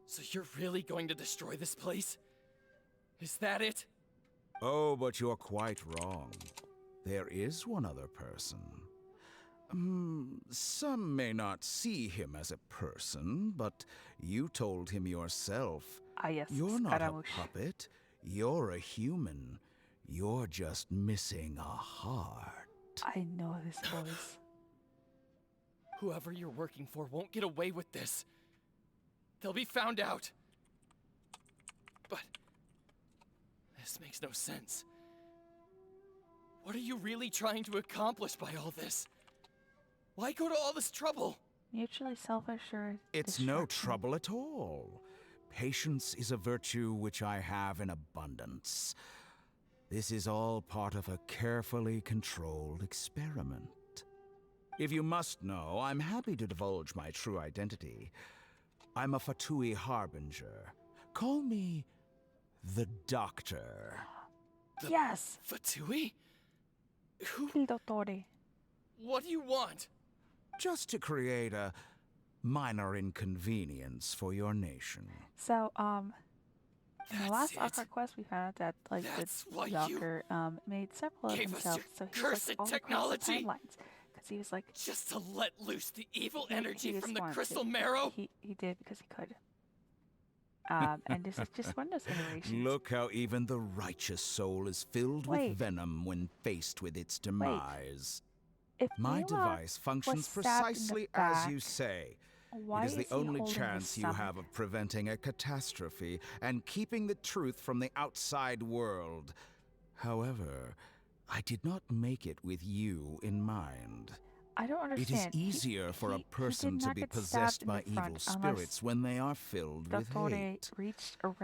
Speaker 13: So you're really going to destroy this place? Is that it?
Speaker 14: Oh, but you're quite wrong. There is one other person. Some may not see him as a person, but you told him yourself.
Speaker 1: Yes,
Speaker 14: you're not a puppet. You're a human. You're just missing a heart.
Speaker 1: I know this voice.
Speaker 13: Whoever you're working for won't get away with this. They'll be found out. But this makes no sense. What are you really trying to accomplish by all this? Why go to all this trouble?
Speaker 1: Mutually self-assured.
Speaker 14: It's no trouble at all. Patience is a virtue which I have in abundance. This is all part of a carefully controlled experiment. If you must know, I'm happy to divulge my true identity. I'm a Fatui Harbinger. Call me the Doctor.
Speaker 1: Yes!
Speaker 13: Fatui? Who?
Speaker 1: Il Dottore.
Speaker 13: What do you want?
Speaker 14: Just to create a minor inconvenience for your nation.
Speaker 1: So, in the last awkward quest, we found out that, like, the Doctor, made several of himself, so he was, like, all across the timelines. Because he was, like...
Speaker 13: Just to let loose the evil energy from the crystal marrow?
Speaker 1: He did because he could. And this is just one of those iterations.
Speaker 14: Look how even the righteous soul is filled with venom when faced with its demise.
Speaker 1: If
Speaker 14: my
Speaker 1: Niwa
Speaker 14: device functions precisely as you say. It is the only chance you have of preventing a catastrophe and keeping the truth from the outside world. However, I did not make it with you in mind.
Speaker 1: I don't understand.
Speaker 14: It is easier for a person to be possessed by evil spirits when they are filled with hate.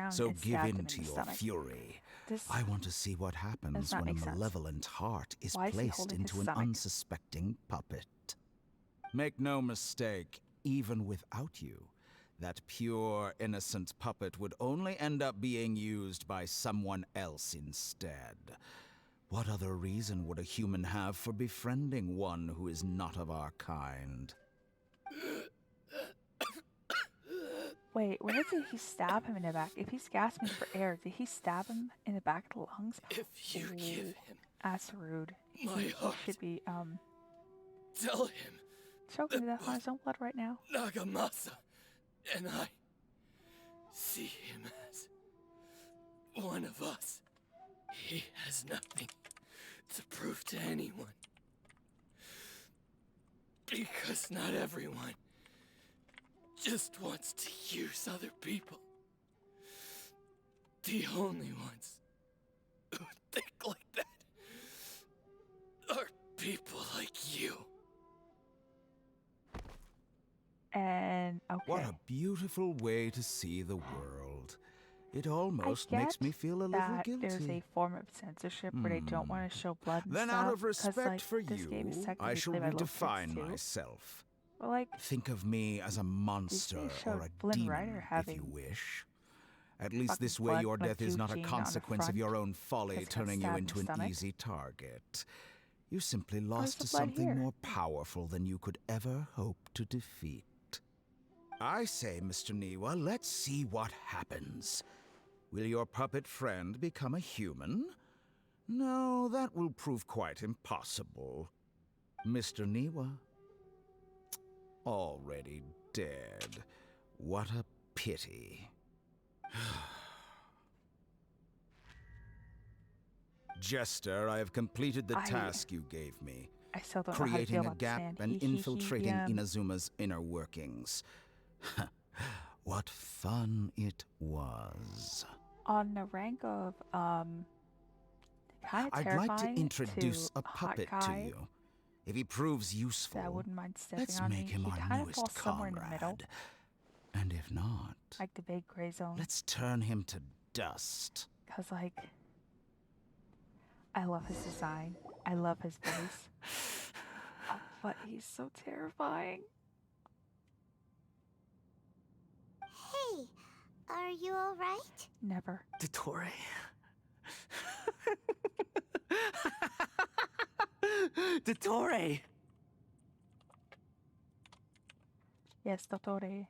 Speaker 14: So give in to your fury. I want to see what happens when a malevolent heart is placed into an unsuspecting puppet. Make no mistake, even without you, that pure, innocent puppet would only end up being used by someone else instead. What other reason would a human have for befriending one who is not of our kind?
Speaker 1: Wait, where did he stab him in the back? If he's gasping for air, did he stab him in the back of the lungs?
Speaker 13: If you give him
Speaker 1: that's rude.
Speaker 13: My heart,
Speaker 1: should be,
Speaker 13: tell him
Speaker 1: choking to death on his own blood right now.
Speaker 13: Nagamasa and I see him as one of us. He has nothing to prove to anyone. Because not everyone just wants to use other people. The only ones who think like that are people like you.
Speaker 1: And, okay.
Speaker 14: What a beautiful way to see the world. It almost makes me feel a little guilty.
Speaker 1: There's a form of censorship where they don't want to show blood and
Speaker 14: then
Speaker 1: stuff.
Speaker 14: Out of respect
Speaker 1: like,
Speaker 14: for you, I shall redefine myself.
Speaker 1: But, like,
Speaker 14: think of me as a monster or a demon, if you wish. At least this way your death is not a consequence of your own folly turning you into an easy target. You simply lost to something more powerful than you could ever hope to defeat. I say, Mr. Niwa, let's see what happens. Will your puppet friend become a human? No, that will prove quite impossible. Mr. Niwa? Already dead. What a pity. Jester, I have completed the task you gave me.
Speaker 1: I still don't know how to feel
Speaker 14: creating a
Speaker 1: about
Speaker 14: gap
Speaker 1: Sand.
Speaker 14: and infiltrating Inazuma's inner workings. What fun it was.
Speaker 1: On the rank of kind of
Speaker 14: I'd
Speaker 1: terrifying
Speaker 14: like to introduce a
Speaker 1: hot
Speaker 14: puppet to
Speaker 1: guy
Speaker 14: you. If he proves useful,
Speaker 1: that wouldn't mind stepping
Speaker 14: let's
Speaker 1: on
Speaker 14: make
Speaker 1: me.
Speaker 14: him
Speaker 1: He
Speaker 14: our
Speaker 1: kind of
Speaker 14: newest
Speaker 1: falls somewhere in the middle,
Speaker 14: comrade. And if not,
Speaker 1: like the big gray zone.
Speaker 14: let's turn him to dust.
Speaker 1: Cause like, I love his design. I love his voice. But he's so terrifying.
Speaker 3: Hey, are you alright?
Speaker 1: Never.
Speaker 6: Dottore. Dottore!
Speaker 1: Yes, Dottore.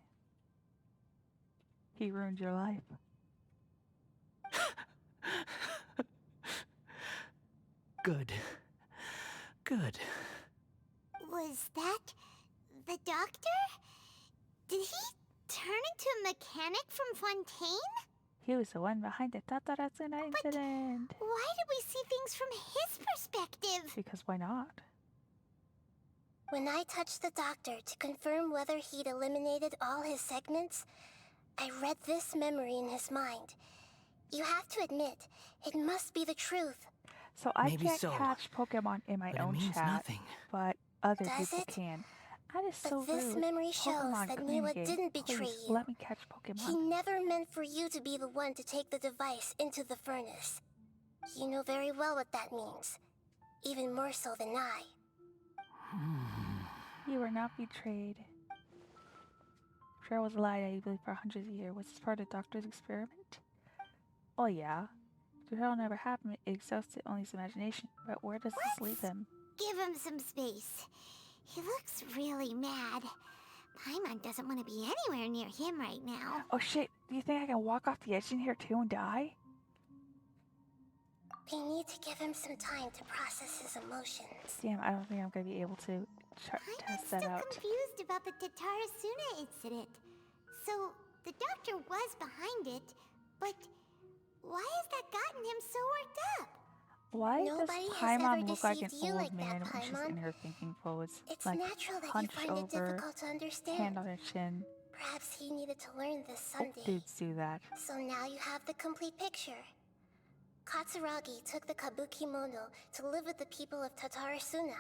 Speaker 1: He ruined your life.
Speaker 6: Good. Good.
Speaker 3: Was that the doctor? Did he turn into a mechanic from Fontaine?
Speaker 1: He was the one behind the Tataratsuna incident.
Speaker 3: Why did we see things from his perspective?
Speaker 1: Because why not?
Speaker 7: When I touched the doctor to confirm whether he'd eliminated all his segments, I read this memory in his mind. You have to admit, it must be the truth.
Speaker 1: So I
Speaker 6: Maybe
Speaker 1: can't
Speaker 6: so,
Speaker 1: catch Pokemon in my
Speaker 6: but it
Speaker 1: own
Speaker 6: means
Speaker 1: chat,
Speaker 6: nothing.
Speaker 1: but other
Speaker 7: Does
Speaker 1: people
Speaker 7: it?
Speaker 1: can. That is
Speaker 7: But
Speaker 1: so
Speaker 7: this
Speaker 1: rude.
Speaker 7: memory shows
Speaker 1: Pokemon
Speaker 7: that Niwa
Speaker 1: communicate.
Speaker 7: didn't betray
Speaker 1: Please,
Speaker 7: you.
Speaker 1: let me catch Pokemon.
Speaker 7: He never meant for you to be the one to take the device into the furnace. You know very well what that means. Even more so than I.
Speaker 1: You were not betrayed. Betrayal was a lie that you believed for hundreds of years. Was this part of the doctor's experiment? Oh yeah. Betrayal never happened. It exhausted only his imagination. But where does this leave him?
Speaker 3: Give him some space. He looks really mad. Paimon doesn't want to be anywhere near him right now.
Speaker 1: Oh shit, do you think I can walk off the edge in here too and die?
Speaker 7: We need to give him some time to process his emotions.
Speaker 1: Damn, I don't think I'm gonna be able to test that out.
Speaker 3: I'm confused about the Tatarasuna incident. So, the doctor was behind it, but why has that gotten him so worked up?
Speaker 1: Why
Speaker 7: Nobody
Speaker 1: does
Speaker 7: has
Speaker 1: Paimon
Speaker 7: ever
Speaker 1: look like an
Speaker 7: deceived you
Speaker 1: old
Speaker 7: like
Speaker 1: man
Speaker 7: that,
Speaker 1: when she's
Speaker 7: Paimon.
Speaker 1: in her thinking pose?
Speaker 7: It's
Speaker 1: Like
Speaker 7: natural that you
Speaker 1: hunched
Speaker 7: find it
Speaker 1: over,
Speaker 7: difficult to understand.
Speaker 1: hand on her chin.
Speaker 7: Perhaps he needed to learn this
Speaker 1: All
Speaker 7: someday.
Speaker 1: dudes do that.
Speaker 7: So now you have the complete picture. Katsuragi took the Kabuki Model to live with the people of Tatarasuna.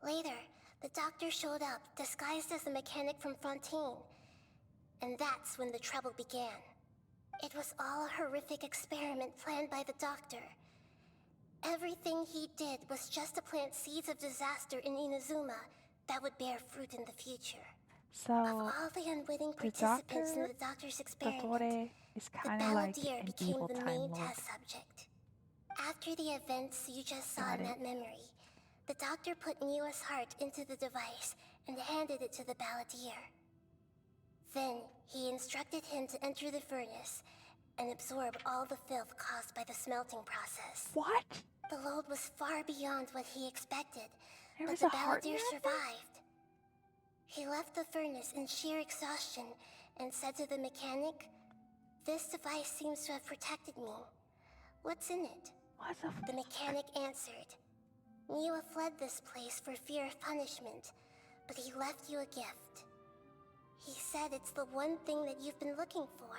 Speaker 7: Later, the doctor showed up, disguised as a mechanic from Fontaine. And that's when the trouble began. It was all a horrific experiment planned by the doctor. Everything he did was just to plant seeds of disaster in Inazuma that would bear fruit in the future.
Speaker 1: So,
Speaker 7: Of all the unwitting
Speaker 1: the
Speaker 7: participants in
Speaker 1: doctor,
Speaker 7: the doctor's experiment,
Speaker 1: Dottore, is
Speaker 7: the
Speaker 1: kind of like
Speaker 7: Balladeer
Speaker 1: an
Speaker 7: became
Speaker 1: evil
Speaker 7: the
Speaker 1: Time
Speaker 7: main
Speaker 1: Lord.
Speaker 7: test subject. After the events you just saw
Speaker 1: Got
Speaker 7: in
Speaker 1: it.
Speaker 7: that memory, the doctor put Niwa's heart into the device and handed it to the Balladeer. Then, he instructed him to enter the furnace and absorb all the filth caused by the smelting process.
Speaker 1: What?
Speaker 7: The load was far beyond what he expected,
Speaker 1: There
Speaker 7: but
Speaker 1: was
Speaker 7: the
Speaker 1: a heart in
Speaker 7: Balladeer
Speaker 1: that thing?
Speaker 7: survived. He left the furnace in sheer exhaustion and said to the mechanic, "This device seems to have protected me. What's in it?"
Speaker 1: What the
Speaker 7: The mechanic answered, "Niwa fled this place for fear of punishment, but he left you a gift. He said it's the one thing that you've been looking for."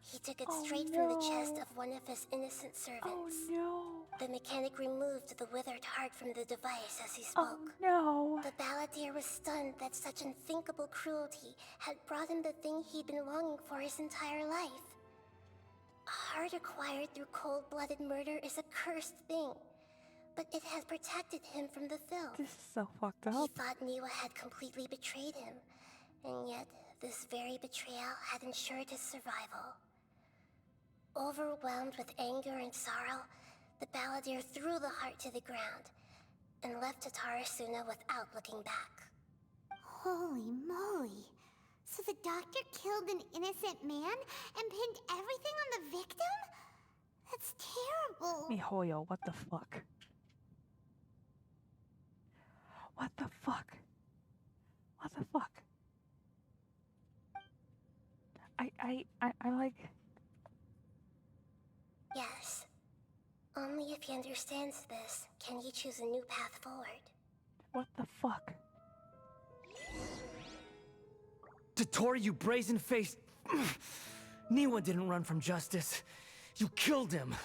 Speaker 7: He took it straight from the chest of one of his innocent servants.
Speaker 1: Oh no.
Speaker 7: The mechanic removed the withered heart from the device as he spoke.
Speaker 1: Oh no.
Speaker 7: The Balladeer was stunned that such unthinkable cruelty had brought him the thing he'd been longing for his entire life. A heart acquired through cold-blooded murder is a cursed thing, but it has protected him from the filth.
Speaker 1: This is so fucked
Speaker 7: He
Speaker 1: up.
Speaker 7: thought Niwa had completely betrayed him, and yet this very betrayal had ensured his survival. Overwhelmed with anger and sorrow, the Balladeer threw the heart to the ground and left Tatarasuna without looking back.
Speaker 3: Holy moly. So the doctor killed an innocent man and pinned everything on the victim? That's terrible.
Speaker 1: Mihoyo, what the fuck? What the fuck? What the fuck? I like...
Speaker 7: Yes. Only if he understands this can he choose a new path forward.
Speaker 1: What the fuck?
Speaker 6: Dottore, you brazen-faced... Niwa didn't run from justice. You killed him.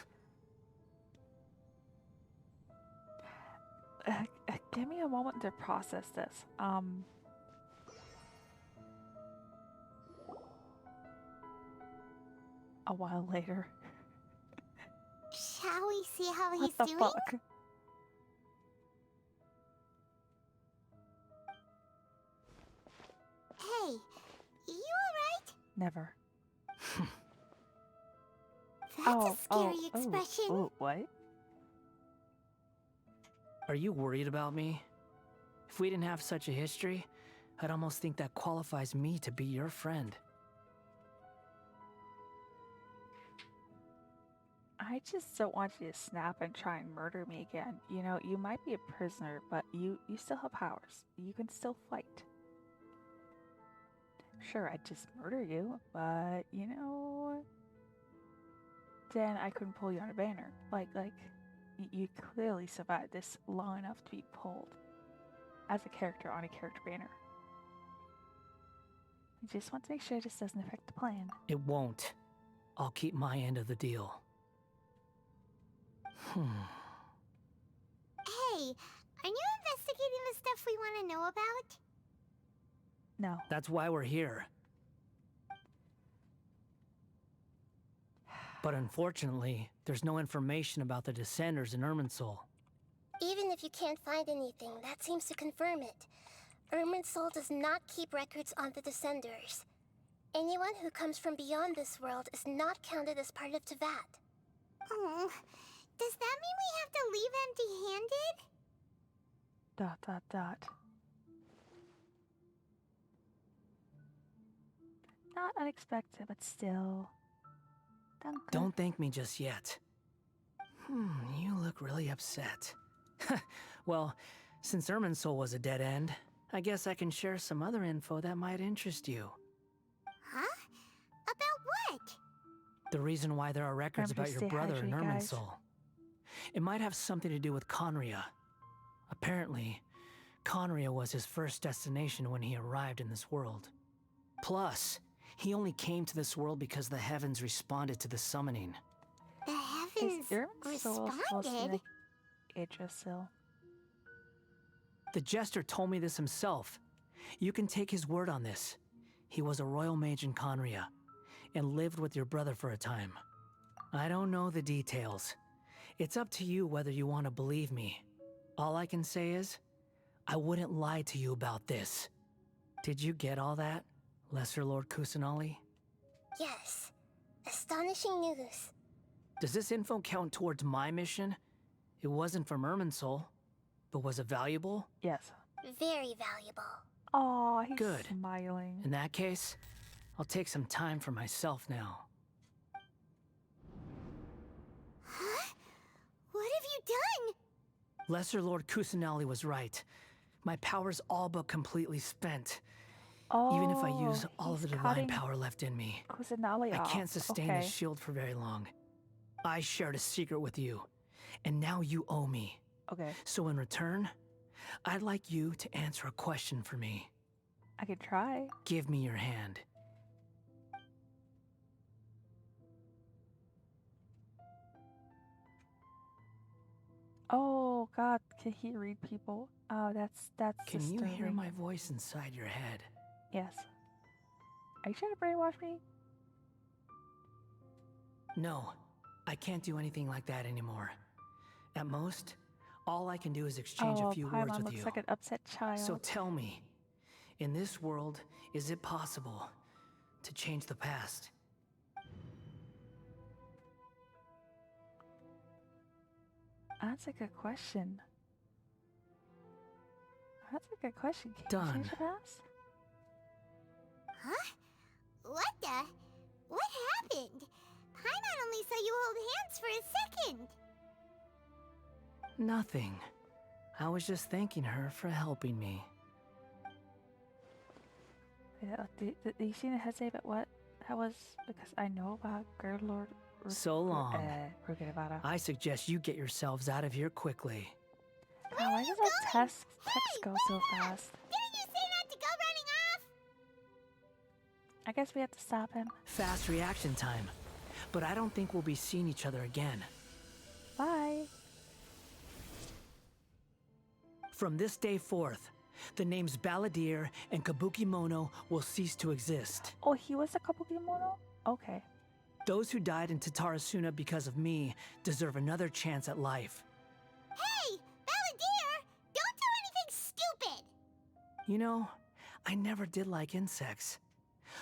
Speaker 1: give me a moment to process this. A while later.
Speaker 3: Shall we see how
Speaker 1: What
Speaker 3: he's
Speaker 1: the
Speaker 3: doing?
Speaker 1: fuck?
Speaker 3: Hey, you alright?
Speaker 1: Never.
Speaker 3: That's a scary expression.
Speaker 1: Oh, what?
Speaker 6: Are you worried about me? If we didn't have such a history, I'd almost think that qualifies me to be your friend.
Speaker 1: I just don't want you to snap and try and murder me again. You know, you might be a prisoner, but you still have powers. You can still fight. Sure, I'd just murder you, but, you know... Then I couldn't pull you on a banner. You clearly survived this long enough to be pulled as a character on a character banner. I just want to make sure this doesn't affect the plan.
Speaker 6: It won't. I'll keep my end of the deal.
Speaker 3: Hey, are you investigating the stuff we want to know about?
Speaker 1: No.
Speaker 6: That's why we're here. But unfortunately, there's no information about the Descenders in Irminsul.
Speaker 7: Even if you can't find anything, that seems to confirm it. Irminsul does not keep records on the Descenders. Anyone who comes from beyond this world is not counted as part of Teyvat.
Speaker 3: Oh, does that mean we have to leave empty-handed? ...
Speaker 1: Not unexpected, but still. Danke.
Speaker 6: Don't thank me just yet. You look really upset. Well, since Irminsul was a dead end, I guess I can share some other info that might interest you.
Speaker 3: Huh? About what?
Speaker 6: The reason why there are records about your brother in Irminsul. It might have something to do with Conria. Apparently, Conria was his first destination when he arrived in this world. Plus, he only came to this world because the heavens responded to the summoning.
Speaker 3: The heavens responded?
Speaker 1: Idrisil.
Speaker 6: The Jester told me this himself. You can take his word on this. He was a royal mage in Conria, and lived with your brother for a time. I don't know the details. It's up to you whether you want to believe me. All I can say is, I wouldn't lie to you about this. Did you get all that, Lesser Lord Kusanali?
Speaker 7: Yes. Astonishing news.
Speaker 6: Does this info count towards my mission? It wasn't from Irminsul, but was it valuable?
Speaker 1: Yes.
Speaker 7: Very valuable.
Speaker 1: Oh, he's
Speaker 6: good.
Speaker 1: Smiling.
Speaker 6: In that case, I'll take some time for myself now.
Speaker 3: Huh? What have you done?
Speaker 6: Lesser Lord Kusanali was right. My power's all but completely spent.
Speaker 1: Oh,
Speaker 6: even if I use all of the divine power left in me,
Speaker 1: Kusanali
Speaker 6: I can't sustain this shield for very long. I shared a secret with you, and now you owe me.
Speaker 1: Okay.
Speaker 6: So in return, I'd like you to answer a question for me.
Speaker 1: I could try.
Speaker 6: Give me your hand.
Speaker 1: Oh God, can he read people? Oh, that's
Speaker 6: Can
Speaker 1: disturbing.
Speaker 6: you hear my voice inside your head?
Speaker 1: Yes. Are you trying to brainwash me?
Speaker 6: No, I can't do anything like that anymore. At most, all I can do is exchange a few words with
Speaker 1: looks
Speaker 6: you.
Speaker 1: like an upset child.
Speaker 6: So tell me, in this world, is it possible to change the past?
Speaker 1: That's a good question. That's a good question. Can
Speaker 6: Done.
Speaker 1: you change the past?
Speaker 3: Huh? What the? What happened? Paimon only saw you hold hands for a second.
Speaker 6: Nothing. I was just thanking her for helping me.
Speaker 1: Yeah, do you see the headset about what that was? Because I know about Lord.
Speaker 6: So long.
Speaker 1: Rugavara.
Speaker 6: I suggest you get yourselves out of here quickly.
Speaker 1: Why does that text go so fast?
Speaker 3: Didn't you say not to go running off?
Speaker 1: I guess we have to stop him.
Speaker 6: Fast reaction time. But I don't think we'll be seeing each other again.
Speaker 1: Bye.
Speaker 6: From this day forth, the names Balladeer and Kabukimono will cease to exist.
Speaker 1: Oh, he was a Kabukimono? Okay.
Speaker 6: Those who died in Tatarasuna because of me deserve another chance at life.
Speaker 3: Hey, Balladeer! Don't do anything stupid!
Speaker 6: You know, I never did like insects.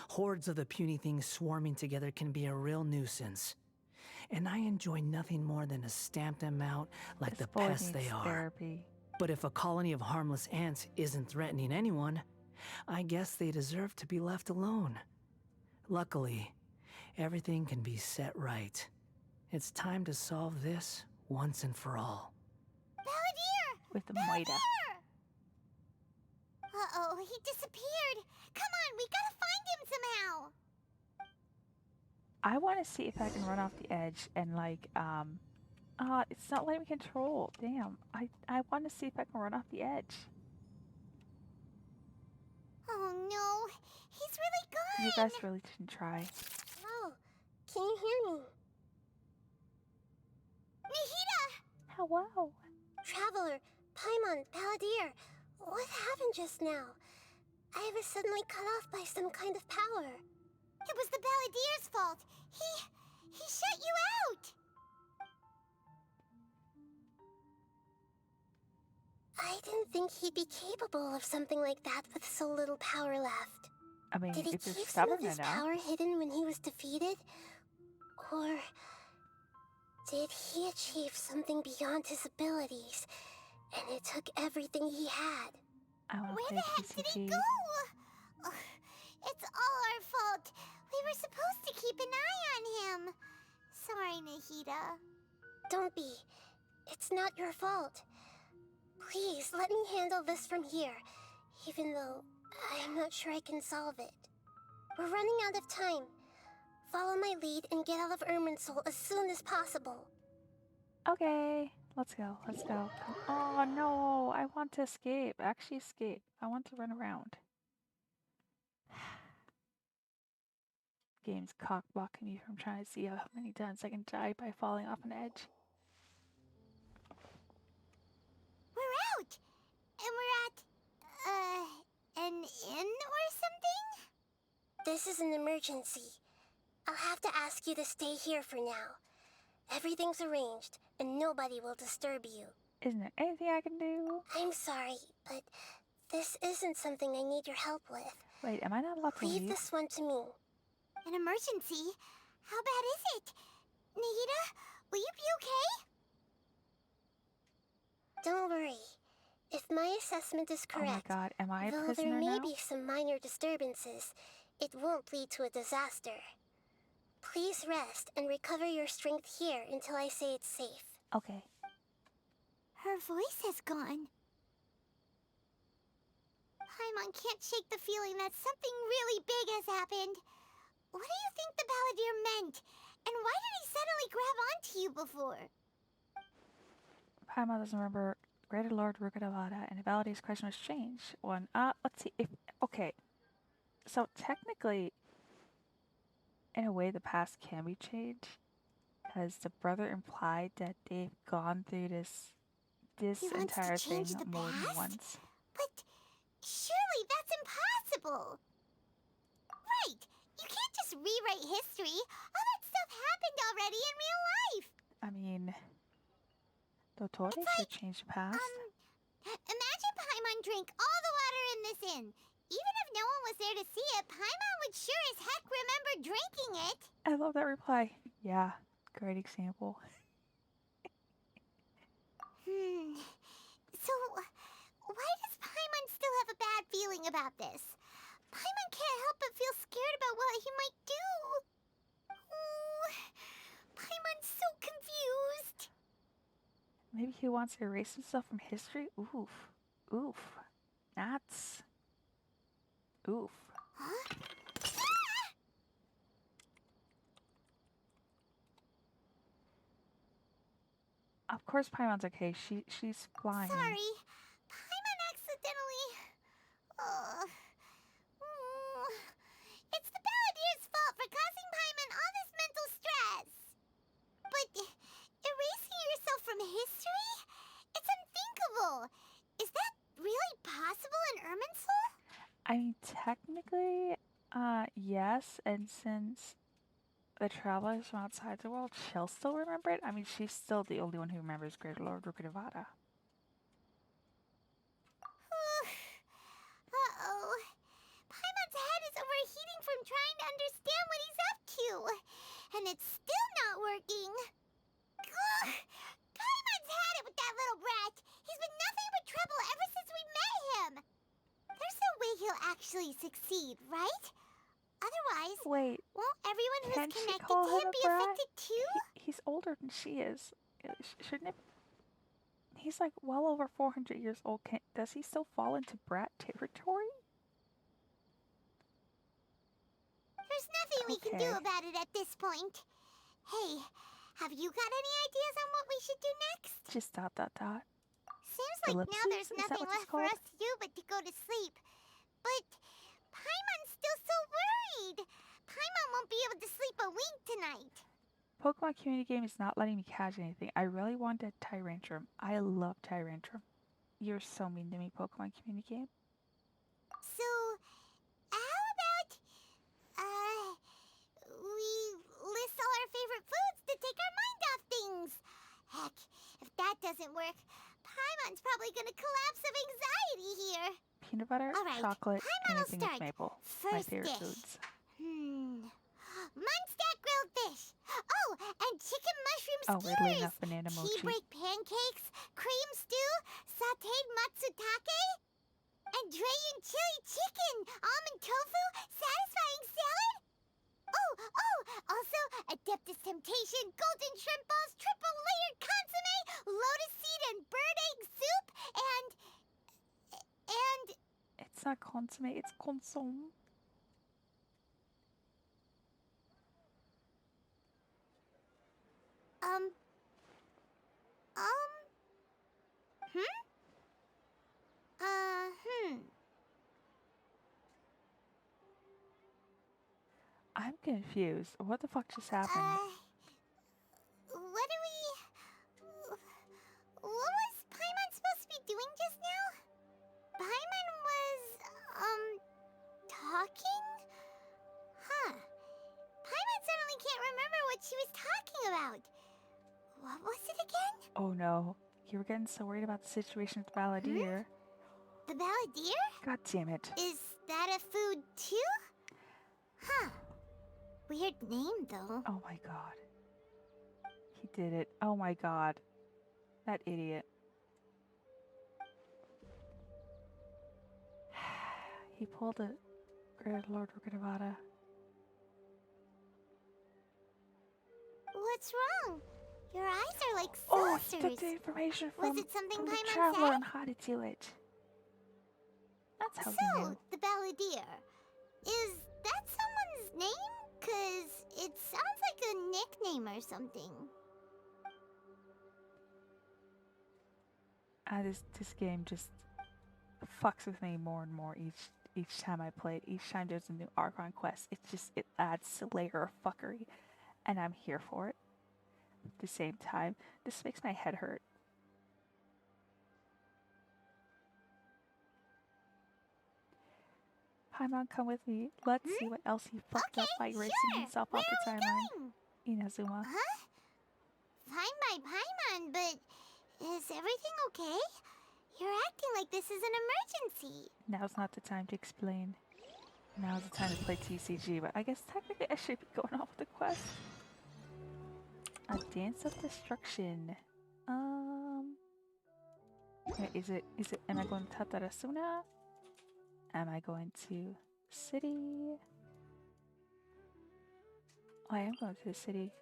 Speaker 6: Hordes of the puny things swarming together can be a real nuisance. And I enjoy nothing more than to stamp them out like the pests they are.
Speaker 1: Therapy.
Speaker 6: But if a colony of harmless ants isn't threatening anyone, I guess they deserve to be left alone. Luckily, everything can be set right. It's time to solve this once and for all.
Speaker 3: Balladeer!
Speaker 1: With the Moida.
Speaker 3: Uh-oh, he disappeared. Come on, we gotta find him somehow.
Speaker 1: I want to see if I can run off the edge and like, it's not letting me control. Damn. I want to see if I can run off the edge.
Speaker 3: Oh no, he's really gone.
Speaker 1: You guys really shouldn't try.
Speaker 7: Oh, can you hear me?
Speaker 3: Nahida!
Speaker 1: Hello.
Speaker 7: Traveler, Paimon, Balladeer, what happened just now? I was suddenly cut off by some kind of power.
Speaker 3: It was the Balladeer's fault. He shut you out.
Speaker 7: I didn't think he'd be capable of something like that with so little power left.
Speaker 1: I mean,
Speaker 7: Did he
Speaker 1: if you're
Speaker 7: keep some of
Speaker 1: stubborn
Speaker 7: his
Speaker 1: enough.
Speaker 7: power hidden when he was defeated? Or did he achieve something beyond his abilities, and it took everything he had?
Speaker 3: Where the heck did he go? Ugh, it's all our fault. We were supposed to keep an eye on him. Sorry, Nahida.
Speaker 7: Don't be. It's not your fault. Please, let me handle this from here, even though I'm not sure I can solve it. We're running out of time. Follow my lead and get out of Irminsul as soon as possible.
Speaker 1: Okay, let's go. Let's go. Oh no, I want to escape. Actually, escape. I want to run around. Game's cock blocking me from trying to see how many times I can die by falling off an edge.
Speaker 3: We're out! And we're at, an inn or something?
Speaker 7: This is an emergency. I'll have to ask you to stay here for now. Everything's arranged, and nobody will disturb you.
Speaker 1: Isn't there anything I can do?
Speaker 7: I'm sorry, but this isn't something I need your help with.
Speaker 1: Wait, am I not allowed to leave?
Speaker 7: Leave this one to me.
Speaker 3: An emergency? How bad is it? Nahida, will you be okay?
Speaker 7: Don't worry. If my assessment is correct,
Speaker 1: oh my god, am I a
Speaker 7: though
Speaker 1: prisoner
Speaker 7: there may
Speaker 1: now?
Speaker 7: be some minor disturbances, it won't lead to a disaster. Please rest and recover your strength here until I say it's safe.
Speaker 1: Okay.
Speaker 3: Her voice has gone. Paimon can't shake the feeling that something really big has happened. What do you think the Balladeer meant? And why did he suddenly grab onto you before?
Speaker 1: Paimon doesn't remember Greater Lord Rukadavada, and Validate's question was changed. One, let's see if, okay. So technically, in a way, the past can be changed, because the brother implied that they've gone through this entire thing more than once.
Speaker 3: But surely that's impossible. Right, you can't just rewrite history. All that stuff happened already in real life.
Speaker 1: I mean, Dottore should change the past.
Speaker 3: Imagine Paimon drank all the water in this inn. Even if no one was there to see it, Paimon would sure as heck remember drinking it.
Speaker 1: I love that reply. Yeah, great example.
Speaker 3: So, why does Paimon still have a bad feeling about this? Paimon can't help but feel scared about what he might do. Oh, Paimon's so confused.
Speaker 1: Maybe he wants to erase himself from history? Oof. Oof. That's... Oof.
Speaker 3: Huh?
Speaker 1: Of course Paimon's okay. She's flying.
Speaker 3: Sorry. Paimon accidentally... It's the Balladeer's fault for causing Paimon all this mental stress. But erasing yourself from history? It's unthinkable. Is that possible in Irminsul?
Speaker 1: I mean, technically, yes, and since the travelers from outside the world, she'll still remember it. I mean, she's still the only one who remembers Great Lord Rukadavada.
Speaker 3: Uh-oh. Paimon's head is overheating from trying to understand what he's up to. And it's still not working. Ugh. Paimon's had it with that little brat. He's been nothing but trouble ever since we met him. There's no way he'll actually succeed, right? Otherwise,
Speaker 1: wait,
Speaker 3: won't everyone who's
Speaker 1: can she
Speaker 3: connected
Speaker 1: call
Speaker 3: to
Speaker 1: him
Speaker 3: him
Speaker 1: a
Speaker 3: be
Speaker 1: brat?
Speaker 3: affected too?
Speaker 1: He's older than she is. Shouldn't it? He's like well over 400 years old. Does he still fall into brat territory?
Speaker 3: There's nothing we can do about it at this point. Hey, have you got any ideas on what we should do next?
Speaker 1: Just ...
Speaker 3: Seems like now there's
Speaker 1: Ellipses? Is that
Speaker 3: nothing
Speaker 1: what it's
Speaker 3: left for
Speaker 1: called?
Speaker 3: us to do but to go to sleep. But Paimon's still so worried. Paimon won't be able to sleep a wink tonight.
Speaker 1: Pokemon community game is not letting me catch anything. I really wanted Tyrantrum. I love Tyrantrum. You're so mean to me, Pokemon community game.
Speaker 3: So, how about, we list all our favorite foods to take our mind off things? Heck, if that doesn't work, Paimon's probably gonna collapse of anxiety here.
Speaker 1: Peanut butter, chocolate, anything with maple. My
Speaker 3: First
Speaker 1: favorite
Speaker 3: dish.
Speaker 1: foods.
Speaker 3: Munstack grilled fish. Oh, and chicken mushroom
Speaker 1: Oh, weirdly
Speaker 3: skewers.
Speaker 1: enough, banana
Speaker 3: Tea
Speaker 1: mochi.
Speaker 3: break pancakes, cream stew, sautéed matsutake, and Dragon chili chicken, almond tofu, satisfying salad. Oh, also Adeptus Temptation, golden shrimp balls, triple layered consomme, lotus seed and bird egg soup, and
Speaker 1: It's not consomme, it's consomme. I'm confused. What the fuck just happened?
Speaker 3: What was Paimon supposed to be doing just now? Paimon was, talking? Huh. Paimon suddenly can't remember what she was talking about. What was it again?
Speaker 1: Oh no. You were getting so worried about the situation with the Balladeer.
Speaker 3: The Balladeer?
Speaker 1: God damn it.
Speaker 3: Is that a food too? Huh. Weird name though.
Speaker 1: Oh my god. He did it. Oh my god. That idiot. He pulled a Great Lord Rukadavada.
Speaker 3: What's wrong? Your eyes are like
Speaker 1: Oh,
Speaker 3: saucers.
Speaker 1: he took the information from,
Speaker 3: Was it something
Speaker 1: from the
Speaker 3: Paimon
Speaker 1: traveler
Speaker 3: said?
Speaker 1: on how to do it. That's how he
Speaker 3: So,
Speaker 1: knew.
Speaker 3: the Balladeer. Is that someone's name? 'Cause it sounds like a nickname or something.
Speaker 1: This game just fucks with me more and more each time I play it. Each time there's a new Archon quest, it adds a layer of fuckery, and I'm here for it. At the same time, this makes my head hurt. Paimon, come with me. Let's see what else he fucked up by erasing himself off the timeline. Inazuma.
Speaker 3: Huh? Fine by Paimon, but is everything okay? You're acting like this is an emergency.
Speaker 1: Now's not the time to explain. Now's the time to play TCG, but I guess technically I should be going off with the quest. A Dance of Destruction. Wait, am I going to Tatarasuna? Am I going to city? Oh, I am going to the city.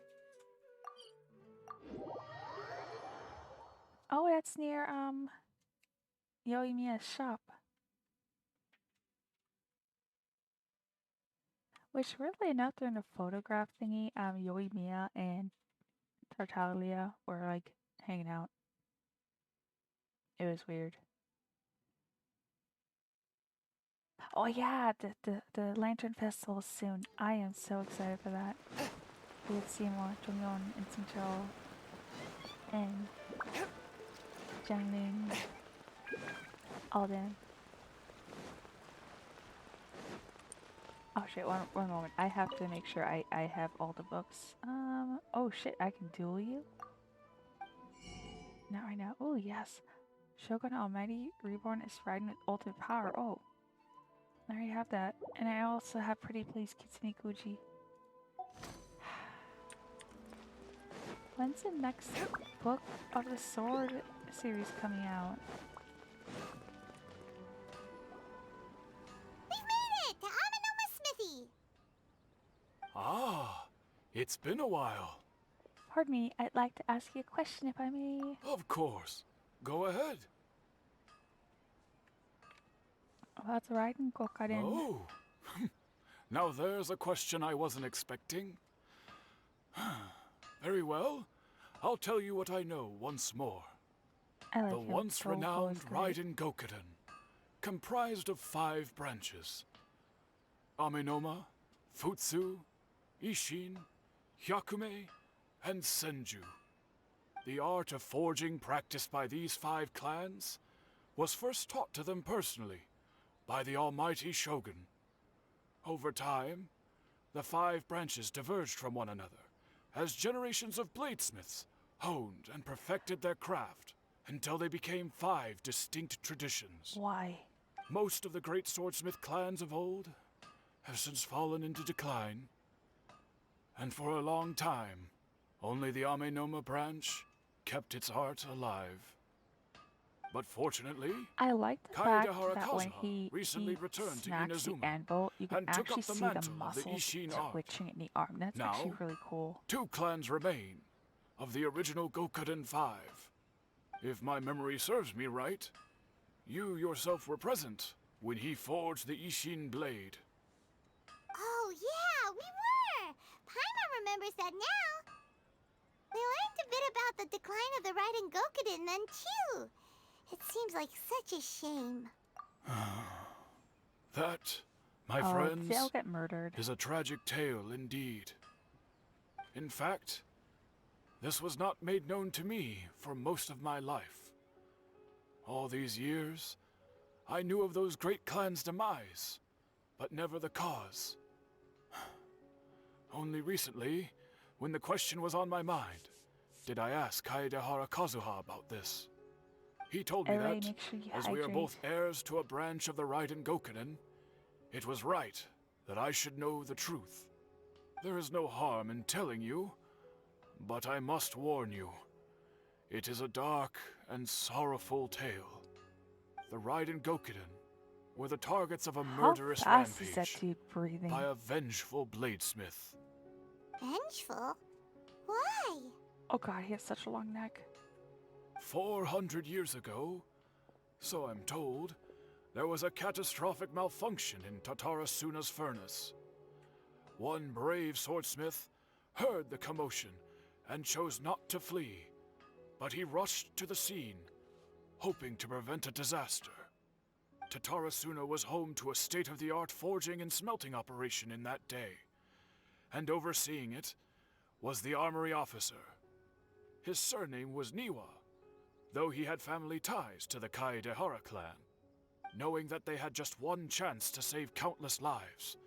Speaker 1: Oh, that's near, Yoimiya's shop. Which, weirdly enough, during the photograph thingy, Yoimiya and Tartaglia were, like, hanging out. It was weird. Oh yeah, the Lantern Festival is soon. I am so excited for that. We'll see more Jonghyun and Sungcheol and Jiangling. All them. Oh shit, one moment. I have to make sure I have all the books. Oh shit, I can duel you? Not right now. Oh yes. Shogun Almighty Reborn is riding with ultimate power. Oh. I already have that. And I also have Pretty Please Kitsune Guji. When's the next book of the Sword series coming out?
Speaker 3: We've made it to Amanoma Smithy!
Speaker 15: Ah, it's been a while.
Speaker 1: Pardon me, I'd like to ask you a question if I may.
Speaker 15: Of course. Go ahead.
Speaker 1: About the Raiden Gokaden.
Speaker 15: Oh. Now there's a question I wasn't expecting. Very well. I'll tell you what I know once more.
Speaker 1: Like
Speaker 15: the once renowned Raiden Gokaden, comprised of 5 branches. Amenoma, Futsu, Ishin, Hyakume, and Senju. The art of forging practiced by these 5 clans was first taught to them personally by the almighty Shogun. Over time, the 5 branches diverged from one another as generations of bladesmiths honed and perfected their craft until they became 5 distinct traditions.
Speaker 1: Why?
Speaker 15: Most of the great swordsmith clans of old have since fallen into decline, and for a long time, only the Amenoma branch kept its art alive. But fortunately,
Speaker 1: I like the fact
Speaker 15: Kaede
Speaker 1: that when
Speaker 15: Harakazuha
Speaker 1: he
Speaker 15: recently returned to
Speaker 1: smacks the
Speaker 15: Inazuma
Speaker 1: anvil, you can
Speaker 15: and took
Speaker 1: actually
Speaker 15: up the
Speaker 1: see the
Speaker 15: mantle of the
Speaker 1: muscles
Speaker 15: Ishin art.
Speaker 1: twitching in the arm. That's
Speaker 15: Now,
Speaker 1: actually really cool.
Speaker 15: 2 clans remain of the original Gokaden 5. If my memory serves me right, you yourself were present when he forged the Ishin blade.
Speaker 3: Oh yeah, we were! Paimon remembers that now. We learned a bit about the decline of the Raiden Gokaden then too. It seems like such a shame.
Speaker 15: That, my
Speaker 1: Oh,
Speaker 15: friends,
Speaker 1: they'll get murdered.
Speaker 15: is a tragic tale indeed. In fact, this was not made known to me for most of my life. All these years, I knew of those great clans' demise, but never the cause. Only recently, when the question was on my mind, did I ask Kaede Harakazuha about this. He told me
Speaker 1: Ellie,
Speaker 15: that,
Speaker 1: make sure you
Speaker 15: as we are
Speaker 1: hydrate.
Speaker 15: both heirs to a branch of the Raiden Gokaden, it was right that I should know the truth. There is no harm in telling you, but I must warn you. It is a dark and sorrowful tale. The Raiden Gokaden were the targets of a murderous
Speaker 1: How fast is that
Speaker 15: rampage
Speaker 1: dude breathing?
Speaker 15: by a vengeful bladesmith.
Speaker 3: Vengeful? Why?
Speaker 1: Oh god, he has such a long neck.
Speaker 15: 400 years ago, so I'm told, there was a catastrophic malfunction in Tatarasuna's furnace. One brave swordsmith heard the commotion and chose not to flee, but he rushed to the scene, hoping to prevent a disaster. Tatarasuna was home to a state-of-the-art forging and smelting operation in that day, and overseeing it was the armory officer. His surname was Niwa, though he had family ties to the Kaedehara clan. Knowing that they had just one chance to save countless lives,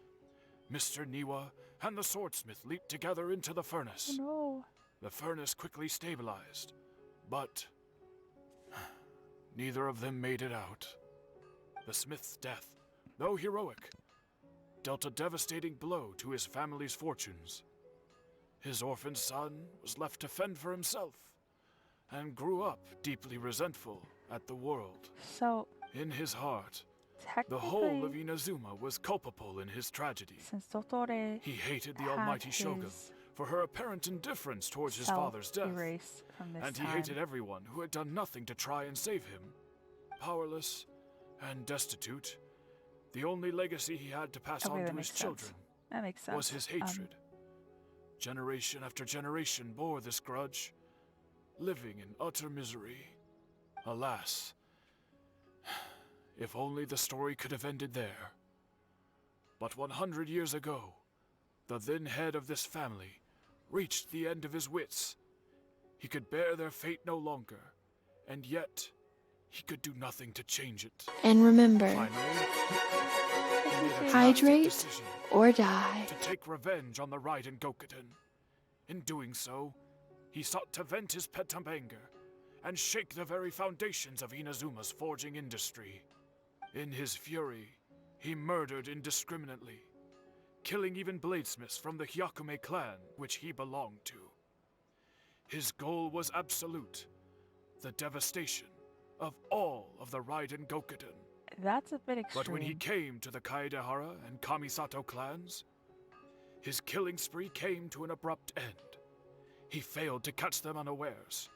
Speaker 15: Mr. Niwa and the swordsmith leaped together into the furnace.
Speaker 1: Oh, no.
Speaker 15: The furnace quickly stabilized, but neither of them made it out. The smith's death, though heroic, dealt a devastating blow to his family's fortunes. His orphaned son was left to fend for himself, and grew up deeply resentful at the world.
Speaker 1: So,
Speaker 15: in his heart, the whole of Inazuma was culpable in his tragedy.
Speaker 1: Since Dotore
Speaker 15: He hated the
Speaker 1: had
Speaker 15: almighty Shogun
Speaker 1: his
Speaker 15: for her apparent indifference towards his father's death,
Speaker 1: erased from this
Speaker 15: and he
Speaker 1: time.
Speaker 15: hated everyone who had done nothing to try and save him. Powerless and destitute, the only legacy he had to pass
Speaker 1: Okay,
Speaker 15: on
Speaker 1: that
Speaker 15: to his
Speaker 1: makes sense.
Speaker 15: children
Speaker 1: That makes sense.
Speaker 15: was his hatred. Generation after generation bore this grudge, living in utter misery. Alas, if only the story could have ended there. But 100 years ago, the then head of this family reached the end of his wits. He could bear their fate no longer, and yet he could do nothing to change it.
Speaker 9: And remember,
Speaker 15: Finally, he made a drastic
Speaker 9: hydrate
Speaker 15: decision
Speaker 9: or die.
Speaker 15: to take revenge on the Raiden Gokuden. In doing so, he sought to vent his pent-up anger and shake the very foundations of Inazuma's forging industry. In his fury, he murdered indiscriminately, killing even bladesmiths from the Hyakume clan which he belonged to. His goal was absolute, the devastation of all of the Raiden Gokuden.
Speaker 1: That's a bit extreme.
Speaker 15: But when he came to the Kaedehara and Kamisato clans, his killing spree came to an abrupt end. He failed to catch them unawares.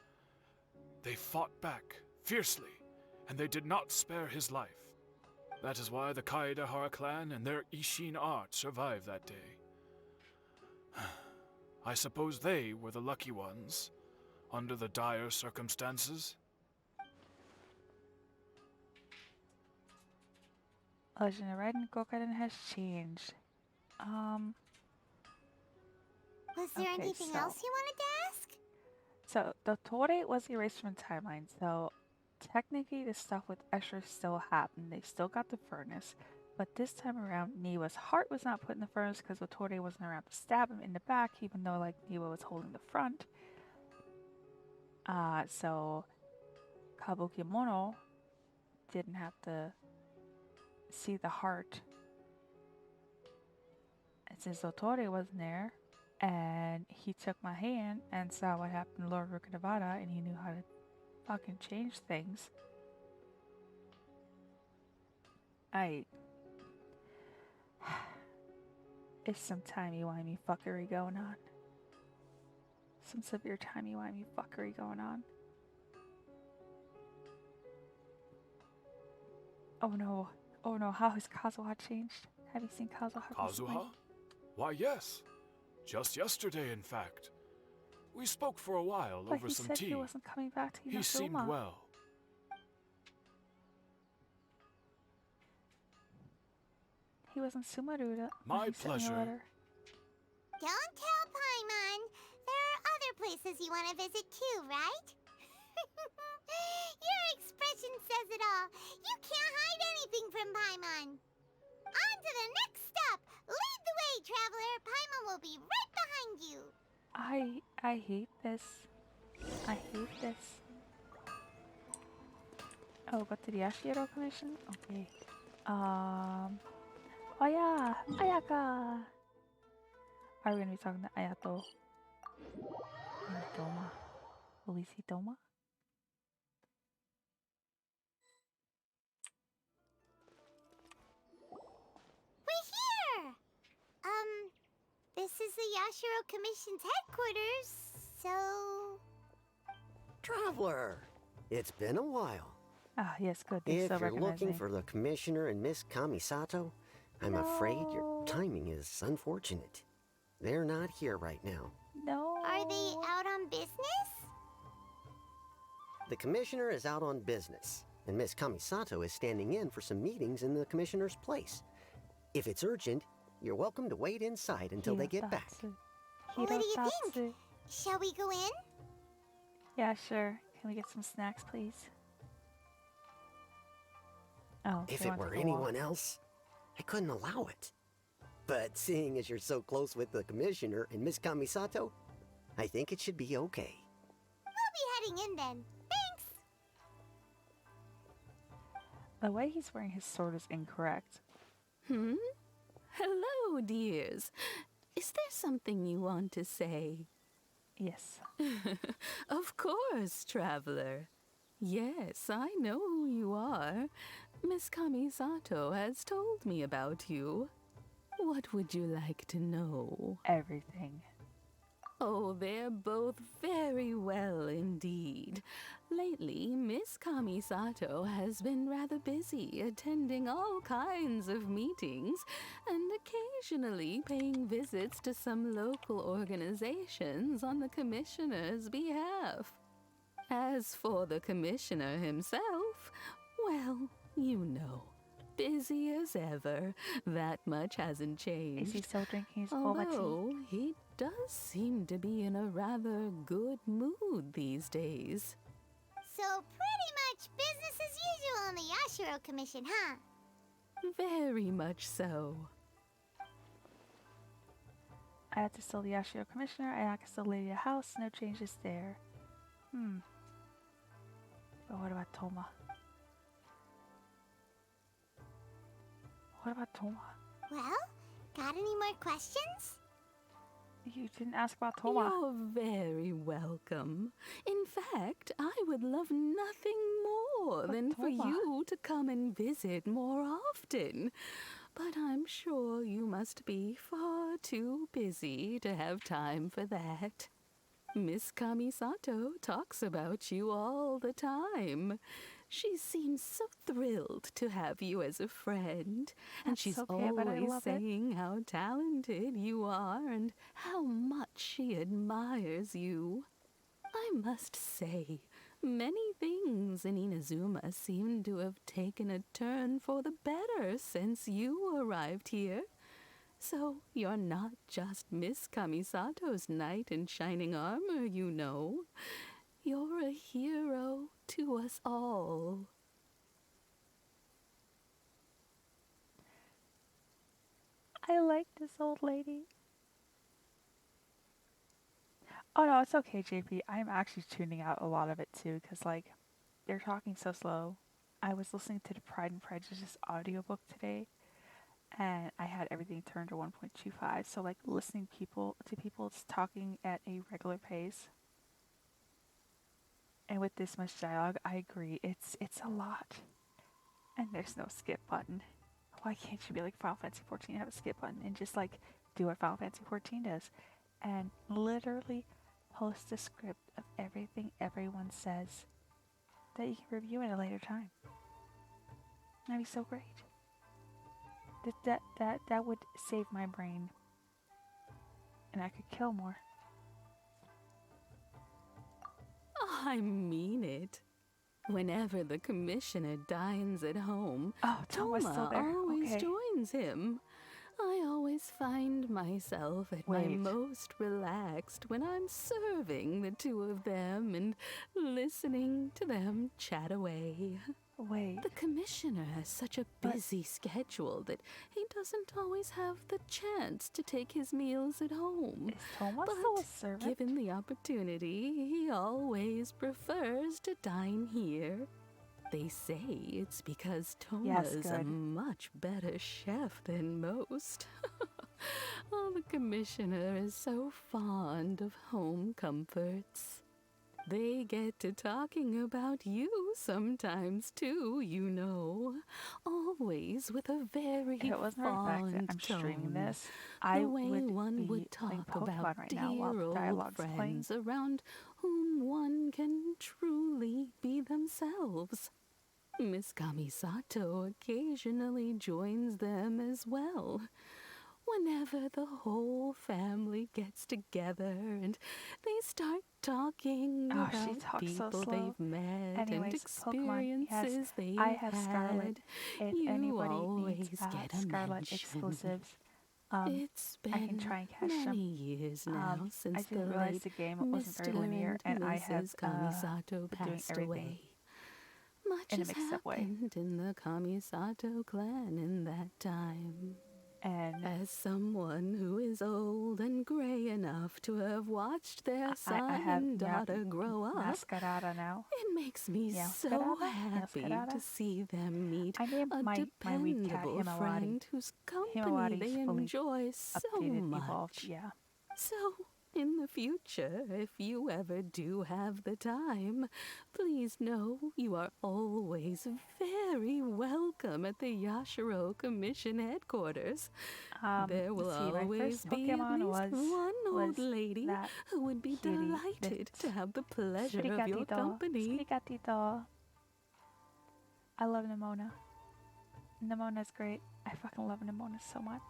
Speaker 15: They fought back fiercely, and they did not spare his life. That is why the Kaedehara clan and their Ishin art survived that day. I suppose they were the lucky ones, under the dire circumstances.
Speaker 1: Legend of Raiden Gokuden has changed.
Speaker 3: Was there
Speaker 1: Okay,
Speaker 3: anything
Speaker 1: so-
Speaker 3: else you wanted to ask?
Speaker 1: So the Tore was erased from the timeline, so technically the stuff with Escher still happened. They still got the furnace, but this time around Niwa's heart was not put in the furnace because Tore wasn't around to stab him in the back, even though like Niwa was holding the front. So Kabukimono didn't have to see the heart. And since Tore wasn't there, and he took my hand and saw what happened to Lord Rukadavada, and he knew how to fucking change things. It's some timey-wimey fuckery going on. Some severe timey-wimey fuckery going on. Oh no, how has Kazuha changed? Have you seen Kazuha recently?
Speaker 15: Kazuha? Why, yes. Just yesterday, in fact. We spoke for a while
Speaker 1: But
Speaker 15: over
Speaker 1: he
Speaker 15: some
Speaker 1: said
Speaker 15: tea.
Speaker 1: he wasn't coming back to Inazuma.
Speaker 15: He seemed well.
Speaker 1: He was in Sumaruda.
Speaker 15: My pleasure.
Speaker 3: Don't tell Paimon. There are other places you want to visit too, right? Your expression says it all. You can't hide anything from Paimon. On to the next stop. Lead the way, traveler. Paimon will be right behind you.
Speaker 1: I hate this. I hate this. Oh, go to the Yashiro Commission? Okay. Oh yeah, Ayaka! Are we gonna be talking to Ayato? And Toma? Will we see Toma?
Speaker 3: We're here! This is the Yashiro Commission's headquarters, so...
Speaker 16: Traveler, it's been a while.
Speaker 1: Ah, yes, good. They
Speaker 16: If
Speaker 1: still
Speaker 16: you're
Speaker 1: recognize
Speaker 16: looking
Speaker 1: me.
Speaker 16: for the Commissioner and Miss Kamisato, I'm afraid your timing is unfortunate. They're not here right now.
Speaker 1: No.
Speaker 3: Are they out on business?
Speaker 16: The Commissioner is out on business, and Miss Kamisato is standing in for some meetings in the Commissioner's place. If it's urgent, you're welcome to wait inside until they get back.
Speaker 3: What do you think? Shall we go in?
Speaker 1: Yeah, sure. Can we get some snacks, please? Oh,
Speaker 16: If
Speaker 1: they
Speaker 16: it
Speaker 1: want to
Speaker 16: were
Speaker 1: go
Speaker 16: anyone
Speaker 1: off.
Speaker 16: else, I couldn't allow it. But seeing as you're so close with the Commissioner and Miss Kamisato, I think it should be okay.
Speaker 3: We'll be heading in then. Thanks!
Speaker 1: The way he's wearing his sword is incorrect.
Speaker 17: Hello, dears. Is there something you want to say?
Speaker 1: Yes.
Speaker 17: Of course, traveler. Yes, I know who you are. Miss Kamisato has told me about you. What would you like to know?
Speaker 1: Everything.
Speaker 17: Oh, they're both very well indeed. Lately, Miss Kamisato has been rather busy attending all kinds of meetings and occasionally paying visits to some local organizations on the Commissioner's behalf. As for the Commissioner himself, well, you know, busy as ever. That much hasn't changed.
Speaker 1: Is he still drinking his boba tea?
Speaker 17: Although he does seem to be in a rather good mood these days.
Speaker 3: So pretty much business as Yashiro Commission, huh?
Speaker 17: Very much so.
Speaker 1: I have to still the Yashiro Commissioner. I can still leave the house. No changes there. But what about Toma? What about Toma?
Speaker 3: Well, got any more questions?
Speaker 1: You didn't ask about Toma.
Speaker 17: You're very welcome. In fact, I would love nothing more than for you to come and visit more often. But I'm sure you must be far too busy to have time for that. Miss Kamisato talks about you all the time. She seems so thrilled to have you as a friend, and she's always saying how talented you are and how much she admires you. I must say, many things in Inazuma seem to have taken a turn for the better since you arrived here. So you're not just Miss Kamisato's knight in shining armor, you know. You're a hero to us all.
Speaker 1: I like this old lady. Oh no, it's okay, JP. I'm actually tuning out a lot of it too, because like, they're talking so slow. I was listening to the Pride and Prejudice audiobook today, and I had everything turned to 1.25, so like listening to people talking at a regular pace. And with this much dialogue, I agree, it's a lot. And there's no skip button. Why can't you be like Final Fantasy 14 have a skip button and just like do what Final Fantasy 14 does? And literally post a script of everything everyone says that you can review at a later time. That'd be so great. That would save my brain. And I could kill more.
Speaker 17: I mean it. Whenever the commissioner dines at home, Toma always joins him. I always find myself at my most relaxed when I'm serving the two of them and listening to them chat away. The commissioner has such a busy schedule that he doesn't always have the chance to take his meals at home.
Speaker 1: Is Toma still a servant?
Speaker 17: Given the opportunity, he always prefers to dine here. They say it's because Toma's a much better chef than most. Oh, the commissioner is so fond of home comforts. They get to talking about you sometimes too, you know. Always with a very
Speaker 1: if it wasn't for the fact that I'm streaming this, I would talk about
Speaker 17: right
Speaker 1: dear
Speaker 17: old friends around whom one can truly be themselves. Miss Kamisato occasionally joins them as well. Whenever the whole family gets together and they start talking about people they've met and experiences they've had,
Speaker 1: Scarlet. If
Speaker 17: you
Speaker 1: anybody
Speaker 17: always
Speaker 1: needs
Speaker 17: get a
Speaker 1: Scarlet
Speaker 17: mention.
Speaker 1: exclusives,
Speaker 17: It's been
Speaker 1: I can try and catch them.
Speaker 17: years now since
Speaker 1: I didn't realize the game wasn't very linear, and I have
Speaker 17: Kamisato
Speaker 1: been doing
Speaker 17: passed
Speaker 1: everything
Speaker 17: away. Much
Speaker 1: in a
Speaker 17: has
Speaker 1: mixed-up way.
Speaker 17: happened in the Kamisato clan in that time.
Speaker 1: And
Speaker 17: as someone who is old and gray enough to have watched their son
Speaker 1: I have
Speaker 17: and daughter grow up,
Speaker 1: Mascarada now.
Speaker 17: it makes me so happy to see them meet a dependable friend whose company they enjoy so much.
Speaker 1: Yeah.
Speaker 17: So, in the future, if you ever do have the time, please know you are always very welcome at the Yashiro Commission headquarters. There will always be at least one old lady who would be delighted to have the pleasure of your company.
Speaker 1: I love Nimona. Nimona's great. I fucking love Nimona so much.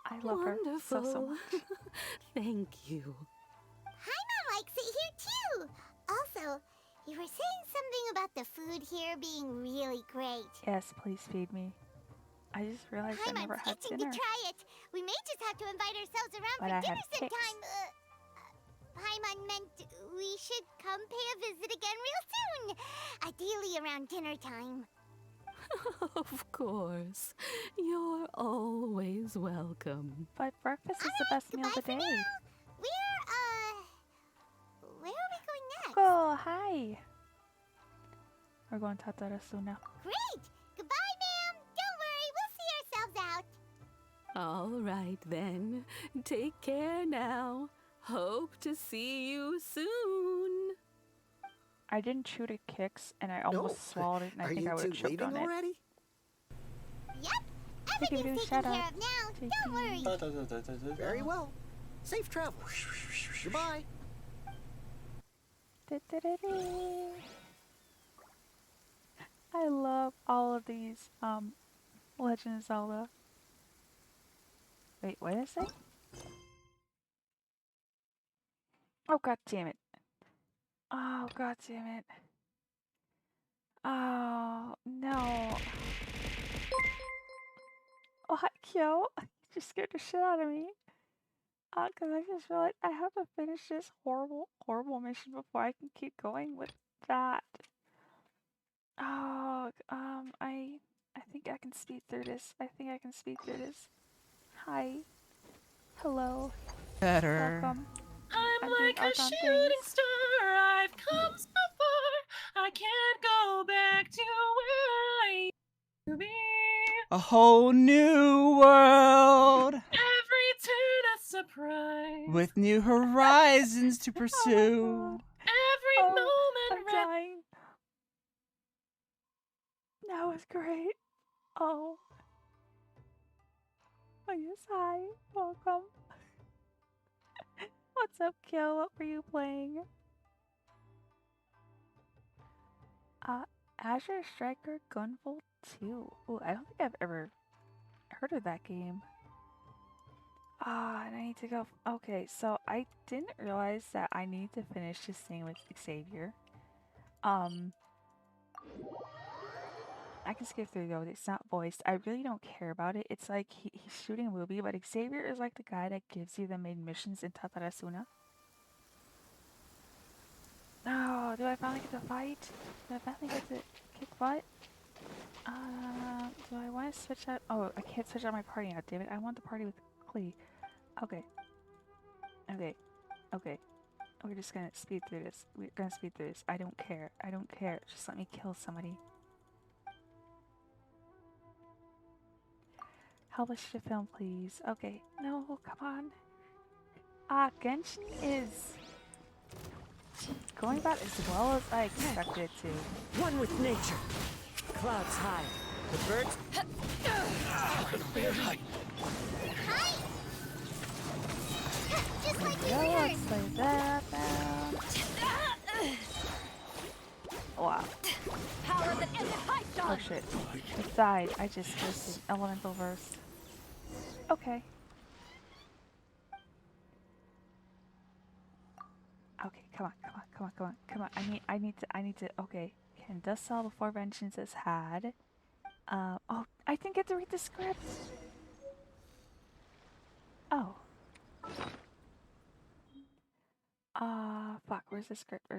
Speaker 1: I love her so much.
Speaker 17: Thank you.
Speaker 3: Paimon likes it here too. Also, you were saying something about the food here being really great.
Speaker 1: Yes, please feed me. I just realized I never had
Speaker 3: itching
Speaker 1: dinner.
Speaker 3: to try it. We may just have to invite ourselves around
Speaker 1: But
Speaker 3: for
Speaker 1: I
Speaker 3: dinner
Speaker 1: have ticks.
Speaker 3: sometime. Paimon meant we should come pay a visit again real soon. Ideally around dinner time.
Speaker 17: Of course. You're always welcome.
Speaker 1: But breakfast is the best meal of the day.
Speaker 3: Where are we going next?
Speaker 1: Oh, hi. We're going to Tatarasuna.
Speaker 3: Great! Goodbye, ma'am! Don't worry, we'll see ourselves out.
Speaker 17: All right then. Take care now. Hope to see you soon.
Speaker 1: I didn't chew the kicks, and I almost swallowed it, and I think I would have choked on it.
Speaker 16: Already?
Speaker 3: Yep, everything's taken care of now. Don't worry.
Speaker 16: Very well. Safe travels. Goodbye.
Speaker 1: I love all of these Legend of Zelda. Wait, what is it? Oh god damn it. Oh god damn it. Oh no. Oh hi Kyo. You just scared the shit out of me. Cause I just realized I have to finish this horrible mission before I can keep going with that. Oh, I think I can speed through this. Hi. Hello.
Speaker 6: Better.
Speaker 1: Welcome.
Speaker 8: I'm like a shooting star. I've come so far. I can't go back to where I used to be.
Speaker 6: A whole new world
Speaker 8: Every turn a surprise.
Speaker 6: with new horizons to pursue.
Speaker 8: Every moment
Speaker 1: I'm dying. That was great. Oh. Oh yes, hi. Welcome. What's up, Kyo? What were you playing? Azure Striker Gunvolt 2. Ooh, I don't think I've ever heard of that game. And I need to go. Okay, so I didn't realize that I need to finish this thing with Xavier. I can skip through though. It's not voiced. I really don't care about it. It's like he's shooting a movie, but Xavier is like the guy that gives you the main missions in Tatarasuna. Oh, do I finally get to fight? Do I finally get to kick butt? Do I want to switch out? Oh, I can't switch out my party now, damn it. I want the party with Klee. Okay. Okay. Okay. We're just gonna speed through this. I don't care. Just let me kill somebody. Help us to film, please. Okay. No, come on. Genshin is going about as well as I expected it to.
Speaker 2: One with nature. Clouds high. The birds.
Speaker 3: Hi! Just like we
Speaker 1: Yeah,
Speaker 3: learned.
Speaker 1: let's play that down. Wow. Oh shit. It died. I just wasted elemental burst. Okay. Okay, come on. I need to, okay. Can dust sell before vengeance is had. Oh, I didn't get to read the script. Oh. Fuck, where's the script?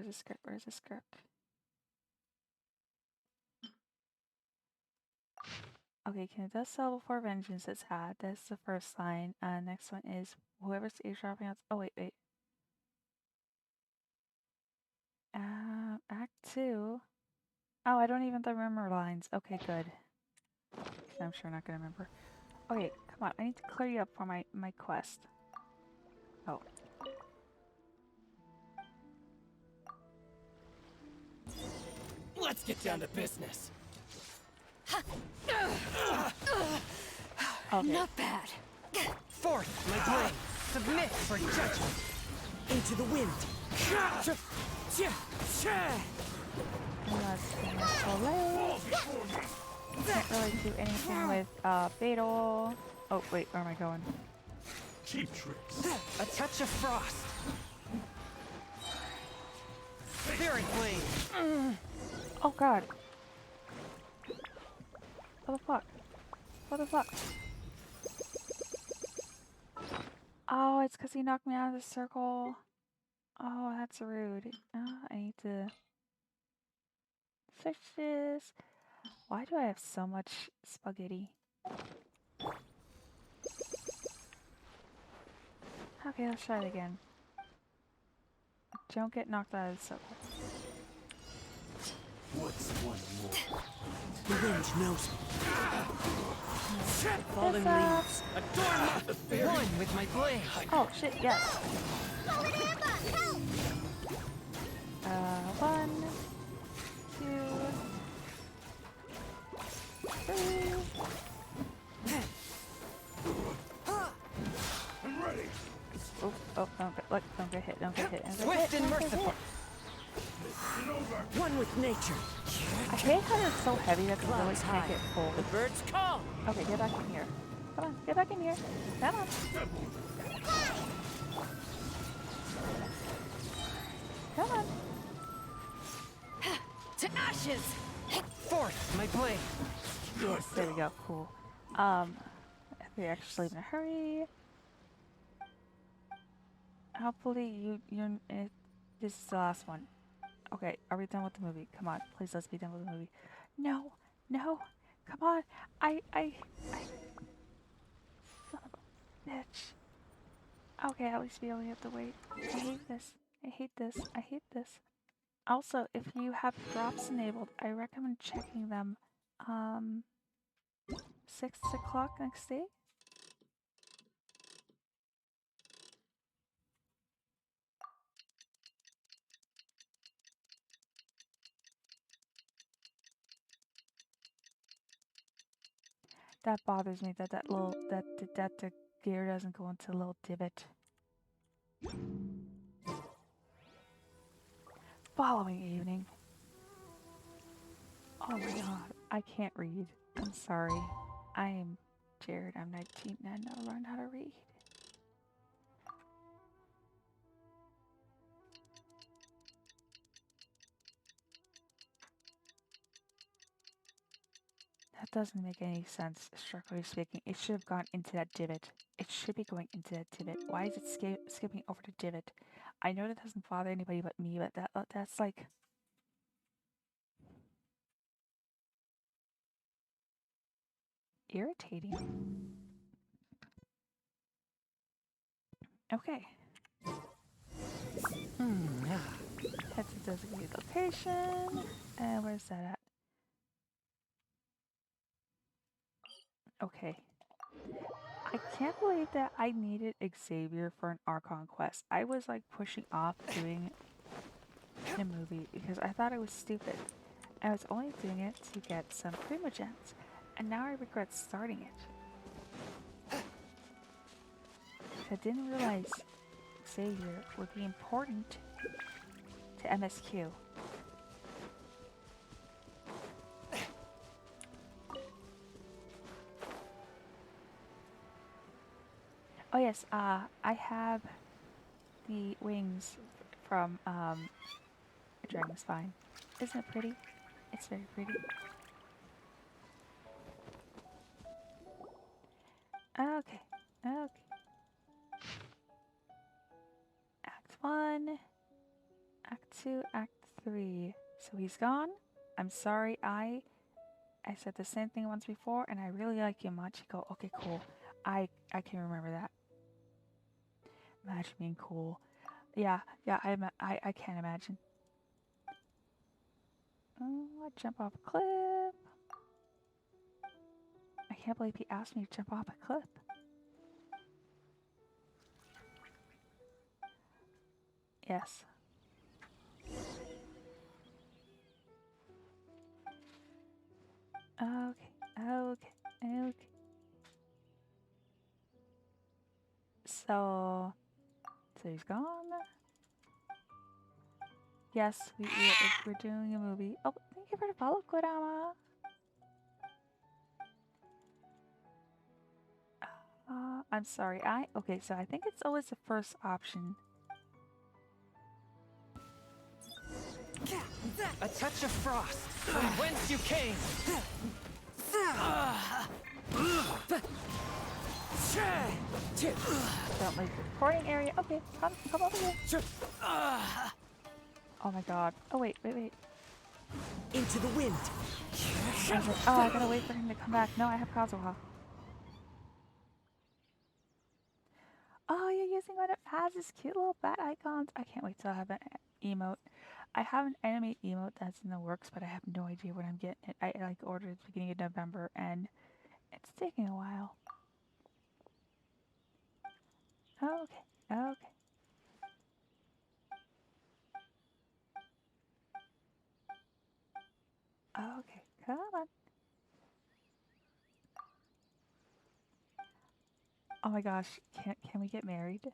Speaker 1: Okay, can dust sell before vengeance is had. That's the first line. Next one is whoever's eavesdropping out. Oh, wait. Act 2. Oh, I don't even remember lines. Okay, good. I'm sure not gonna remember. Okay, come on. I need to clear you up for my quest. Oh.
Speaker 13: Let's get down to business.
Speaker 1: Okay.
Speaker 2: Not bad. Forth, my blade. Submit for judgment. Into the wind.
Speaker 1: Can't really do anything with Fatal. Oh wait, where am I going?
Speaker 2: Cheap tricks. A touch of frost. Spirit blade.
Speaker 1: Oh god. What the fuck? Oh, it's because he knocked me out of the circle. Oh, that's rude. I need to switch this. Why do I have so much spaghetti? Okay, let's try it again. Don't get knocked out of the circle.
Speaker 18: What's one more?
Speaker 2: The wind knows me.
Speaker 1: Fallen leaves.
Speaker 2: Adorn one with my blade.
Speaker 1: Oh shit, yes. One, two, three.
Speaker 18: I'm ready.
Speaker 1: Oh, don't get hit, don't get hit.
Speaker 2: Swift and merciful. One with nature.
Speaker 1: I hate how they're so heavy that they really can't get full.
Speaker 2: The birds call.
Speaker 1: Okay, get back in here. Come on, get back in here. Come on. Come on.
Speaker 2: To ashes. Forth, my blade.
Speaker 1: Yes, there we go. Cool. We actually in a hurry. Hopefully this is the last one. Okay, are we done with the movie? Come on, please let's be done with the movie. No, no, come on. I son of a bitch. Okay, at least we only have to wait. I hate this. I hate this. I hate this. Also, if you have drops enabled, I recommend checking them 6 o'clock next day. That bothers me that the gear doesn't go into a little divot. Following evening. Oh my god, I can't read. I'm sorry. I am Jared. I'm 19 and I never learned how to read. That doesn't make any sense, structurally speaking. It should have gone into that divot. It should be going into that divot. Why is it skipping over the divot? I know that doesn't bother anybody but me, but that's like... irritating. Okay. Head to designated location. And where's that at? Okay. I can't believe that I needed Xavier for an Archon quest. I was like pushing off doing the movie because I thought it was stupid. I was only doing it to get some primogens, and now I regret starting it. I didn't realize Xavier would be important to MSQ. Oh yes, I have the wings from a dragon spine. Isn't it pretty? It's very pretty. Okay, okay. Act 1, Act 2, Act 3. So he's gone. I'm sorry, I said the same thing once before, and I really like you much. You go, okay, cool. I can remember that. Imagine being cool. Yeah, I can't imagine. Oh, I jump off a cliff. I can't believe he asked me to jump off a cliff. Yes. Okay. So he's gone. Yes, we're doing a movie. Oh, thank you for the follow, Kodama. I'm sorry. Okay, so I think it's always the first option.
Speaker 2: A touch of frost from whence you came.
Speaker 1: Don't leave the recording area. Okay, come over here. Oh my god. Oh wait.
Speaker 2: Into the wind.
Speaker 1: I was like, oh, I gotta wait for him to come back. No, I have Kazuha. Oh, you're using one of Haz's cute little bat icons. I can't wait till I have an emote. I have an enemy emote that's in the works, but I have no idea when I'm getting it. I like ordered it at the beginning of November, and it's taking a while. Okay, okay. Okay, come on. Oh my gosh, can we get married?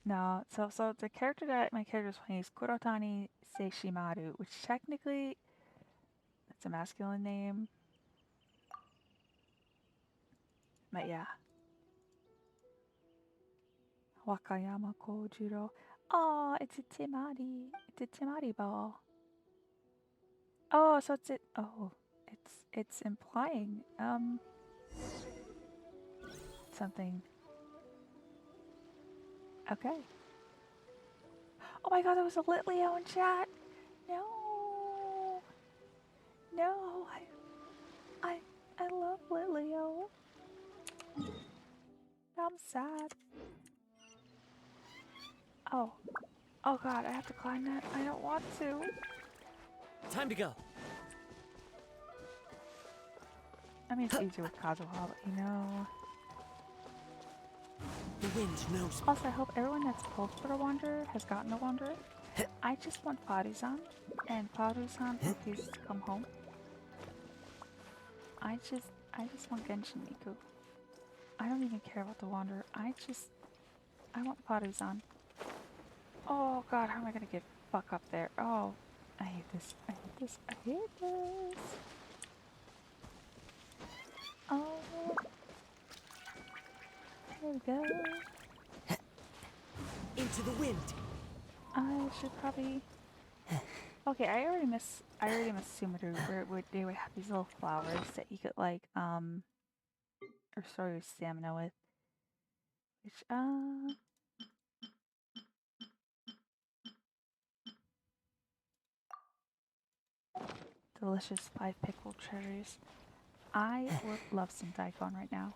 Speaker 1: No, so the character that my character is playing is Kurotani Seishimaru, which technically it's a masculine name. But yeah. Wakayama Kojiro. Oh, it's a Temari. It's a Temari ball. Oh, so it's it's implying something. Okay. Oh my god, there was a Lit Leo in chat. No. No. I love Lit Leo. I'm sad. Oh. Oh god, I have to climb that. I don't want to.
Speaker 13: Time to go.
Speaker 1: I mean, it's easier with Kazuha, but you know.
Speaker 2: The wind knows.
Speaker 1: Also, I hope everyone that's pulled for a Wanderer has gotten a Wanderer. I just want Faru-san, and Faru-san refuses to come home. I just want Genshin Miku. I don't even care about the Wanderer. I want Faru-san. Oh god, how am I gonna get fuck up there? Oh, I hate this. I hate this. I hate this. Oh. There we go.
Speaker 2: Into the wind.
Speaker 1: I should probably. Okay, I already miss Sumaru, where they would have these little flowers that you could like restore your stamina with. Which delicious 5 pickled cherries. I would love some daikon right now.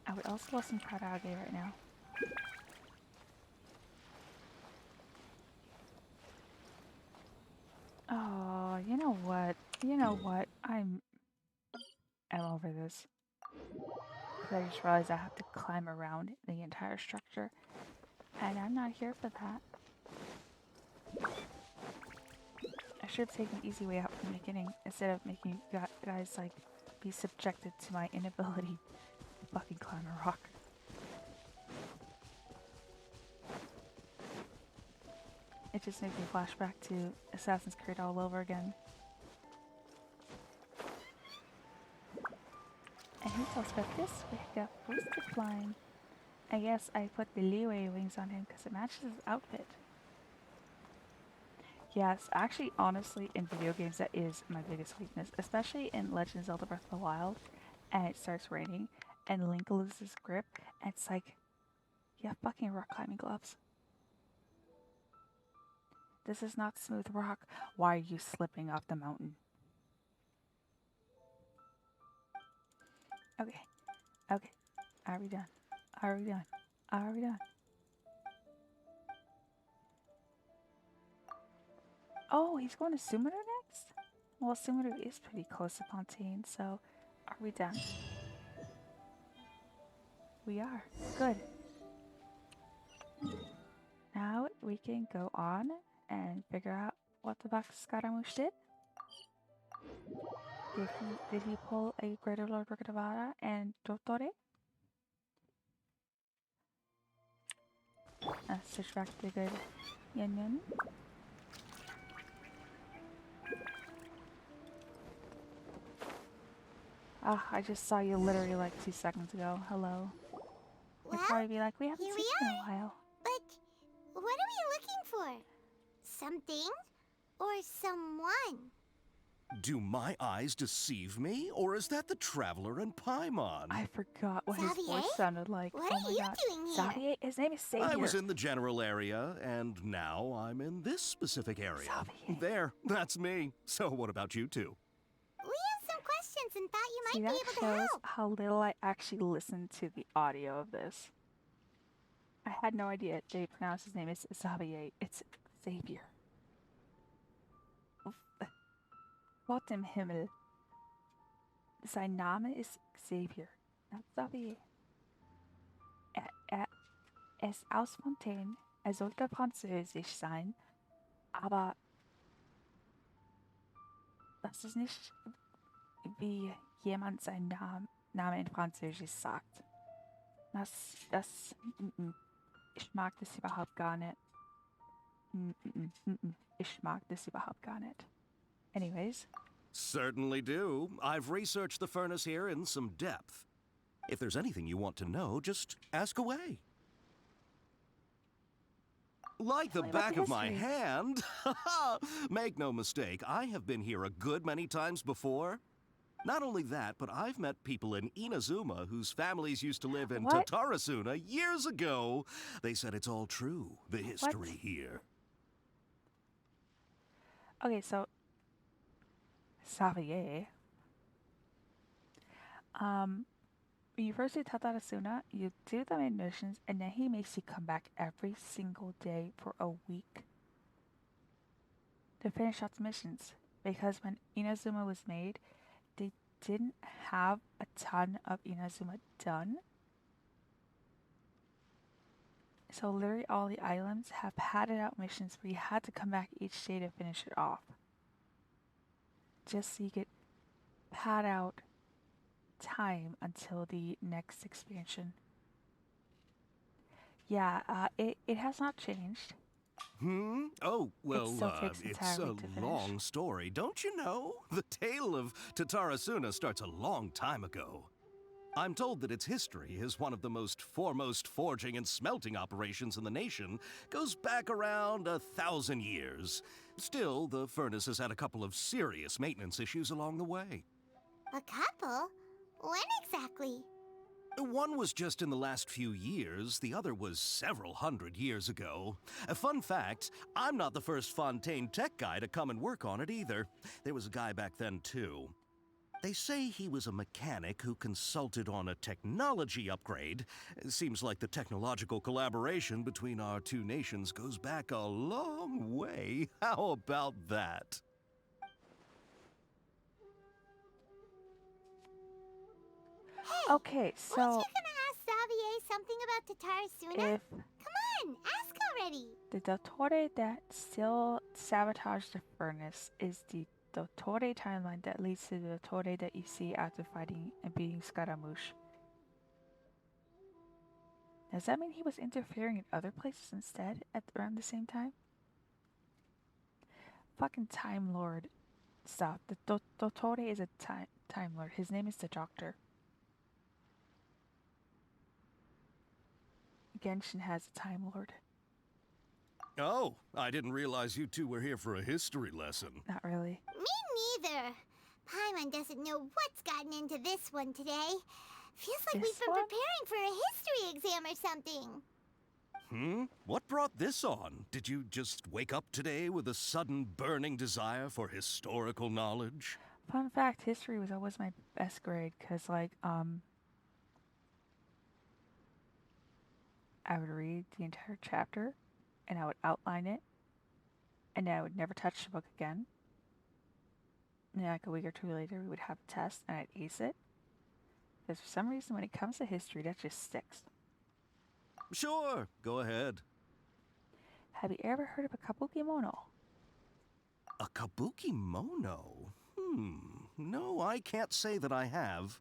Speaker 1: I would also love some karage right now. Oh, you know what? You know what? I'm over this. Because I just realized I have to climb around the entire structure. And I'm not here for that. I should have taken the easy way out from the beginning instead of making you guys like be subjected to my inability to fucking climb a rock. It just makes me flash back to Assassin's Creed all over again. And he tells about this we got boosted flying. I guess I put the leeway wings on him because it matches his outfit. Yes, actually, honestly, in video games, that is my biggest weakness, especially in Legend of Zelda Breath of the Wild, and it starts raining, and Link loses his grip, and it's like, you have fucking rock climbing gloves. This is not smooth rock. Why are you slipping off the mountain? Okay, okay, are we done? Are we done? Are we done? Oh, he's going to Sumeru next? Well, Sumeru is pretty close to Fontaine, so are we done? We are. Good. Now we can go on and figure out what the fuck Scaramouche did. Did he pull a Greater Lord Rikadavara and Dotore? Switch back to the good Yun Yun. Ah, I just saw you literally like 2 seconds ago. Hello. You'd probably be like, we haven't seen you in a while.
Speaker 3: But what are we looking for? Something or someone?
Speaker 18: Do my eyes deceive me, or is that the traveler in Paimon?
Speaker 1: I forgot what his voice sounded like.
Speaker 3: What
Speaker 1: oh
Speaker 3: are
Speaker 1: my
Speaker 3: you
Speaker 1: god.
Speaker 3: doing here?
Speaker 1: Xavier? His name is Xavier.
Speaker 18: I was in the general area, and now I'm in this specific area.
Speaker 1: Xavier.
Speaker 18: There, that's me. So what about you two?
Speaker 3: We have some questions and thought you
Speaker 1: See,
Speaker 3: might be
Speaker 1: that
Speaker 3: able to
Speaker 1: shows
Speaker 3: help.
Speaker 1: how little I actually listened to the audio of this. I had no idea they pronounce his name is Xavier. It's Xavier. Gott im Himmel. Sein Name ist Xavier, not Xavier. Er ist aus Fontaine. Er sollte französisch sein, aber das ist nicht, wie jemand seinen Namen in Französisch sagt. Ich mag das überhaupt gar nicht. Ich mag das überhaupt gar nicht. Anyways.
Speaker 18: Certainly do. I've researched the furnace here in some depth. If there's anything you want to know, just ask away. Like the back of my hand. Make no mistake, I have been here a good many times before. Not only that, but I've met people in Inazuma whose families used to live in Tatarasuna years ago. They said it's all true, the history here.
Speaker 1: Okay, so Xavier. When you first do Tatarasuna, you do the main missions, and then he makes you come back every single day for a week to finish out the missions. Because when Inazuma was made, they didn't have a ton of Inazuma done. So literally all the islands have padded out missions where you had to come back each day to finish it off. Just so you could pad out time until the next expansion. Yeah, it has not changed.
Speaker 18: Oh, well,
Speaker 1: it's
Speaker 18: a long story, don't you know? The tale of Tatarasuna starts a long time ago. I'm told that its history is one of the most foremost forging and smelting operations in the nation, goes back around 1,000 years. Still, the furnace has had a couple of serious maintenance issues along the way.
Speaker 3: A couple? When exactly?
Speaker 18: One was just in the last few years, the other was several hundred years ago. A fun fact, I'm not the first Fontaine tech guy to come and work on it either. There was a guy back then too. They say he was a mechanic who consulted on a technology upgrade. It seems like the technological collaboration between our two nations goes back a long way. How about that?
Speaker 3: Hey,
Speaker 1: okay, so...
Speaker 3: weren't you gonna ask Xavier something about Tatarasuna? Come on, ask already!
Speaker 1: The Dottore that still sabotaged the furnace is the Dottore timeline that leads to the Dottore that you see after fighting and beating Scaramouche. Does that mean he was interfering in other places instead at around the same time? Fucking Time Lord stuff. The Dottore is a Time Lord. His name is the Doctor. Genshin has a Time Lord.
Speaker 18: Oh, I didn't realize you two were here for a history lesson.
Speaker 1: Not really.
Speaker 3: Me neither. Paimon doesn't know what's gotten into this one today. Feels like we've been preparing for a history exam or something.
Speaker 18: What brought this on? Did you just wake up today with a sudden burning desire for historical knowledge?
Speaker 1: Fun fact, history was always my best grade, because, like, I would read the entire chapter, and I would outline it, and then I would never touch the book again. And then, like, a week or two later, we would have a test, and I'd ace it. Because for some reason, when it comes to history, that just sticks.
Speaker 18: Sure, go ahead.
Speaker 1: Have you ever heard of a kabuki mono?
Speaker 18: A kabuki mono? No, I can't say that I have.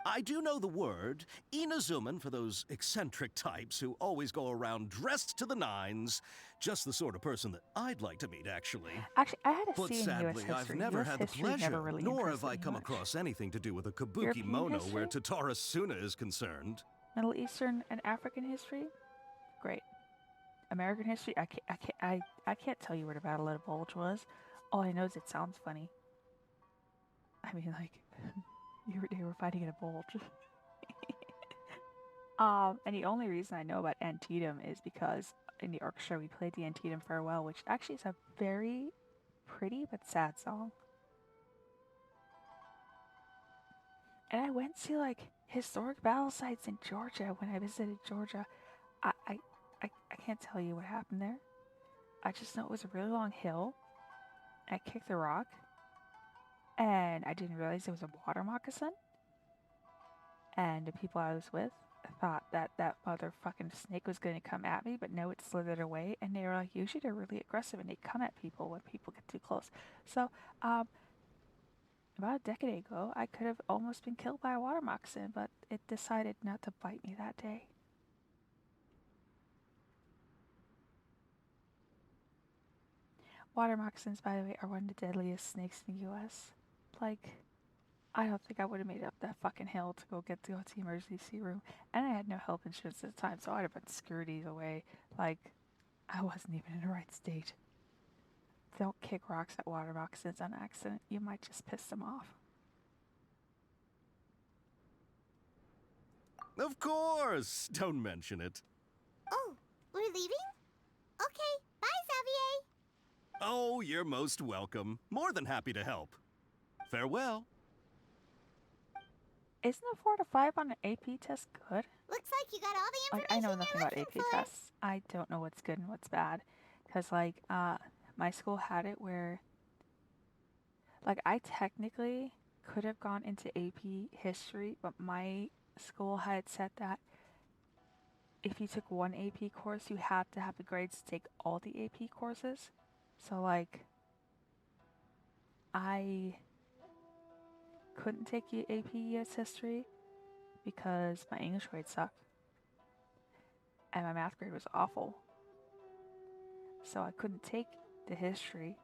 Speaker 18: I do know the word, Inazuman for those eccentric types who always go around dressed to the nines. Just the sort of person that I'd like to meet, actually.
Speaker 1: Actually, I had a
Speaker 18: But
Speaker 1: C in
Speaker 18: sadly,
Speaker 1: US history.
Speaker 18: I've never had the pleasure,
Speaker 1: really
Speaker 18: nor have I come across anything to do with a kabuki
Speaker 1: European
Speaker 18: mono
Speaker 1: history?
Speaker 18: where Tatarasuna is concerned.
Speaker 1: Middle Eastern and African history? Great. American history? I can't tell you where the Battle of the Bulge was. All I know is it sounds funny. I mean, like, they were fighting in a bulge. And the only reason I know about Antietam is because in the orchestra we played the Antietam Farewell, which actually is a very pretty but sad song. And I went to like historic battle sites in Georgia when I visited Georgia. I can't tell you what happened there. I just know it was a really long hill. I kicked a rock, and I didn't realize it was a water moccasin. And the people I was with thought that motherfucking snake was going to come at me, but no, it slithered away. And they were like, usually they're really aggressive and they come at people when people get too close. So, about a decade ago, I could have almost been killed by a water moccasin, but it decided not to bite me that day. Water moccasins, by the way, are one of the deadliest snakes in the U.S. Like, I don't think I would have made it up that fucking hill to go to the emergency room. And I had no health insurance at the time, so I'd have been screwed either way. Like, I wasn't even in the right state. Don't kick rocks at water moccasins on accident. You might just piss them off.
Speaker 18: Of course! Don't mention it.
Speaker 3: Oh, we're leaving? Okay, bye, Xavier.
Speaker 18: Oh, you're most welcome. More than happy to help. Farewell.
Speaker 1: Isn't a 4 to 5 on an AP test good?
Speaker 3: Looks like you got all the information
Speaker 1: I know nothing about AP
Speaker 3: for.
Speaker 1: tests. I don't know what's good and what's bad. Because, like, my school had it where, like, I technically could have gone into AP history, but my school had said that if you took one AP course, you had to have the grades to take all the AP courses. So, like, I couldn't take AP US history because my English grade sucked. And my math grade was awful. So I couldn't take the history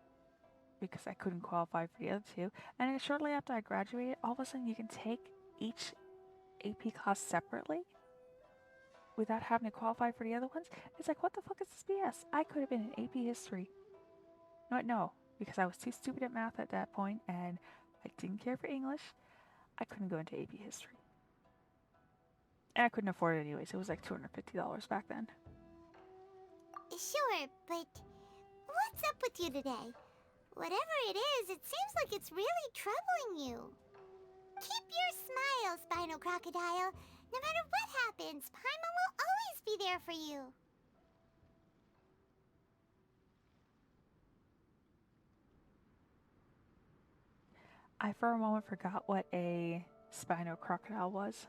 Speaker 1: because I couldn't qualify for the other two. And then shortly after I graduated, all of a sudden you can take each AP class separately without having to qualify for the other ones. It's like, what the fuck is this BS? I could have been in AP history. No, because I was too stupid at math at that point and I didn't care for English. I couldn't go into AP history. And I couldn't afford it anyways. It was like $250 back then.
Speaker 3: Sure, but what's up with you today? Whatever it is, it seems like it's really troubling you. Keep your smile, Spino Crocodile. No matter what happens, Paimon will always be there for you.
Speaker 1: I for a moment forgot what a Spino Crocodile was.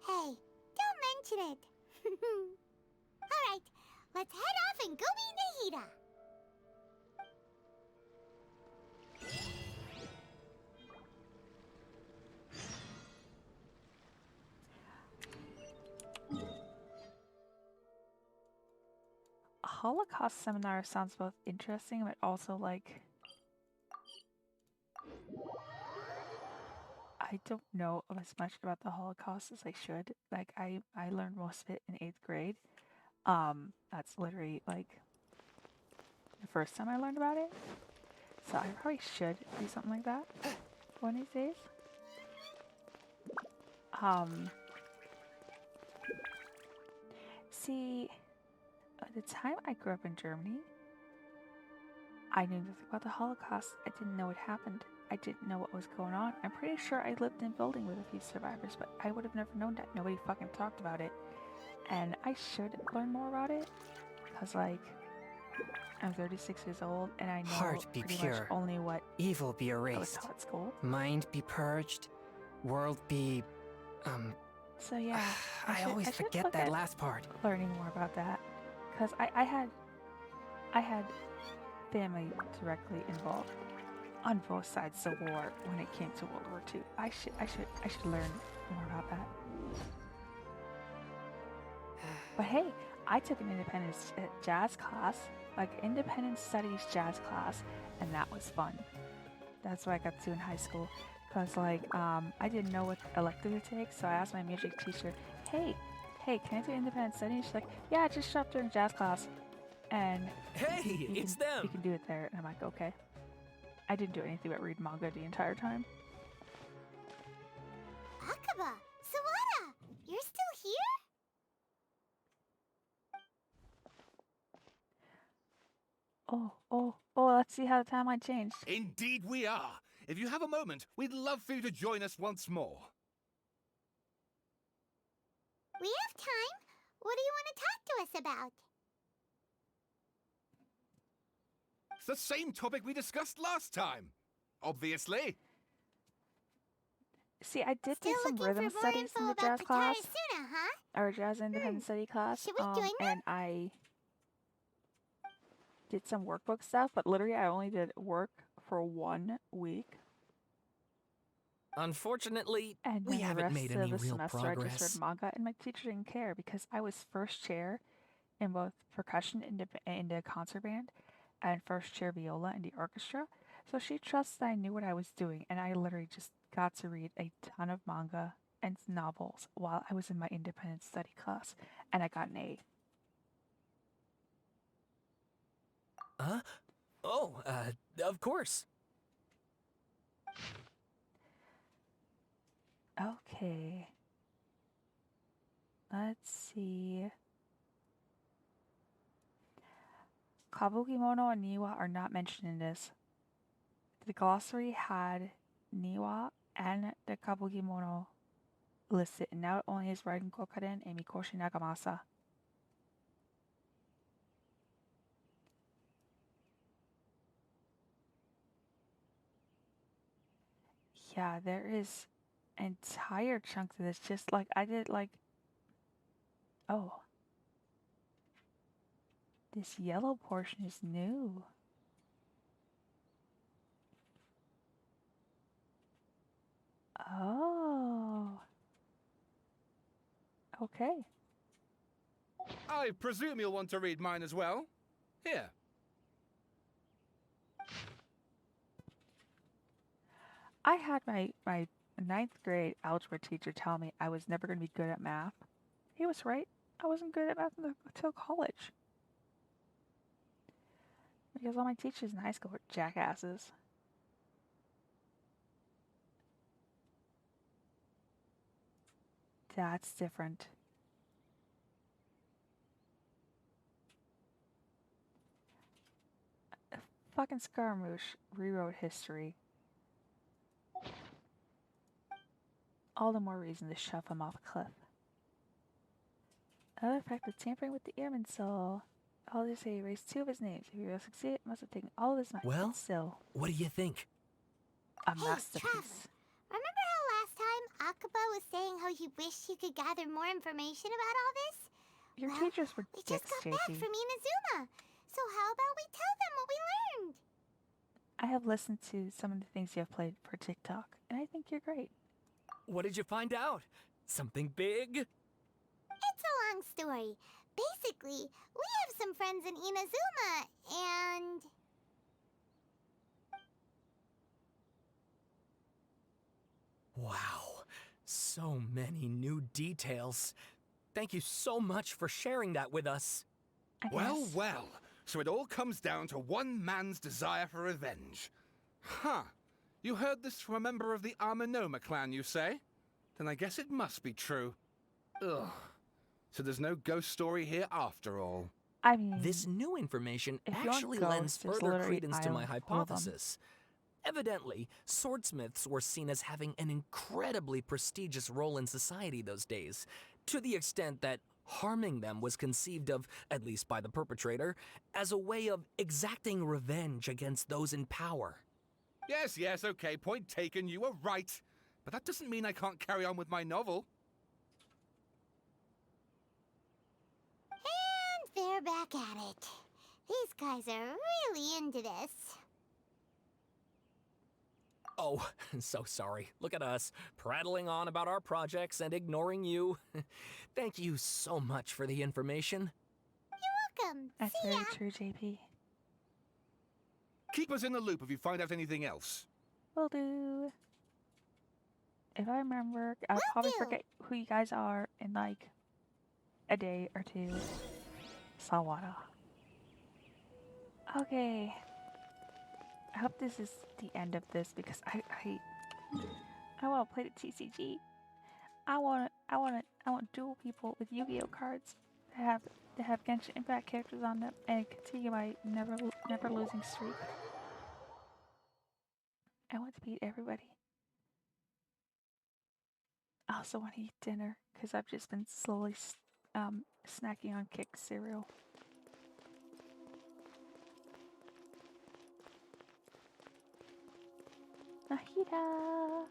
Speaker 3: Hey, don't mention it. Alright, let's head off and go meet Nahida.
Speaker 1: A Holocaust seminar sounds both interesting but also like... I don't know as much about the Holocaust as I should. Like, I learned most of it in 8th grade. That's literally, like, the first time I learned about it. So I probably should do something like that one of these days. See, at the time I grew up in Germany, I knew nothing about the Holocaust. I didn't know what happened. I didn't know what was going on. I'm pretty sure I lived in a building with a few survivors, but I would have never known that. Nobody fucking talked about it. And I should learn more about it, because, like, I'm 36 years old, and I know
Speaker 19: Heart be
Speaker 1: pretty
Speaker 19: pure,
Speaker 1: much only what
Speaker 19: evil be
Speaker 1: I was
Speaker 19: erased,
Speaker 1: taught at school.
Speaker 19: mind be purged, world be,
Speaker 1: So yeah,
Speaker 19: I always
Speaker 1: should
Speaker 19: forget
Speaker 1: look
Speaker 19: that
Speaker 1: at
Speaker 19: last part.
Speaker 1: learning more about that, because I had family directly involved on both sides of the war when it came to World War II. I should learn more about that. But hey, I took an independent jazz class, like independent studies jazz class, and that was fun. That's what I got to do in high school. Cause like I didn't know what elective to take, so I asked my music teacher, hey, can I do independent studies? She's like, yeah, just show up during jazz class. And
Speaker 4: hey, it's them.
Speaker 1: You can do it there. And I'm like, okay. I didn't do anything but read manga the entire time.
Speaker 3: Akaba, Sawada, you're still here?
Speaker 1: Oh, let's see how the timeline changed.
Speaker 5: Indeed we are. If you have a moment, we'd love for you to join us once more.
Speaker 3: We have time. What do you want to talk to us about?
Speaker 5: It's the same topic we discussed last time. Obviously.
Speaker 1: See, I did do some rhythm studies in the jazz class. Or jazz independent study class.
Speaker 3: Should we join them?
Speaker 1: And I did some workbook stuff, but literally I only did work for 1 week.
Speaker 4: Unfortunately,
Speaker 1: And
Speaker 4: we
Speaker 1: then
Speaker 4: haven't made any
Speaker 1: the rest of
Speaker 4: real
Speaker 1: the semester
Speaker 4: progress.
Speaker 1: I just read manga, and my teacher didn't care because I was first chair in both percussion in the concert band and first chair viola in the orchestra. So she trusts that I knew what I was doing, and I literally just got to read a ton of manga and novels while I was in my independent study class, and I got an A.
Speaker 4: Huh? Oh, of course.
Speaker 1: Okay. Let's see. Kabukimono and Niwa are not mentioned in this. The glossary had Niwa and the Kabukimono listed, and now it only has Raiden Kokaren and Mikoshi Nagamasa. Yeah, there is an entire chunk to this, just like I did, like, oh. This yellow portion is new. Oh. Okay.
Speaker 5: I presume you'll want to read mine as well. Here.
Speaker 1: I had my 9th grade algebra teacher tell me I was never going to be good at math. He was right. I wasn't good at math until college. Because all my teachers in high school were jackasses. That's different. Fucking Scaramouche rewrote history. All the more reason to shove him off a cliff. Another fact of tampering with the airman soul. All they say erased 2 of his names. If he will succeed, it must have taken all of his might.
Speaker 4: Well,
Speaker 1: still,
Speaker 4: what do you think?
Speaker 1: A masterpiece.
Speaker 3: Remember how last time Akaba was saying how he wished he could gather more information about all this?
Speaker 1: Your teachers were
Speaker 3: we
Speaker 1: dicks,
Speaker 3: just got
Speaker 1: JP.
Speaker 3: back from Inazuma. So how about we tell them what we learned?
Speaker 1: I have listened to some of the things you have played for TikTok, and I think you're great.
Speaker 4: What did you find out? Something big?
Speaker 3: It's a long story. Basically, we have some friends in Inazuma, and...
Speaker 4: Wow, so many new details. Thank you so much for sharing that with us.
Speaker 5: Well, well. So it all comes down to one man's desire for revenge. Huh. You heard this from a member of the Amanoma clan, you say? Then I guess it must be true. Ugh. So there's no ghost story here after all.
Speaker 1: I mean,
Speaker 4: this new information
Speaker 1: if you want
Speaker 4: actually
Speaker 1: ghosts,
Speaker 4: lends
Speaker 1: there's
Speaker 4: further
Speaker 1: literally
Speaker 4: credence to my
Speaker 1: island full of them.
Speaker 4: hypothesis. Evidently, swordsmiths were seen as having an incredibly prestigious role in society those days, to the extent that harming them was conceived of, at least by the perpetrator, as a way of exacting revenge against those in power.
Speaker 5: Yes, okay, point taken, you were right. But that doesn't mean I can't carry on with my novel.
Speaker 3: And they're back at it. These guys are really into this.
Speaker 4: Oh, so sorry. Look at us, prattling on about our projects and ignoring you. Thank you so much for the information.
Speaker 3: You're welcome.
Speaker 1: That's
Speaker 3: See ya.
Speaker 1: very true, JP.
Speaker 5: Keep us in the loop if you find out anything else.
Speaker 1: Will do. If I remember, I'll probably forget who you guys are in like a day or two. Sawada. Okay. I hope this is the end of this because I want to play the TCG. I want dual people with Yu-Gi-Oh cards that have Genshin Impact characters on them and continue my never losing streak. I want to beat everybody. I also want to eat dinner because I've just been slowly snacking on Kik cereal. Nahida!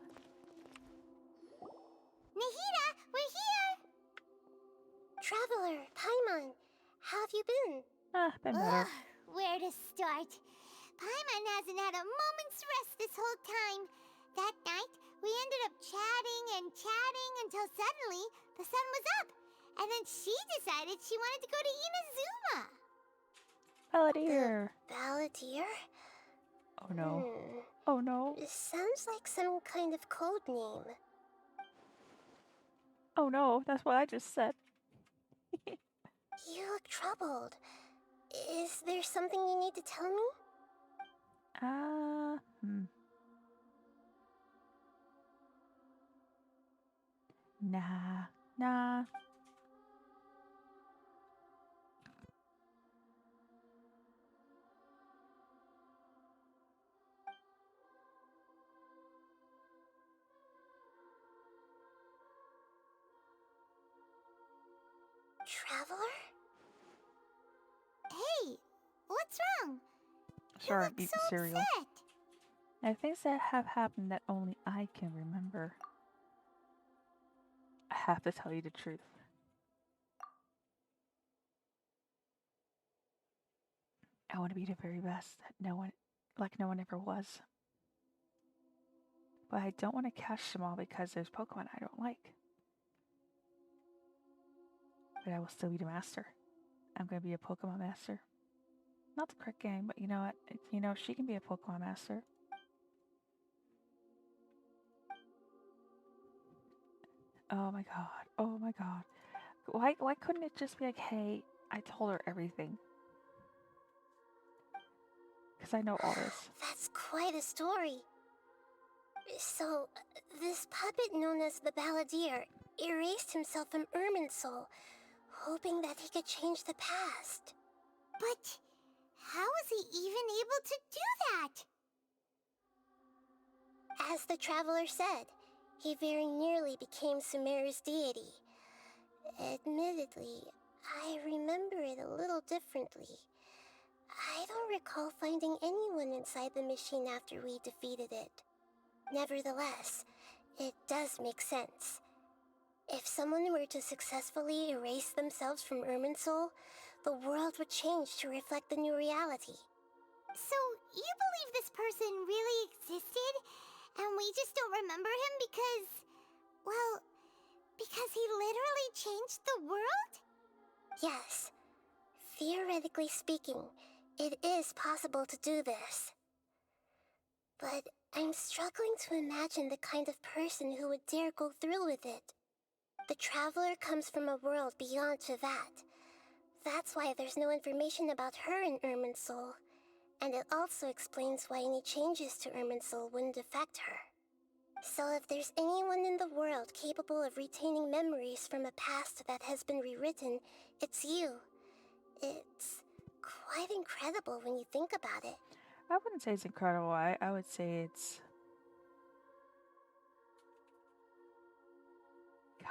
Speaker 3: Nahida, we're here!
Speaker 7: Traveler, Paimon, how have you been?
Speaker 1: Been better.
Speaker 3: Where to start? Paimon hasn't had a moment's rest this whole time. That night, we ended up chatting and chatting until suddenly the sun was up. And then she decided she wanted to go to Inazuma.
Speaker 1: Balladeer.
Speaker 7: Balladeer?
Speaker 1: Oh no. Oh no.
Speaker 7: It sounds like some kind of code name.
Speaker 1: Oh no, that's what I just said.
Speaker 7: You look troubled. Is there something you need to tell me?
Speaker 1: Nah.
Speaker 7: Traveler?
Speaker 3: Hey, what's wrong?
Speaker 1: Sorry, I'm eating
Speaker 3: so
Speaker 1: cereal.
Speaker 3: Upset.
Speaker 1: Now, things that have happened that only I can remember. I have to tell you the truth. I want to be the very best that no one ever was. But I don't want to catch them all because there's Pokemon I don't like. But I will still be the master. I'm going to be a Pokemon master. Not the correct game, but you know what? You know, she can be a Pokemon master. Oh my god. Oh my god. Why couldn't it just be like, hey, I told her everything? Because I know all this.
Speaker 7: That's quite a story. So, this puppet known as the Balladeer erased himself from Irminsul, hoping that he could change the past.
Speaker 3: But how was he even able to do that?
Speaker 7: As the Traveler said, he very nearly became Sumeru's deity. Admittedly, I remember it a little differently. I don't recall finding anyone inside the machine after we defeated it. Nevertheless, it does make sense. If someone were to successfully erase themselves from Irminsul, the world would change to reflect the new reality.
Speaker 3: So, you believe this person really existed, and we just don't remember him because, well, because he literally changed the world?
Speaker 7: Yes. Theoretically speaking, it is possible to do this. But I'm struggling to imagine the kind of person who would dare go through with it. The Traveler comes from a world beyond Chivat. That's why there's no information about her in Irminsul. And it also explains why any changes to Irminsul wouldn't affect her. So if there's anyone in the world capable of retaining memories from a past that has been rewritten, it's you. It's quite incredible when you think about it.
Speaker 1: I wouldn't say it's incredible. I would say it's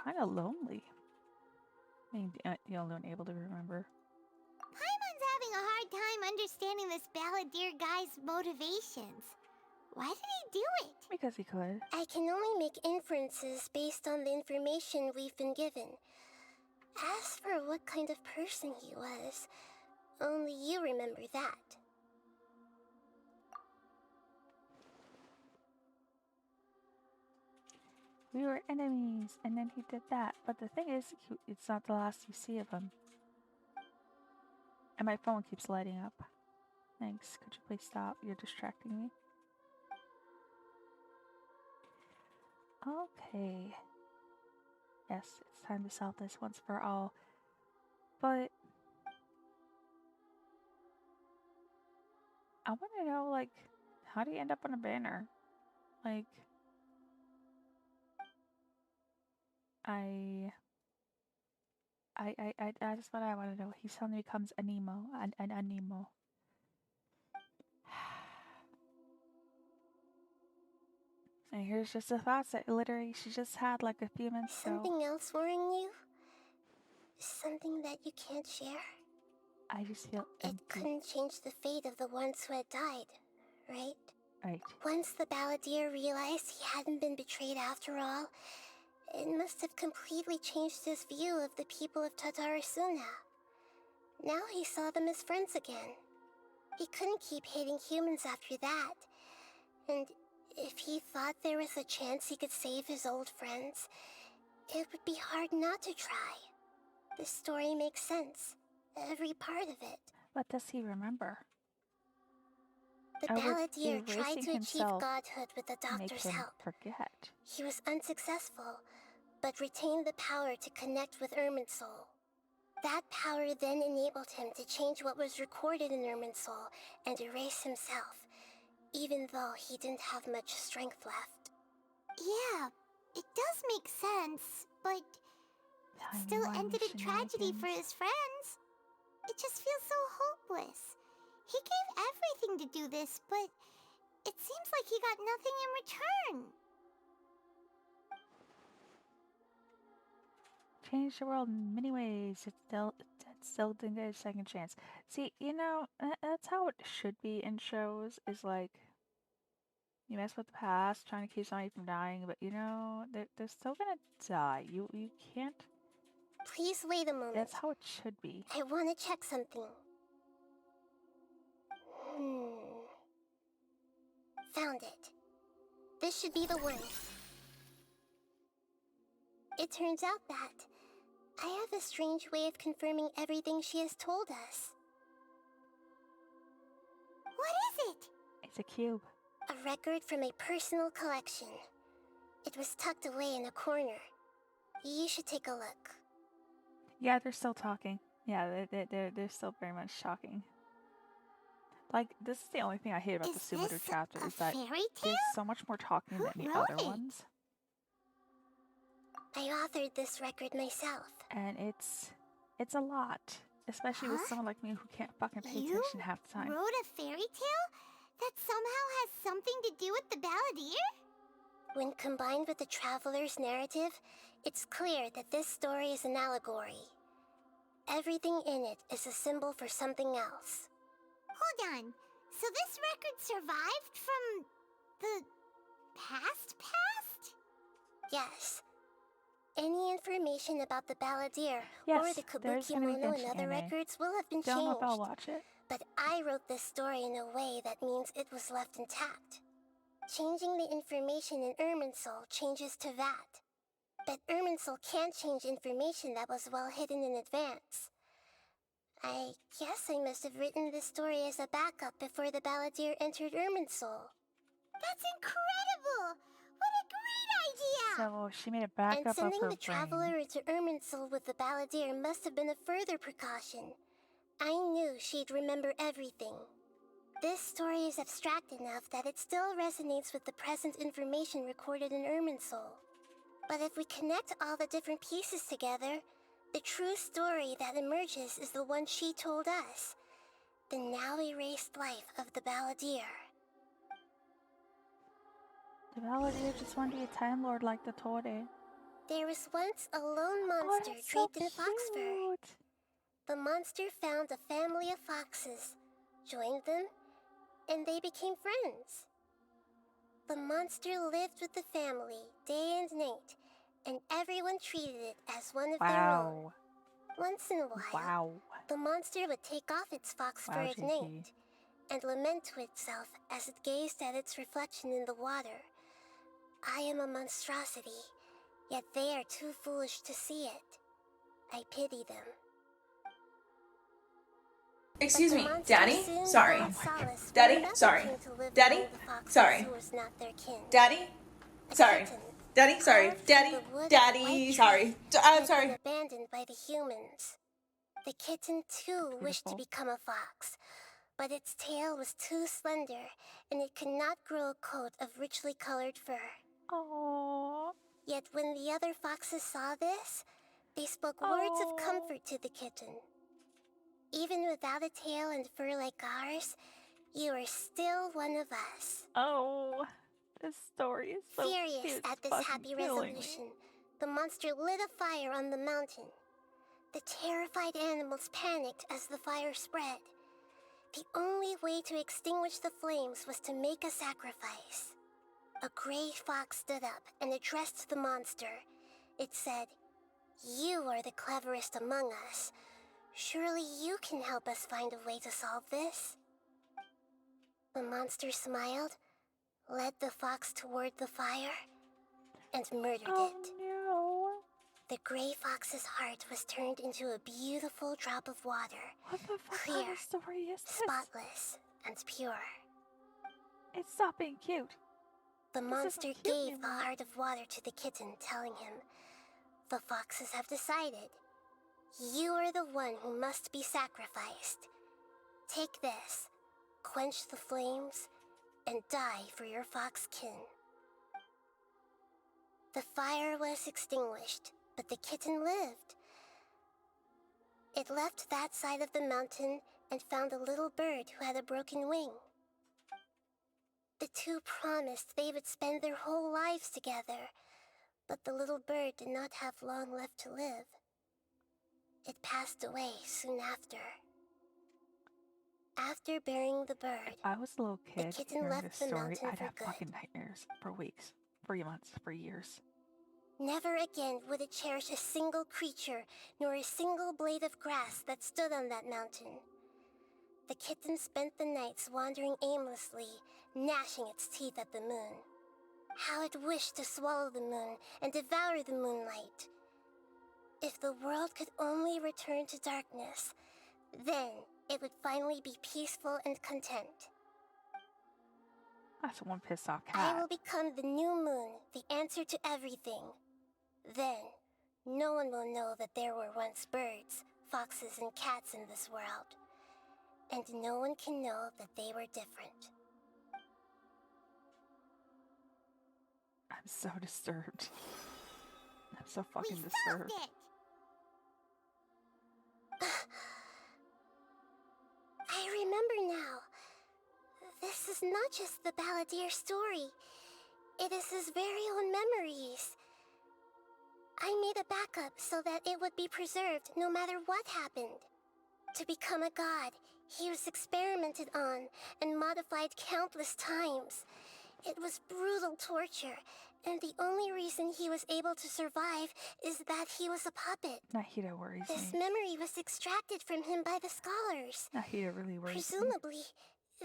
Speaker 1: kind of lonely. Being the only one able to remember.
Speaker 3: Paimon's having a hard time understanding this Balladeer guy's motivations. Why did he do it?
Speaker 1: Because he could.
Speaker 7: I can only make inferences based on the information we've been given. As for what kind of person he was, only you remember that.
Speaker 1: We were enemies, and then he did that. But the thing is, it's not the last you see of him. And my phone keeps lighting up. Thanks. Could you please stop? You're distracting me. Okay. Yes, it's time to solve this once for all. But I want to know, like, How do you end up on a banner? Like, that's what I want to know. He suddenly becomes a Nemo, an Nemo. And here's just the thoughts that literally she just had like a few minutes ago.
Speaker 7: Something else worrying you? Something that you can't share?
Speaker 1: I just feel empty.
Speaker 7: It couldn't change the fate of the ones who had died, right?
Speaker 1: Right.
Speaker 7: Once the Balladeer realized he hadn't been betrayed after all, it must have completely changed his view of the people of Tatarasuna. Now he saw them as friends again. He couldn't keep hating humans after that. And if he thought there was a chance he could save his old friends, it would be hard not to try. The story makes sense. Every part of it.
Speaker 1: What does he remember?
Speaker 7: The Balladeer tried to achieve godhood with the doctor's help.
Speaker 1: Forget.
Speaker 7: He was unsuccessful, but retained the power to connect with Irminsul. That power then enabled him to change what was recorded in Irminsul and erase himself, even though he didn't have much strength left.
Speaker 3: Yeah, it does make sense, but it still ended in tragedy for his friends. It just feels so hopeless. He gave everything to do this, but it seems like he got nothing in return.
Speaker 1: Change the world in many ways. It still didn't get a second chance. See, you know, that's how it should be in shows. Is like, you mess with the past, trying to keep somebody from dying, but you know, they're still gonna die. You can't.
Speaker 7: Please wait a moment.
Speaker 1: That's how it should be.
Speaker 7: I want to check something. Found it. This should be the one. It turns out that I have a strange way of confirming everything she has told us.
Speaker 3: What is it?
Speaker 1: It's a cube.
Speaker 7: A record from a personal collection. It was tucked away in a corner. You should take a look.
Speaker 1: Yeah, they're still talking. Yeah, they're still very much talking. Like, this is the only thing I hate about the Subaru chapter is that there's so much more talking than the other ones.
Speaker 7: I authored this record myself.
Speaker 1: And it's a lot. Especially with someone like me who can't fucking pay attention half the time.
Speaker 3: You wrote a fairy tale that somehow has something to do with the Balladeer?
Speaker 7: When combined with the Traveler's narrative, it's clear that this story is an allegory. Everything in it is a symbol for something else.
Speaker 3: Hold on. So this record survived from the past?
Speaker 7: Yes. Any information about the Balladeer or the Kabuki Mono and other records will have been changed.
Speaker 1: Don't know if I'll watch it.
Speaker 7: But I wrote this story in a way that means it was left intact. Changing the information in Irminsul changes to that. But Irminsul can't change information that was well hidden in advance. I guess I must have written this story as a backup before the Balladeer entered Irminsul.
Speaker 3: That's incredible! What a great idea!
Speaker 1: So she made a backup of her brain.
Speaker 7: And sending the Traveler into Irminsul with the Balladeer must have been a further precaution. I knew she'd remember everything. This story is abstract enough that it still resonates with the present information recorded in Irminsul. But if we connect all the different pieces together, the true story that emerges is the one she told us. The now erased life of the Balladeer.
Speaker 1: The Balladeer just wanted to be a Time Lord like the Tore.
Speaker 7: There was once a lone monster draped in fox fur. The monster found a family of foxes, joined them, and they became friends. The monster lived with the family day and night, and everyone treated it as one of their own. Once in a while, the monster would take off its fox fur at night and lament to itself as it gazed at its reflection in the water. I am a monstrosity, yet they are too foolish to see it. I pity them.
Speaker 20: Excuse me, Daddy? Sorry. Daddy? Sorry. Daddy? Sorry. Daddy? Sorry. Daddy? Sorry. Daddy? Daddy? Sorry. I'm sorry.
Speaker 7: Abandoned by the humans. The kitten too wished to become a fox, But its tail was too slender, and it could not grow a coat of richly colored fur.
Speaker 1: Oh.
Speaker 7: Yet when the other foxes saw this, they spoke words of comfort to the kitten. Even without a tail and fur like ours, you are still one of us.
Speaker 1: Oh, this story is so
Speaker 7: Furious
Speaker 1: cute.
Speaker 7: at this happy resolution, the monster lit a fire on the mountain. The terrified animals panicked as the fire spread. The only way to extinguish the flames was to make a sacrifice. A gray fox stood up and addressed the monster. It said, "You are the cleverest among us. Surely you can help us find a way to solve this." The monster smiled, led the fox toward the fire, and murdered it.
Speaker 1: No.
Speaker 7: The gray fox's heart was turned into a beautiful drop of water.
Speaker 1: What the fuck
Speaker 7: clear,
Speaker 1: kind of story is this?
Speaker 7: spotless, and pure.
Speaker 1: It's stop being cute.
Speaker 7: The monster gave the heart of water to the kitten, telling him, "The foxes have decided. You are the one who must be sacrificed. Take this, quench the flames, and die for your fox kin." The fire was extinguished, but the kitten lived. It left that side of the mountain and found a little bird who had a broken wing. The two promised they would spend their whole lives together, but the little bird did not have long left to live. It passed away soon after. After burying the bird,
Speaker 1: if I was a little kid
Speaker 7: the kitten
Speaker 1: hearing
Speaker 7: left
Speaker 1: this
Speaker 7: the
Speaker 1: story,
Speaker 7: mountain
Speaker 1: I'd
Speaker 7: for
Speaker 1: have
Speaker 7: good.
Speaker 1: fucking nightmares for weeks, for months, for years.
Speaker 7: Never again would it cherish a single creature, nor a single blade of grass that stood on that mountain. The kitten spent the nights wandering aimlessly, gnashing its teeth at the moon. How it wished to swallow the moon and devour the moonlight. If the world could only return to darkness, then it would finally be peaceful and content.
Speaker 1: That's one pissed off
Speaker 7: I
Speaker 1: cat.
Speaker 7: will become the new moon, the answer to everything. Then, no one will know that there were once birds, foxes, and cats in this world. And no one can know that they were different.
Speaker 1: I'm so disturbed. I'm so fucking disturbed.
Speaker 7: I remember now. This is not just the Balladeer story. It is his very own memories. I made a backup so that it would be preserved no matter what happened. To become a god, he was experimented on and modified countless times. It was brutal torture, and the only reason he was able to survive is that he was a puppet.
Speaker 1: Nahida worries
Speaker 7: This
Speaker 1: me.
Speaker 7: memory was extracted from him by the scholars.
Speaker 1: Nahida really worries me.
Speaker 7: Presumably,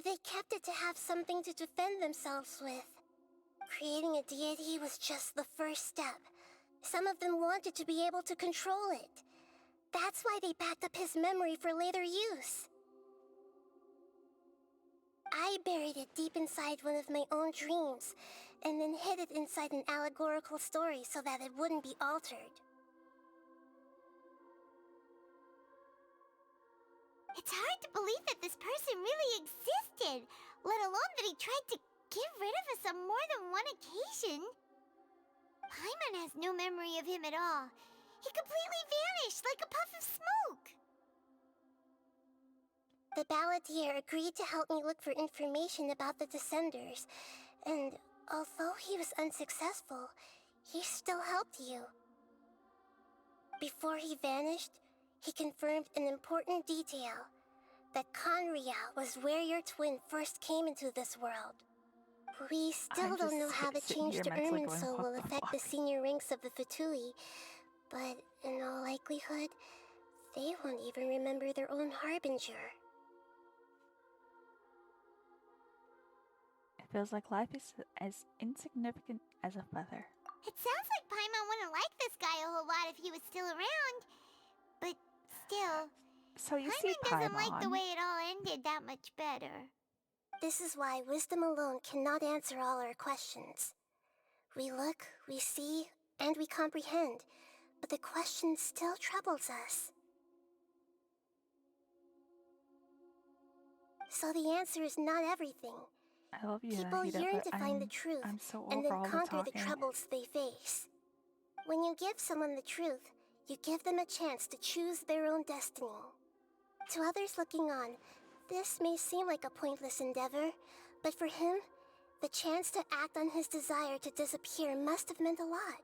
Speaker 7: they kept it to have something to defend themselves with. Creating a deity was just the first step. Some of them wanted to be able to control it. That's why they backed up his memory for later use. I buried it deep inside one of my own dreams, and then hid it inside an allegorical story so that it wouldn't be altered.
Speaker 3: It's hard to believe that this person really existed, let alone that he tried to get rid of us on more than one occasion. Paimon has no memory of him at all. He completely vanished like a puff of smoke.
Speaker 7: The Balladeer agreed to help me look for information about the Descenders, and although he was unsuccessful, he still helped you. Before he vanished, he confirmed an important detail, that Conria was where your twin first came into this world. We still don't know how the change to Ermin Soul will affect the senior ranks of the Fatui, but in all likelihood, they won't even remember their own Harbinger.
Speaker 1: It feels like life is as insignificant as a feather.
Speaker 3: It sounds like Paimon wouldn't like this guy a whole lot if he was still around. But still,
Speaker 1: so you
Speaker 3: Paimon doesn't like the way it all ended that much better.
Speaker 7: This is why wisdom alone cannot answer all our questions. We look, we see, and we comprehend, but the question still troubles us. so the answer is not everything.
Speaker 1: I love you,
Speaker 7: People
Speaker 1: Nahida,
Speaker 7: yearn
Speaker 1: but
Speaker 7: to find the truth
Speaker 1: I'm so
Speaker 7: and
Speaker 1: over
Speaker 7: then
Speaker 1: all the
Speaker 7: conquer the
Speaker 1: talking.
Speaker 7: troubles they face. When you give someone the truth, you give them a chance to choose their own destiny. To others looking on, this may seem like a pointless endeavor, but for him, the chance to act on his desire to disappear must have meant a lot.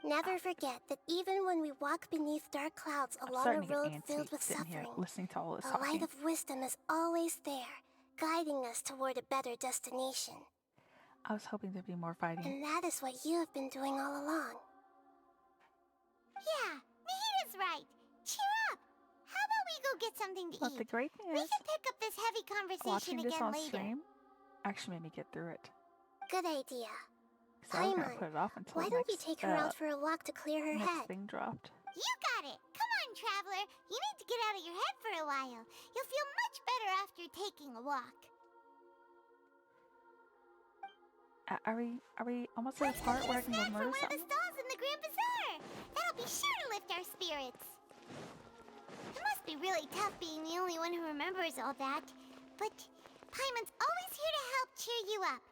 Speaker 7: Never forget that even when we walk beneath dark clouds along a road filled with suffering,
Speaker 1: listening to all this
Speaker 7: the light
Speaker 1: talking.
Speaker 7: of wisdom is always there, guiding us toward a better destination.
Speaker 1: I was hoping there'd be more fighting.
Speaker 7: And that is what you have been doing all along.
Speaker 3: Yeah, Nahida's right. Cheer up. How about we go get something to
Speaker 1: But
Speaker 3: eat?
Speaker 1: the great thing
Speaker 3: We
Speaker 1: is,
Speaker 3: can pick up this heavy conversation
Speaker 1: watching this
Speaker 3: again
Speaker 1: on
Speaker 3: later.
Speaker 1: stream actually made me get through it.
Speaker 7: Good idea.
Speaker 1: So I was gonna
Speaker 7: Paimon,
Speaker 1: put it off until
Speaker 7: why
Speaker 1: the
Speaker 7: don't you
Speaker 1: next,
Speaker 7: take her out for a walk to clear her
Speaker 1: next
Speaker 7: head?
Speaker 1: thing dropped.
Speaker 3: You got it. Come on, traveler. You need to get out of your head for a while. You'll feel much better after taking a walk.
Speaker 1: Are we almost at the part where I can go murder
Speaker 3: One of the
Speaker 1: something?
Speaker 3: stalls in the Grand Bazaar. That'll be sure to lift our spirits. It must be really tough being the only one who remembers all that. But Paimon's always here to help cheer you up.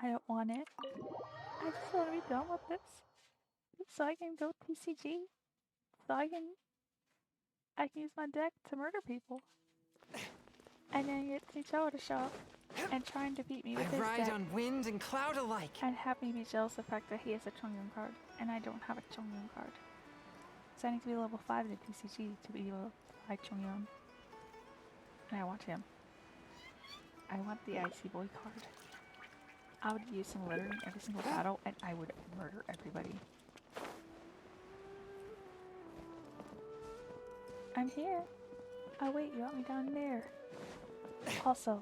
Speaker 1: I don't want it. I just want to be done with this, so I can go TCG. So I can use my deck to murder people, and then get Ticho to show up and try and defeat me with
Speaker 19: I
Speaker 1: his
Speaker 19: ride
Speaker 1: deck.
Speaker 19: on wind and cloud alike.
Speaker 1: And have me be jealous of the fact that he has a Chongyun card, and I don't have a Chongyun card. So I need to be level 5 in the TCG to be able to fly Chongyun. And I want him. I want the Icy Boy card. I would use him literally in every single battle, and I would murder everybody. I'm here. Oh wait, you want me down there. Also,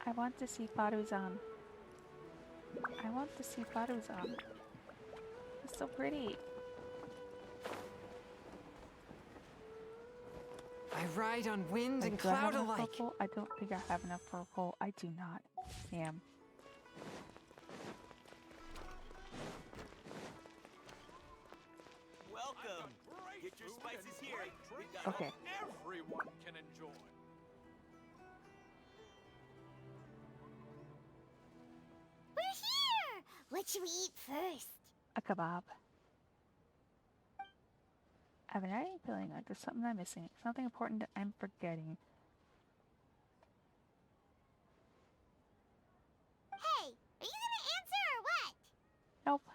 Speaker 1: I want to see Faruzan. I want to see Faruzan. It's so pretty.
Speaker 19: I ride on wind and
Speaker 1: Do I have
Speaker 19: cloud
Speaker 1: enough
Speaker 19: alike.
Speaker 1: purple? I don't think I have enough purple. I do not. Damn.
Speaker 21: Welcome. Get your spices here. We've got
Speaker 1: Okay.
Speaker 21: everyone can enjoy.
Speaker 3: We're here! What should we eat first?
Speaker 1: A kebab. I have an nagging feeling like there's something I'm missing. Something important that I'm forgetting.
Speaker 3: Hey, are you gonna answer or what?
Speaker 1: Nope.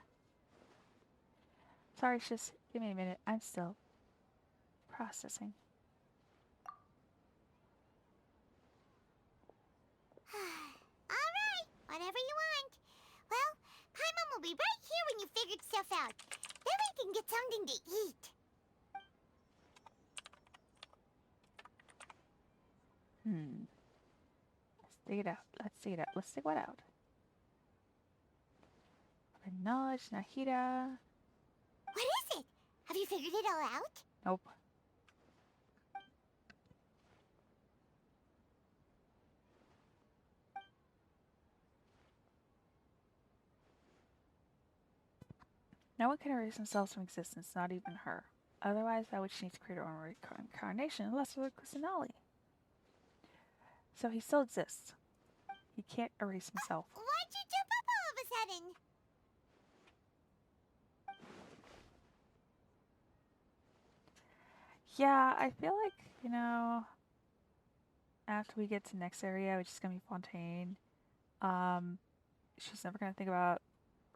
Speaker 1: Sorry, just give me a minute. I'm still processing.
Speaker 3: Alright, whatever you want. Well, Paimon will be right here when you figured stuff out. Then we can get something to eat.
Speaker 1: Let's dig it out. Let's dig it out. Let's dig what out? Knowledge, Nahida.
Speaker 3: What is it? Have you figured it all out?
Speaker 1: Nope. No one can erase themselves from existence, not even her. Otherwise, I would need to create her own reincarnation unless it was Kusanali. So he still exists. He can't erase himself.
Speaker 3: Why'd you jump up all of a sudden?
Speaker 1: Yeah, I feel like, you know, after we get to next area, which is gonna be Fontaine, she's never gonna think about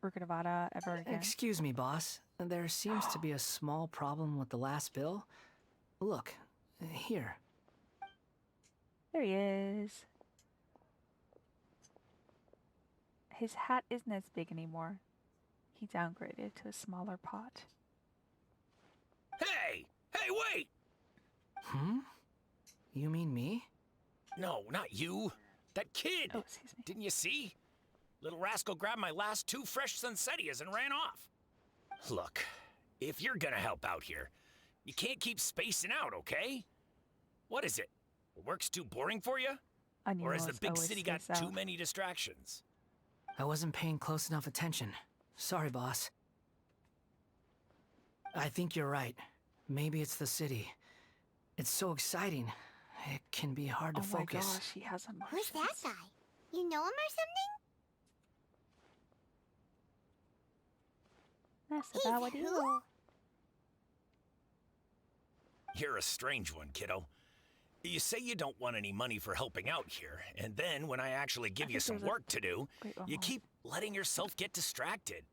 Speaker 1: Rukadavada ever again.
Speaker 6: Excuse me, boss. There seems to be a small problem with the last bill. Look, here.
Speaker 1: There he is. His hat isn't as big anymore. He downgraded to a smaller pot.
Speaker 4: Hey! Hey, wait!
Speaker 6: Hmm? You mean me?
Speaker 4: No, not you. That kid!
Speaker 1: Oh, excuse me.
Speaker 4: Didn't you see? Little rascal grabbed my last 2 fresh Sunsettias and ran off. Look, if you're gonna help out here, you can't keep spacing out, okay? What is it? Work's too boring for you? Or has the big city got too many distractions?
Speaker 6: I wasn't paying close enough attention. Sorry, boss. I think you're right. Maybe it's the city. It's so exciting. It can be hard to focus.
Speaker 1: Oh my gosh, he has emotions.
Speaker 3: Who's that guy? You know him or something?
Speaker 1: That's about what you.
Speaker 10: You're a strange one, kiddo. You say you don't want any money for helping out here, and then when I actually give you some work to do, you keep letting yourself get distracted.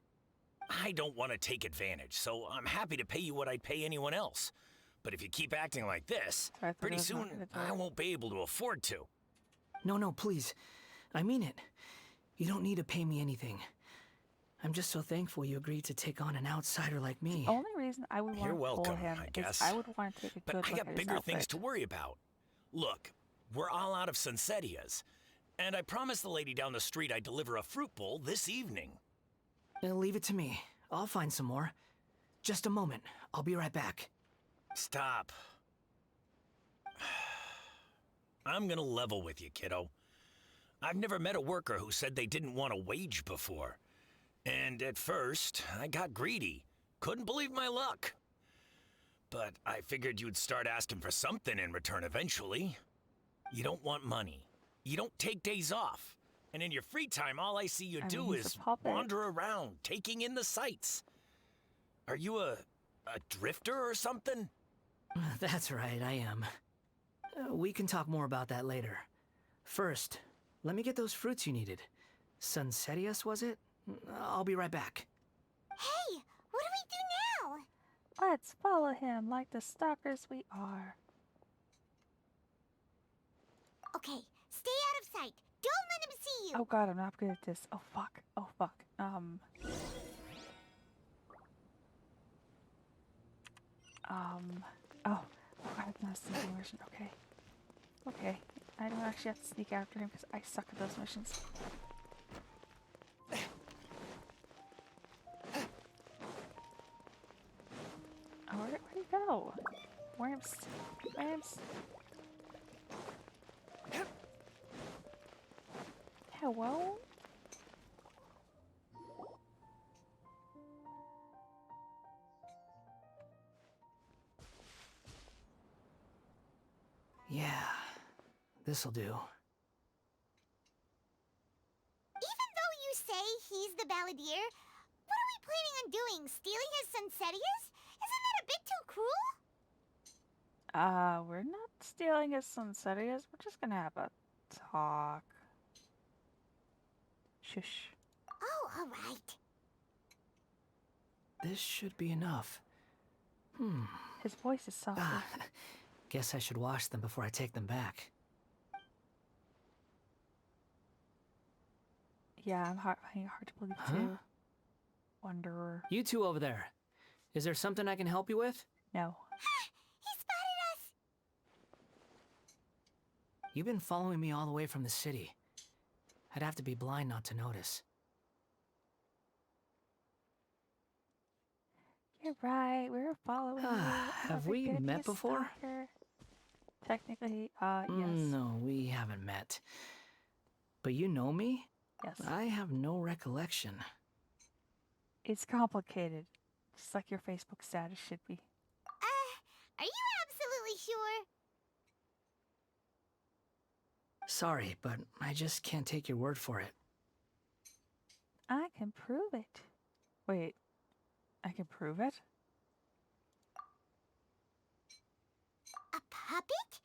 Speaker 10: I don't want to take advantage, so I'm happy to pay you what I'd pay anyone else. But if you keep acting like this, pretty soon I won't be able to afford to.
Speaker 6: No, please. I mean it. You don't need to pay me anything. I'm just so thankful you agreed to take on an outsider like me.
Speaker 1: The only reason I would want to pull him
Speaker 10: I guess.
Speaker 1: is I would want to take a good
Speaker 10: But I got bigger things to worry about. Look, we're all out of Sunsetias, and I promised the lady down the street I'd deliver a fruit bowl this evening.
Speaker 6: Leave it to me. I'll find some more. Just a moment. I'll be right back.
Speaker 10: Stop. I'm gonna level with you, kiddo. I've never met a worker who said they didn't want a wage before. And at first, I got greedy. Couldn't believe my luck. But I figured you'd start asking for something in return eventually. You don't want money. You don't take days off. And in your free time, all I see you do is wander around, taking in the sights. Are you a drifter or something?
Speaker 6: That's right, I am. We can talk more about that later. First, let me get those fruits you needed. Sunsetias, was it? I'll be right back.
Speaker 3: Hey, what do we do now?
Speaker 1: Let's follow him like the stalkers we are.
Speaker 3: Okay, stay out of sight. Don't let him see you.
Speaker 1: Oh god, I'm not good at this. Oh fuck. Oh fuck. Oh god, it's not a simple mission. Okay. Okay. I don't actually have to sneak after him because I suck at those missions. Oh, where'd he go? Worms. Hello?
Speaker 6: Yeah, this'll do.
Speaker 3: Even though you say he's the balladeer, what are we planning on doing? Stealing his Sunsetias? Isn't that a bit too cruel?
Speaker 1: We're not stealing his Sunsetias. We're just gonna have a talk. Shush.
Speaker 3: Oh, alright.
Speaker 6: This should be enough.
Speaker 1: His voice is soft.
Speaker 6: Guess I should wash them before I take them back.
Speaker 1: Yeah, I'm finding it hard to believe too. Wanderer.
Speaker 6: You two over there. Is there something I can help you with?
Speaker 1: No.
Speaker 3: He spotted us!
Speaker 6: You've been following me all the way from the city. I'd have to be blind not to notice.
Speaker 1: You're right, we were following you.
Speaker 6: Have we met before?
Speaker 1: Technically, yes.
Speaker 6: No, we haven't met. But you know me?
Speaker 1: Yes.
Speaker 6: I have no recollection.
Speaker 1: It's complicated. Just like your Facebook status should be.
Speaker 3: Are you absolutely sure?
Speaker 6: Sorry, but I just can't take your word for it.
Speaker 1: I can prove it. Wait, I can prove it?
Speaker 3: A puppet?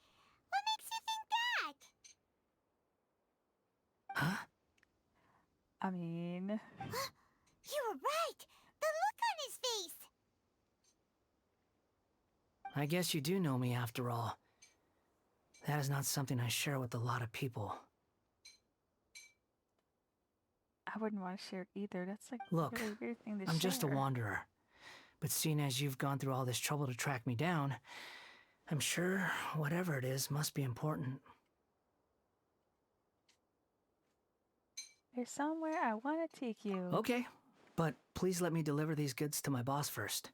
Speaker 3: What makes you think that?
Speaker 6: Huh?
Speaker 1: I mean...
Speaker 3: You were right! The look on his face!
Speaker 6: I guess you do know me after all. That is not something I share with a lot of people.
Speaker 1: I wouldn't want to share it either. That's like
Speaker 6: Look,
Speaker 1: a really weird thing to share.
Speaker 6: I'm just a wanderer. But seeing as you've gone through all this trouble to track me down, I'm sure whatever it is must be important.
Speaker 1: There's somewhere I want to take you.
Speaker 6: Okay, but please let me deliver these goods to my boss first.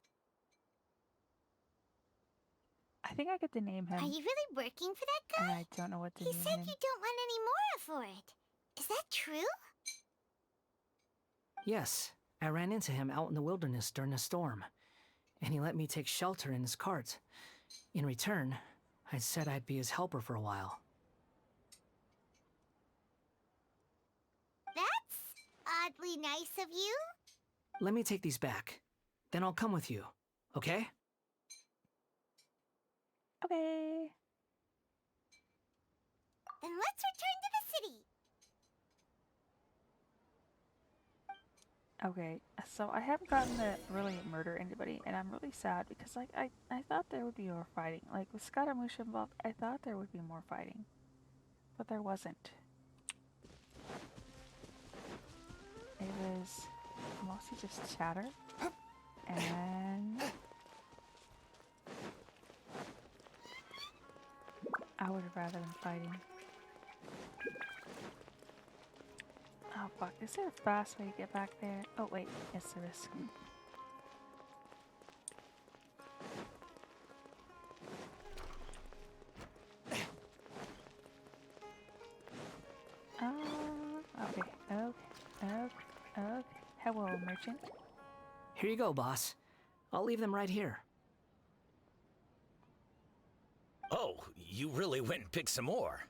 Speaker 1: I think I get to name him.
Speaker 3: Are you really working for that guy?
Speaker 1: And I don't know what to
Speaker 3: He
Speaker 1: name
Speaker 3: said
Speaker 1: him.
Speaker 3: you don't want any more for it. Is that true?
Speaker 6: Yes, I ran into him out in the wilderness during a storm. and he let me take shelter in his cart. In return, I said I'd be his helper for a while.
Speaker 3: That's oddly nice of you.
Speaker 6: Let me take these back. Then I'll come with you, okay?
Speaker 1: Okay.
Speaker 3: Then let's return to the city.
Speaker 1: Okay, so I haven't gotten to really murder anybody, and I'm really sad because like I thought there would be more fighting. Like with Scaramouche involved, I thought there would be more fighting, but there wasn't. It was mostly just chatter, and I would have rather been fighting. Oh fuck, is there a fast way to get back there? Oh wait, yes there is. Okay. Hello, merchant.
Speaker 6: Here you go, boss. I'll leave them right here.
Speaker 10: Oh, you really went and picked some more.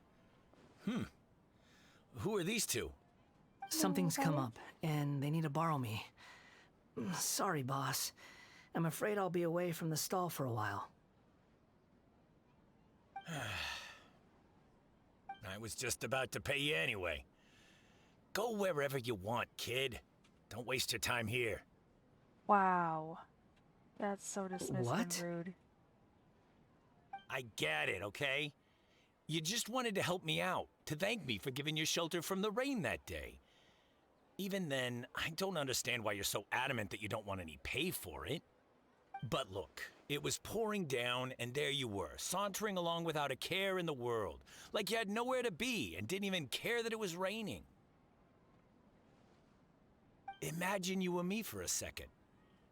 Speaker 10: Who are these two?
Speaker 6: Something's come up, and they need to borrow me. Sorry, boss. I'm afraid I'll be away from the stall for a while.
Speaker 10: I was just about to pay you anyway. Go wherever you want, kid. Don't waste your time here.
Speaker 1: Wow. That's so dismissive
Speaker 6: What?
Speaker 1: and rude.
Speaker 10: I get it, okay? You just wanted to help me out, to thank me for giving you shelter from the rain that day. Even then, I don't understand why you're so adamant that you don't want any pay for it. But look, it was pouring down, and there you were, sauntering along without a care in the world, like you had nowhere to be and didn't even care that it was raining. Imagine you were me for a second.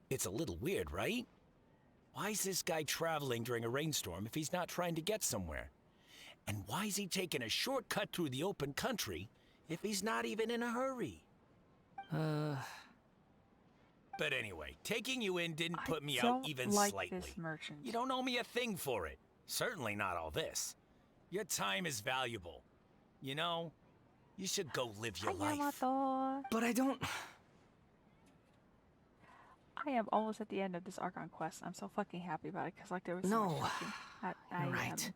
Speaker 10: It's a little weird, right? Why is this guy traveling during a rainstorm if he's not trying to get somewhere? And why is he taking a shortcut through the open country if he's not even in a hurry? But anyway, taking you in didn't put me out even slightly.
Speaker 1: This merchant.
Speaker 10: You don't owe me a thing for it. Certainly not all this. Your time is valuable. You know, you should go live your life.
Speaker 6: But I don't...
Speaker 1: I am almost at the end of this Archon quest. I'm so fucking happy about it because like there was so
Speaker 6: No.
Speaker 1: much that I
Speaker 6: right.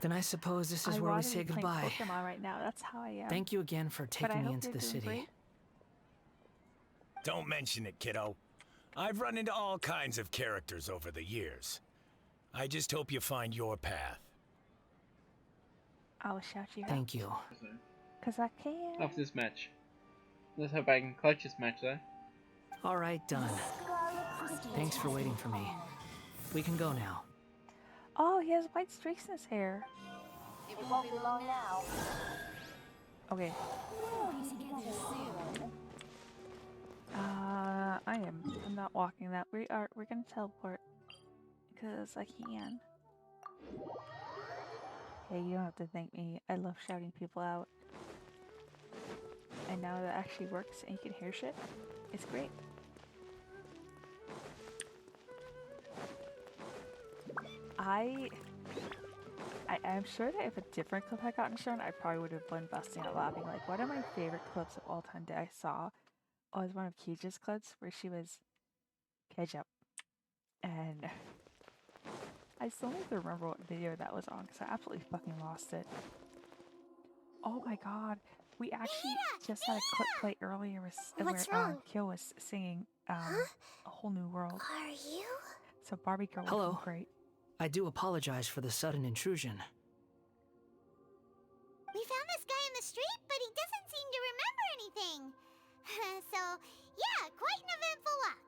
Speaker 6: Then I suppose this is where we say goodbye.
Speaker 1: Pokemon right now. That's how I am.
Speaker 6: Thank you again for taking me into the city.
Speaker 1: Great.
Speaker 10: Don't mention it, kiddo. I've run into all kinds of characters over the years. I just hope you find your path.
Speaker 1: I'll shout you out.
Speaker 6: Thank you.
Speaker 1: Because I can.
Speaker 11: After this match. Let's hope I can clutch this match though.
Speaker 6: Alright, done. Thanks for waiting for me. We can go now.
Speaker 1: Oh, he has white streaks in his hair.
Speaker 22: It won't be long now.
Speaker 1: Okay. I'm not walking that. We're gonna teleport. Because I can. Hey, you don't have to thank me. I love shouting people out. And now that actually works and you can hear shit, it's great. I'm sure that if a different clip had gotten shown, I probably would have been busting out laughing. Like, one of my favorite clips of all time that I saw was one of Kija's clips where she was ketchup. And I still need to remember what video that was on because I absolutely fucking lost it. Oh my god. We actually just had a clip play earlier where Kyo was singing A Whole New World.
Speaker 7: Are you?
Speaker 1: So Barbie Girl
Speaker 6: Hello.
Speaker 1: was great.
Speaker 6: I do apologize for the sudden intrusion.
Speaker 3: We found this guy in the street, but he doesn't seem to remember anything. So, yeah, quite an eventful walk.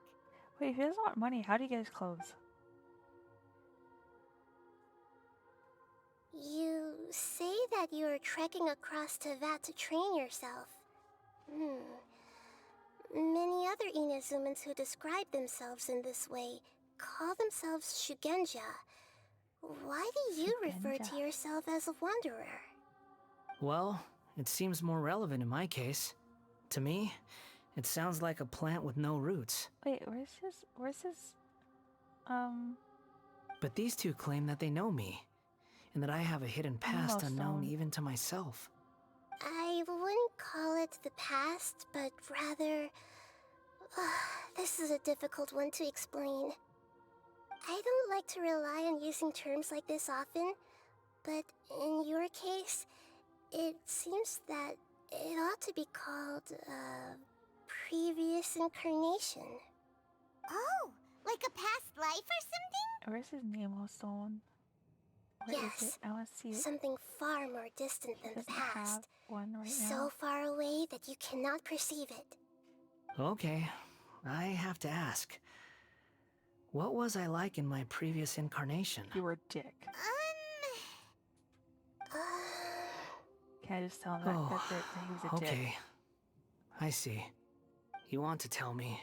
Speaker 1: Wait, if he doesn't want money, how do you get his clothes?
Speaker 7: You say that you are trekking across to Vat to train yourself. Many other Inazumans who describe themselves in this way call themselves Shugenja. Why do you refer to yourself as a wanderer?
Speaker 6: Well, it seems more relevant in my case. To me, It sounds like a plant with no roots.
Speaker 1: Wait, where's his,
Speaker 6: But these two claim that they know me, and that I have a hidden past unknown even to myself.
Speaker 7: I wouldn't call it the past, but rather... this is a difficult one to explain. I don't like to rely on using terms like this often, but in your case, it seems that it ought to be called, previous incarnation.
Speaker 3: Oh, like a past life or something?
Speaker 1: Where's his Nemo stone? Where is it? I want to see it.
Speaker 7: Something far more distant than the past.
Speaker 1: One right
Speaker 7: so
Speaker 1: now.
Speaker 7: far away that you cannot perceive it.
Speaker 6: Okay, I have to ask. What was I like in my previous incarnation?
Speaker 1: You were a dick. Can I just tell him that he was a dick?
Speaker 6: Okay. I see. You want to tell me,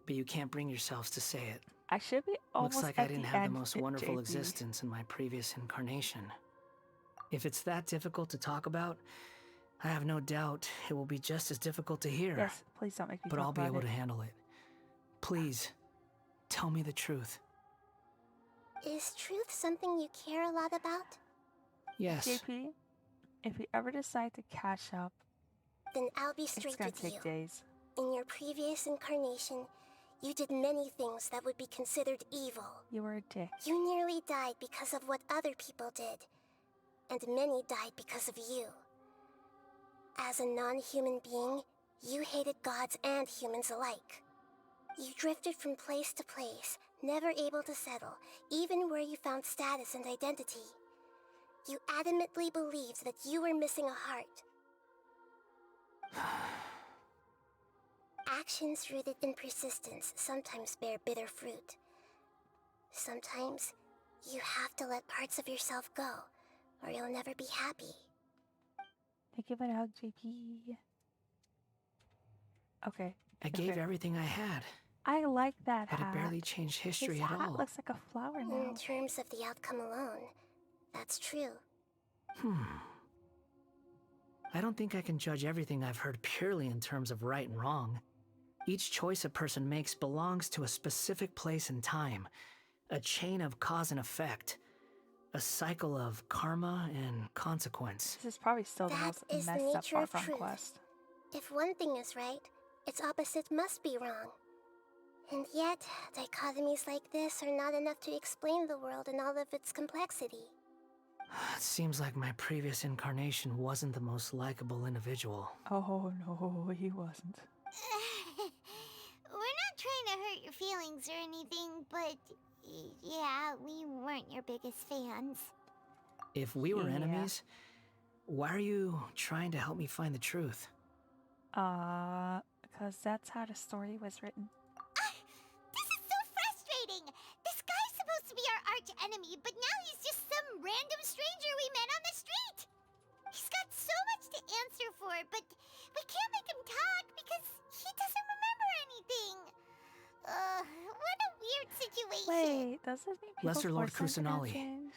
Speaker 6: but you can't bring yourselves to say it.
Speaker 1: I should be almost
Speaker 6: Looks like
Speaker 1: at
Speaker 6: I didn't
Speaker 1: the
Speaker 6: have
Speaker 1: end,
Speaker 6: the most wonderful
Speaker 1: JP.
Speaker 6: existence in my previous incarnation. If it's that difficult to talk about, I have no doubt it will be just as difficult to hear.
Speaker 1: Yes, please don't make me
Speaker 6: But
Speaker 1: talk
Speaker 6: I'll be
Speaker 1: about
Speaker 6: able
Speaker 1: it.
Speaker 6: to handle it. Please, tell me the truth.
Speaker 7: Is truth something you care a lot about?
Speaker 6: Yes.
Speaker 1: JP, if you ever decide to cash up,
Speaker 7: Then I'll be
Speaker 1: it's
Speaker 7: straight
Speaker 1: gonna
Speaker 7: with
Speaker 1: take
Speaker 7: you.
Speaker 1: days.
Speaker 7: In your previous incarnation, you did many things that would be considered evil.
Speaker 1: You were a dick.
Speaker 7: You nearly died because of what other people did, and many died because of you. As a non-human being, you hated gods and humans alike. You drifted from place to place, never able to settle, even where you found status and identity. You adamantly believed that you were missing a heart. Actions rooted in persistence sometimes bear bitter fruit. Sometimes, you have to let parts of yourself go, or you'll never be happy.
Speaker 1: Hey, give it a hug, JP. Okay.
Speaker 6: I gave everything I had,
Speaker 1: I like that
Speaker 6: but
Speaker 1: hat.
Speaker 6: it barely changed history
Speaker 1: His
Speaker 6: at
Speaker 1: hat
Speaker 6: all.
Speaker 1: looks like a flower now.
Speaker 7: In terms of the outcome alone, that's true.
Speaker 6: I don't think I can judge everything I've heard purely in terms of right and wrong. Each choice a person makes belongs to a specific place and time, a chain of cause and effect, a cycle of karma and consequence.
Speaker 1: This is probably still the
Speaker 7: That
Speaker 1: most
Speaker 7: is the
Speaker 1: messed up
Speaker 7: nature
Speaker 1: Far
Speaker 7: of
Speaker 1: From
Speaker 7: truth.
Speaker 1: quest.
Speaker 7: If one thing is right, its opposite must be wrong. And yet, dichotomies like this are not enough to explain the world in all of its complexity.
Speaker 6: It seems like my previous incarnation wasn't the most likable individual.
Speaker 1: Oh no, he wasn't.
Speaker 3: We're not trying to hurt your feelings or anything, but yeah, we weren't your biggest fans.
Speaker 6: If we were
Speaker 1: Yeah.
Speaker 6: enemies, why are you trying to help me find the truth?
Speaker 1: Because that's how the story was written.
Speaker 3: This is so frustrating! This guy's supposed to be our arch enemy, but now he's just some random stranger we met on the street! He's got so much to answer for, but we can't make him talk because he doesn't remember anything. What a weird situation.
Speaker 1: Wait, does this mean people's
Speaker 6: Lesser Lord
Speaker 1: voices are gonna
Speaker 6: Kusanali,
Speaker 1: change?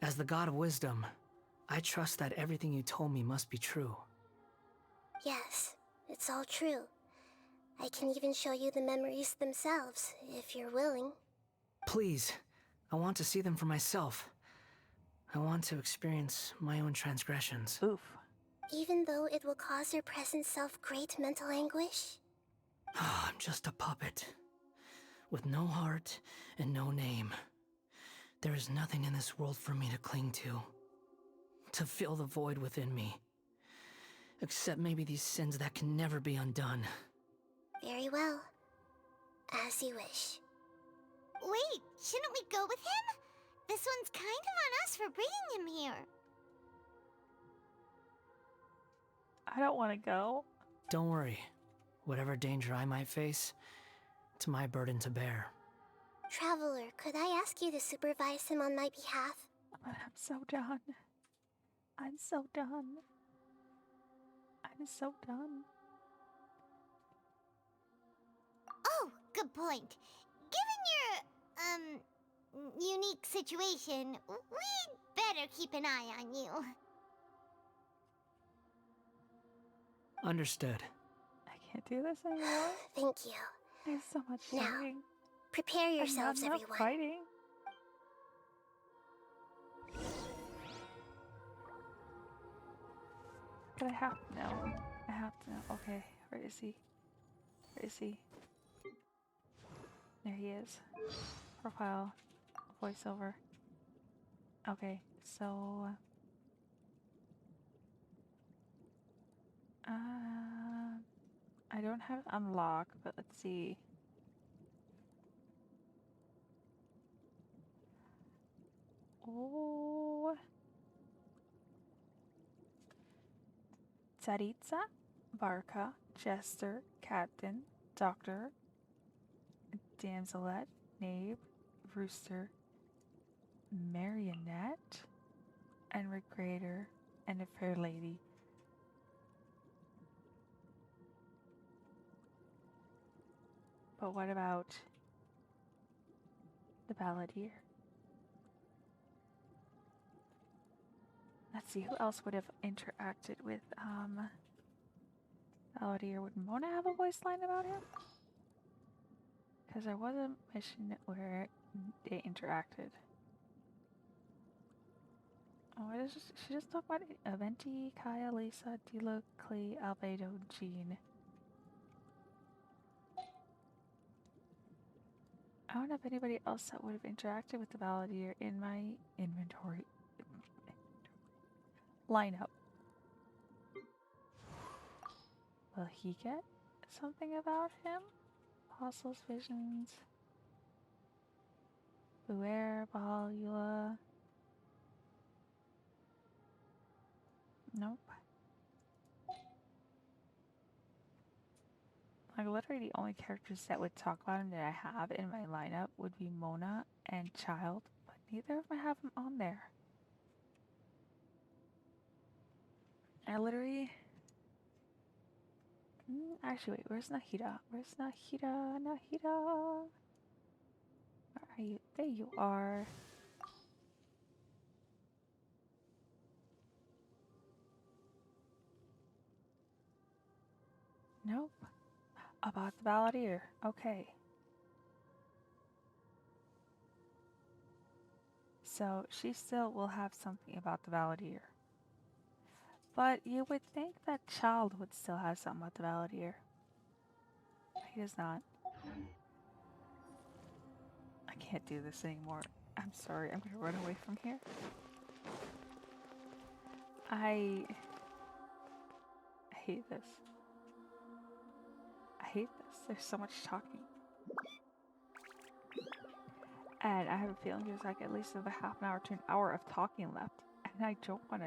Speaker 6: as the god of wisdom, I trust that everything you told me must be true.
Speaker 7: Yes, it's all true. I can even show you the memories themselves, if you're willing.
Speaker 6: Please, I want to see them for myself. I want to experience my own transgressions.
Speaker 1: Oof.
Speaker 7: Even though it will cause your present self great mental anguish?
Speaker 6: I'm just a puppet, with no heart and no name. There is nothing in this world for me to cling to fill the void within me. Except maybe these sins that can never be undone.
Speaker 7: Very well. As you wish.
Speaker 3: Wait, shouldn't we go with him? This one's kind of on us for bringing him here.
Speaker 1: I don't want to go.
Speaker 6: Don't worry. Whatever danger I might face, it's my burden to bear.
Speaker 7: Traveler, could I ask you to supervise him on my behalf?
Speaker 1: But I'm so done. I'm so done. I'm so done.
Speaker 3: Oh, good point. Given your, unique situation, we'd better keep an eye on you.
Speaker 6: Understood.
Speaker 1: I can't do this anymore.
Speaker 7: Thank you.
Speaker 1: There's so much
Speaker 7: Now,
Speaker 1: fighting.
Speaker 7: prepare yourselves,
Speaker 1: Enough
Speaker 7: everyone.
Speaker 1: fighting. But I have to know. I have to know. Okay, where is he? Where is he? There he is. Profile. Voiceover. Okay, so... I don't have it unlocked, but let's see. Oh... Tsaritsa, Barca, Jester, Captain, Doctor, Damselette, Knave, Rooster, Marionette, and Recreator, and a Fair Lady. But what about the Balladeer? Let's see, who else would have interacted with, Balladeer? Would Mona have a voice line about him? Because there was a mission where they interacted. Oh, she just talked about Aventi, Kaya, Lisa, Dilo, Klee, Albedo, Jean. I don't have anybody else that would have interacted with the Balladeer in my inventory lineup. Will he get something about him? Apostles, Visions, Beware, Bahalula. Nope. Like, literally the only characters that would talk about him that I have in my lineup would be Mona and Child, but neither of them have him on there. I literally... Actually, wait, where's Nahida? Where's Nahida? Nahida! Where are you? There you are. Nope. About the Balladeer. Okay. So she still will have something about the Balladeer. But you would think that Child would still have something about the Balladeer. He does not. I can't do this anymore. I'm sorry, I'm gonna run away from here. I hate this. I hate this. There's so much talking. And I have a feeling there's like at least another half an hour to an hour of talking left. And I don't want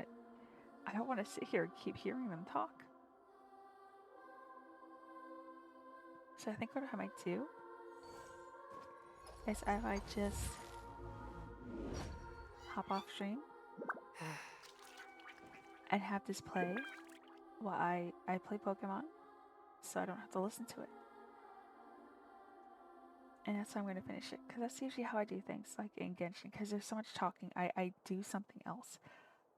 Speaker 1: to sit here and keep hearing them talk. So I think what I might do is I might just hop off stream and have this play while I play Pokemon, so I don't have to listen to it. And that's how I'm going to finish it, because that's usually how I do things, like in Genshin, because there's so much talking. I do something else.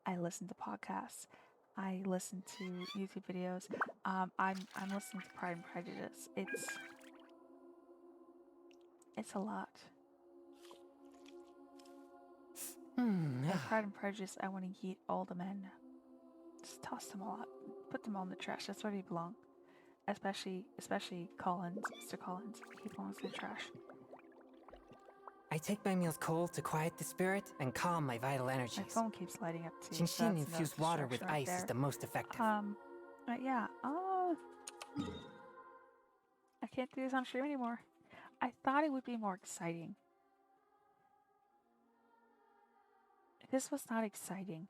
Speaker 1: I listen to podcasts. I listen to YouTube videos. I'm listening to Pride and Prejudice. It's a lot. And Pride and Prejudice, I want to yeet all the men. Just toss them all out. Put them all in the trash. That's where they belong. Especially Collins, Mr. Collins. He belongs in the trash.
Speaker 19: I take my meals cold to quiet the spirit and calm my vital energies.
Speaker 1: My phone keeps lighting up too.
Speaker 19: Genshin infused water with ice is the most effective.
Speaker 1: Yeah. Oh, I can't do this on stream anymore. I thought it would be more exciting. This was not exciting.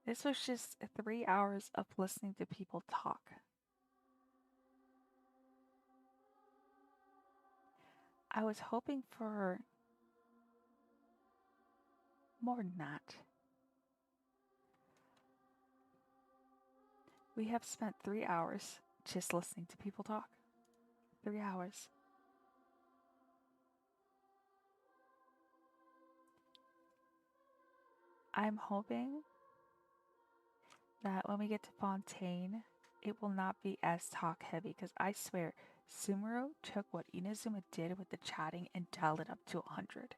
Speaker 1: This was just 3 hours of listening to people talk. I was hoping for more than that. We have spent 3 hours just listening to people talk. 3 hours. I'm hoping that when we get to Fontaine it will not be as talk heavy because I swear Sumeru took what Inazuma did with the chatting and dialed it up to 100.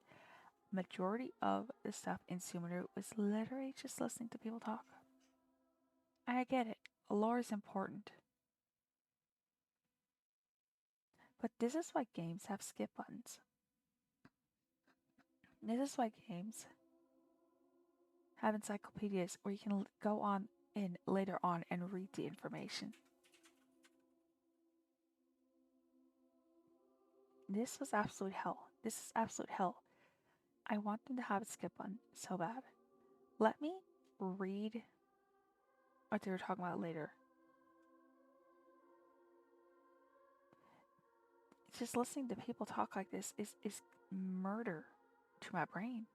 Speaker 1: Majority of the stuff in Sumeru was literally just listening to people talk. I get it. Lore is important. But this is why games have skip buttons. This is why games have encyclopedias where you can go on in later on and read the information. This was absolute hell. This is absolute hell. I want them to have a skip button so bad. Let me read what they were talking about later. Just listening to people talk like this is murder to my brain.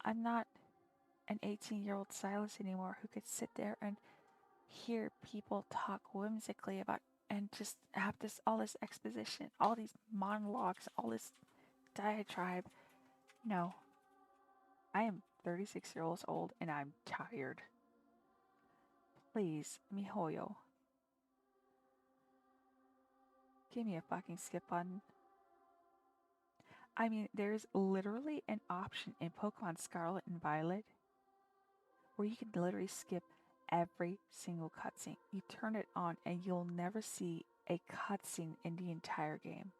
Speaker 1: I'm not an 18-year-old Silas anymore who could sit there and hear people talk whimsically about and just have all this exposition, all these monologues, all this diatribe. No. I am 36 years old and I'm tired. Please, mihoyo. Give me a fucking skip button. I mean, there's literally an option in Pokemon Scarlet and Violet where you can literally skip every single cutscene. You turn it on and you'll never see a cutscene in the entire game.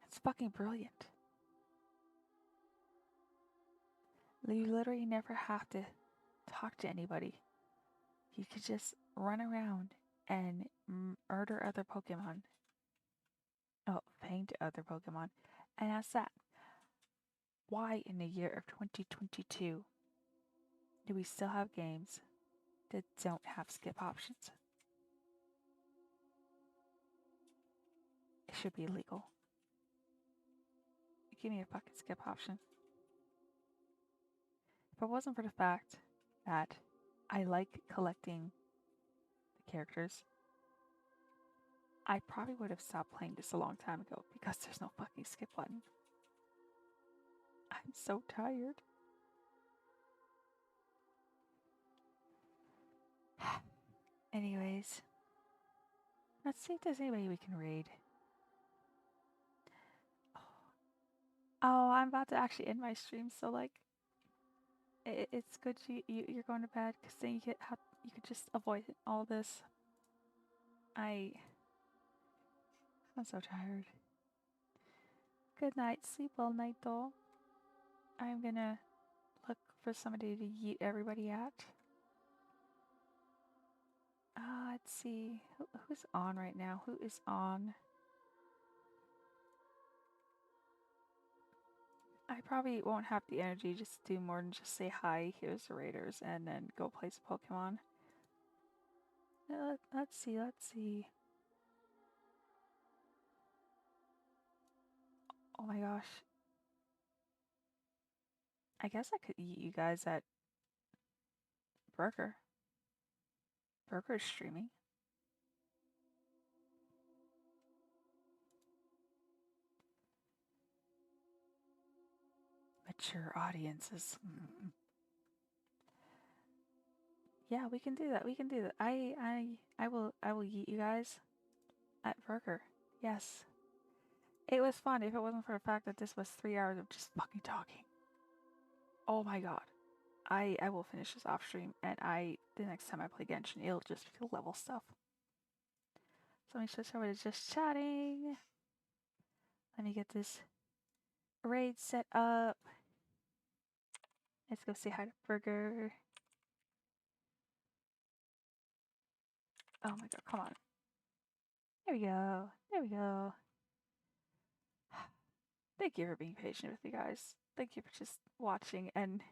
Speaker 1: It's fucking brilliant. You literally never have to talk to anybody. You could just run around and murder other Pokemon. Oh, faint other Pokemon. And that's that. Why in the year of 2022 do we still have games that don't have skip options? It should be illegal. Give me a fucking skip option. If it wasn't for the fact that I like collecting the characters, I probably would have stopped playing this a long time ago because there's no fucking skip button. I'm so tired. Anyways, let's see if there's anybody we can raid. Oh, I'm about to actually end my stream, so like, it's good you're going to bed because then you could just avoid all this. I'm so tired. Good night, sleep well, Naito. I'm gonna look for somebody to yeet everybody at. Let's see. Who's on right now? Who is on? I probably won't have the energy just to do more than just say hi, here's the raiders, and then go play some Pokemon. Let's see. Oh my gosh. I guess I could eat you guys at Burger. Burger's streaming. Mature audiences. Yeah, we can do that. I will eat you guys at Burger. Yes. It was fun if it wasn't for the fact that this was 3 hours of just fucking talking. Oh my god. I will finish this off stream and the next time I play Genshin, it'll just be level stuff. So let me switch over to just chatting. Let me get this raid set up. Let's go say hi to Burger. Oh my god, come on. There we go. There we go. Thank you for being patient with me, guys. Thank you for just watching and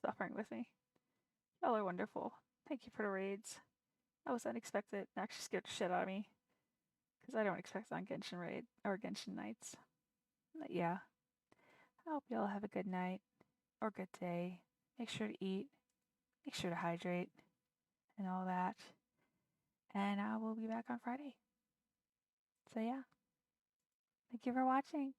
Speaker 1: suffering with me. Y'all are wonderful. Thank you for the raids. That was unexpected. It actually scared the shit out of me. Because I don't expect on Genshin raid or Genshin nights. But yeah. I hope y'all have a good night or good day. Make sure to eat. Make sure to hydrate. And all that. And I will be back on Friday. So yeah. Thank you for watching.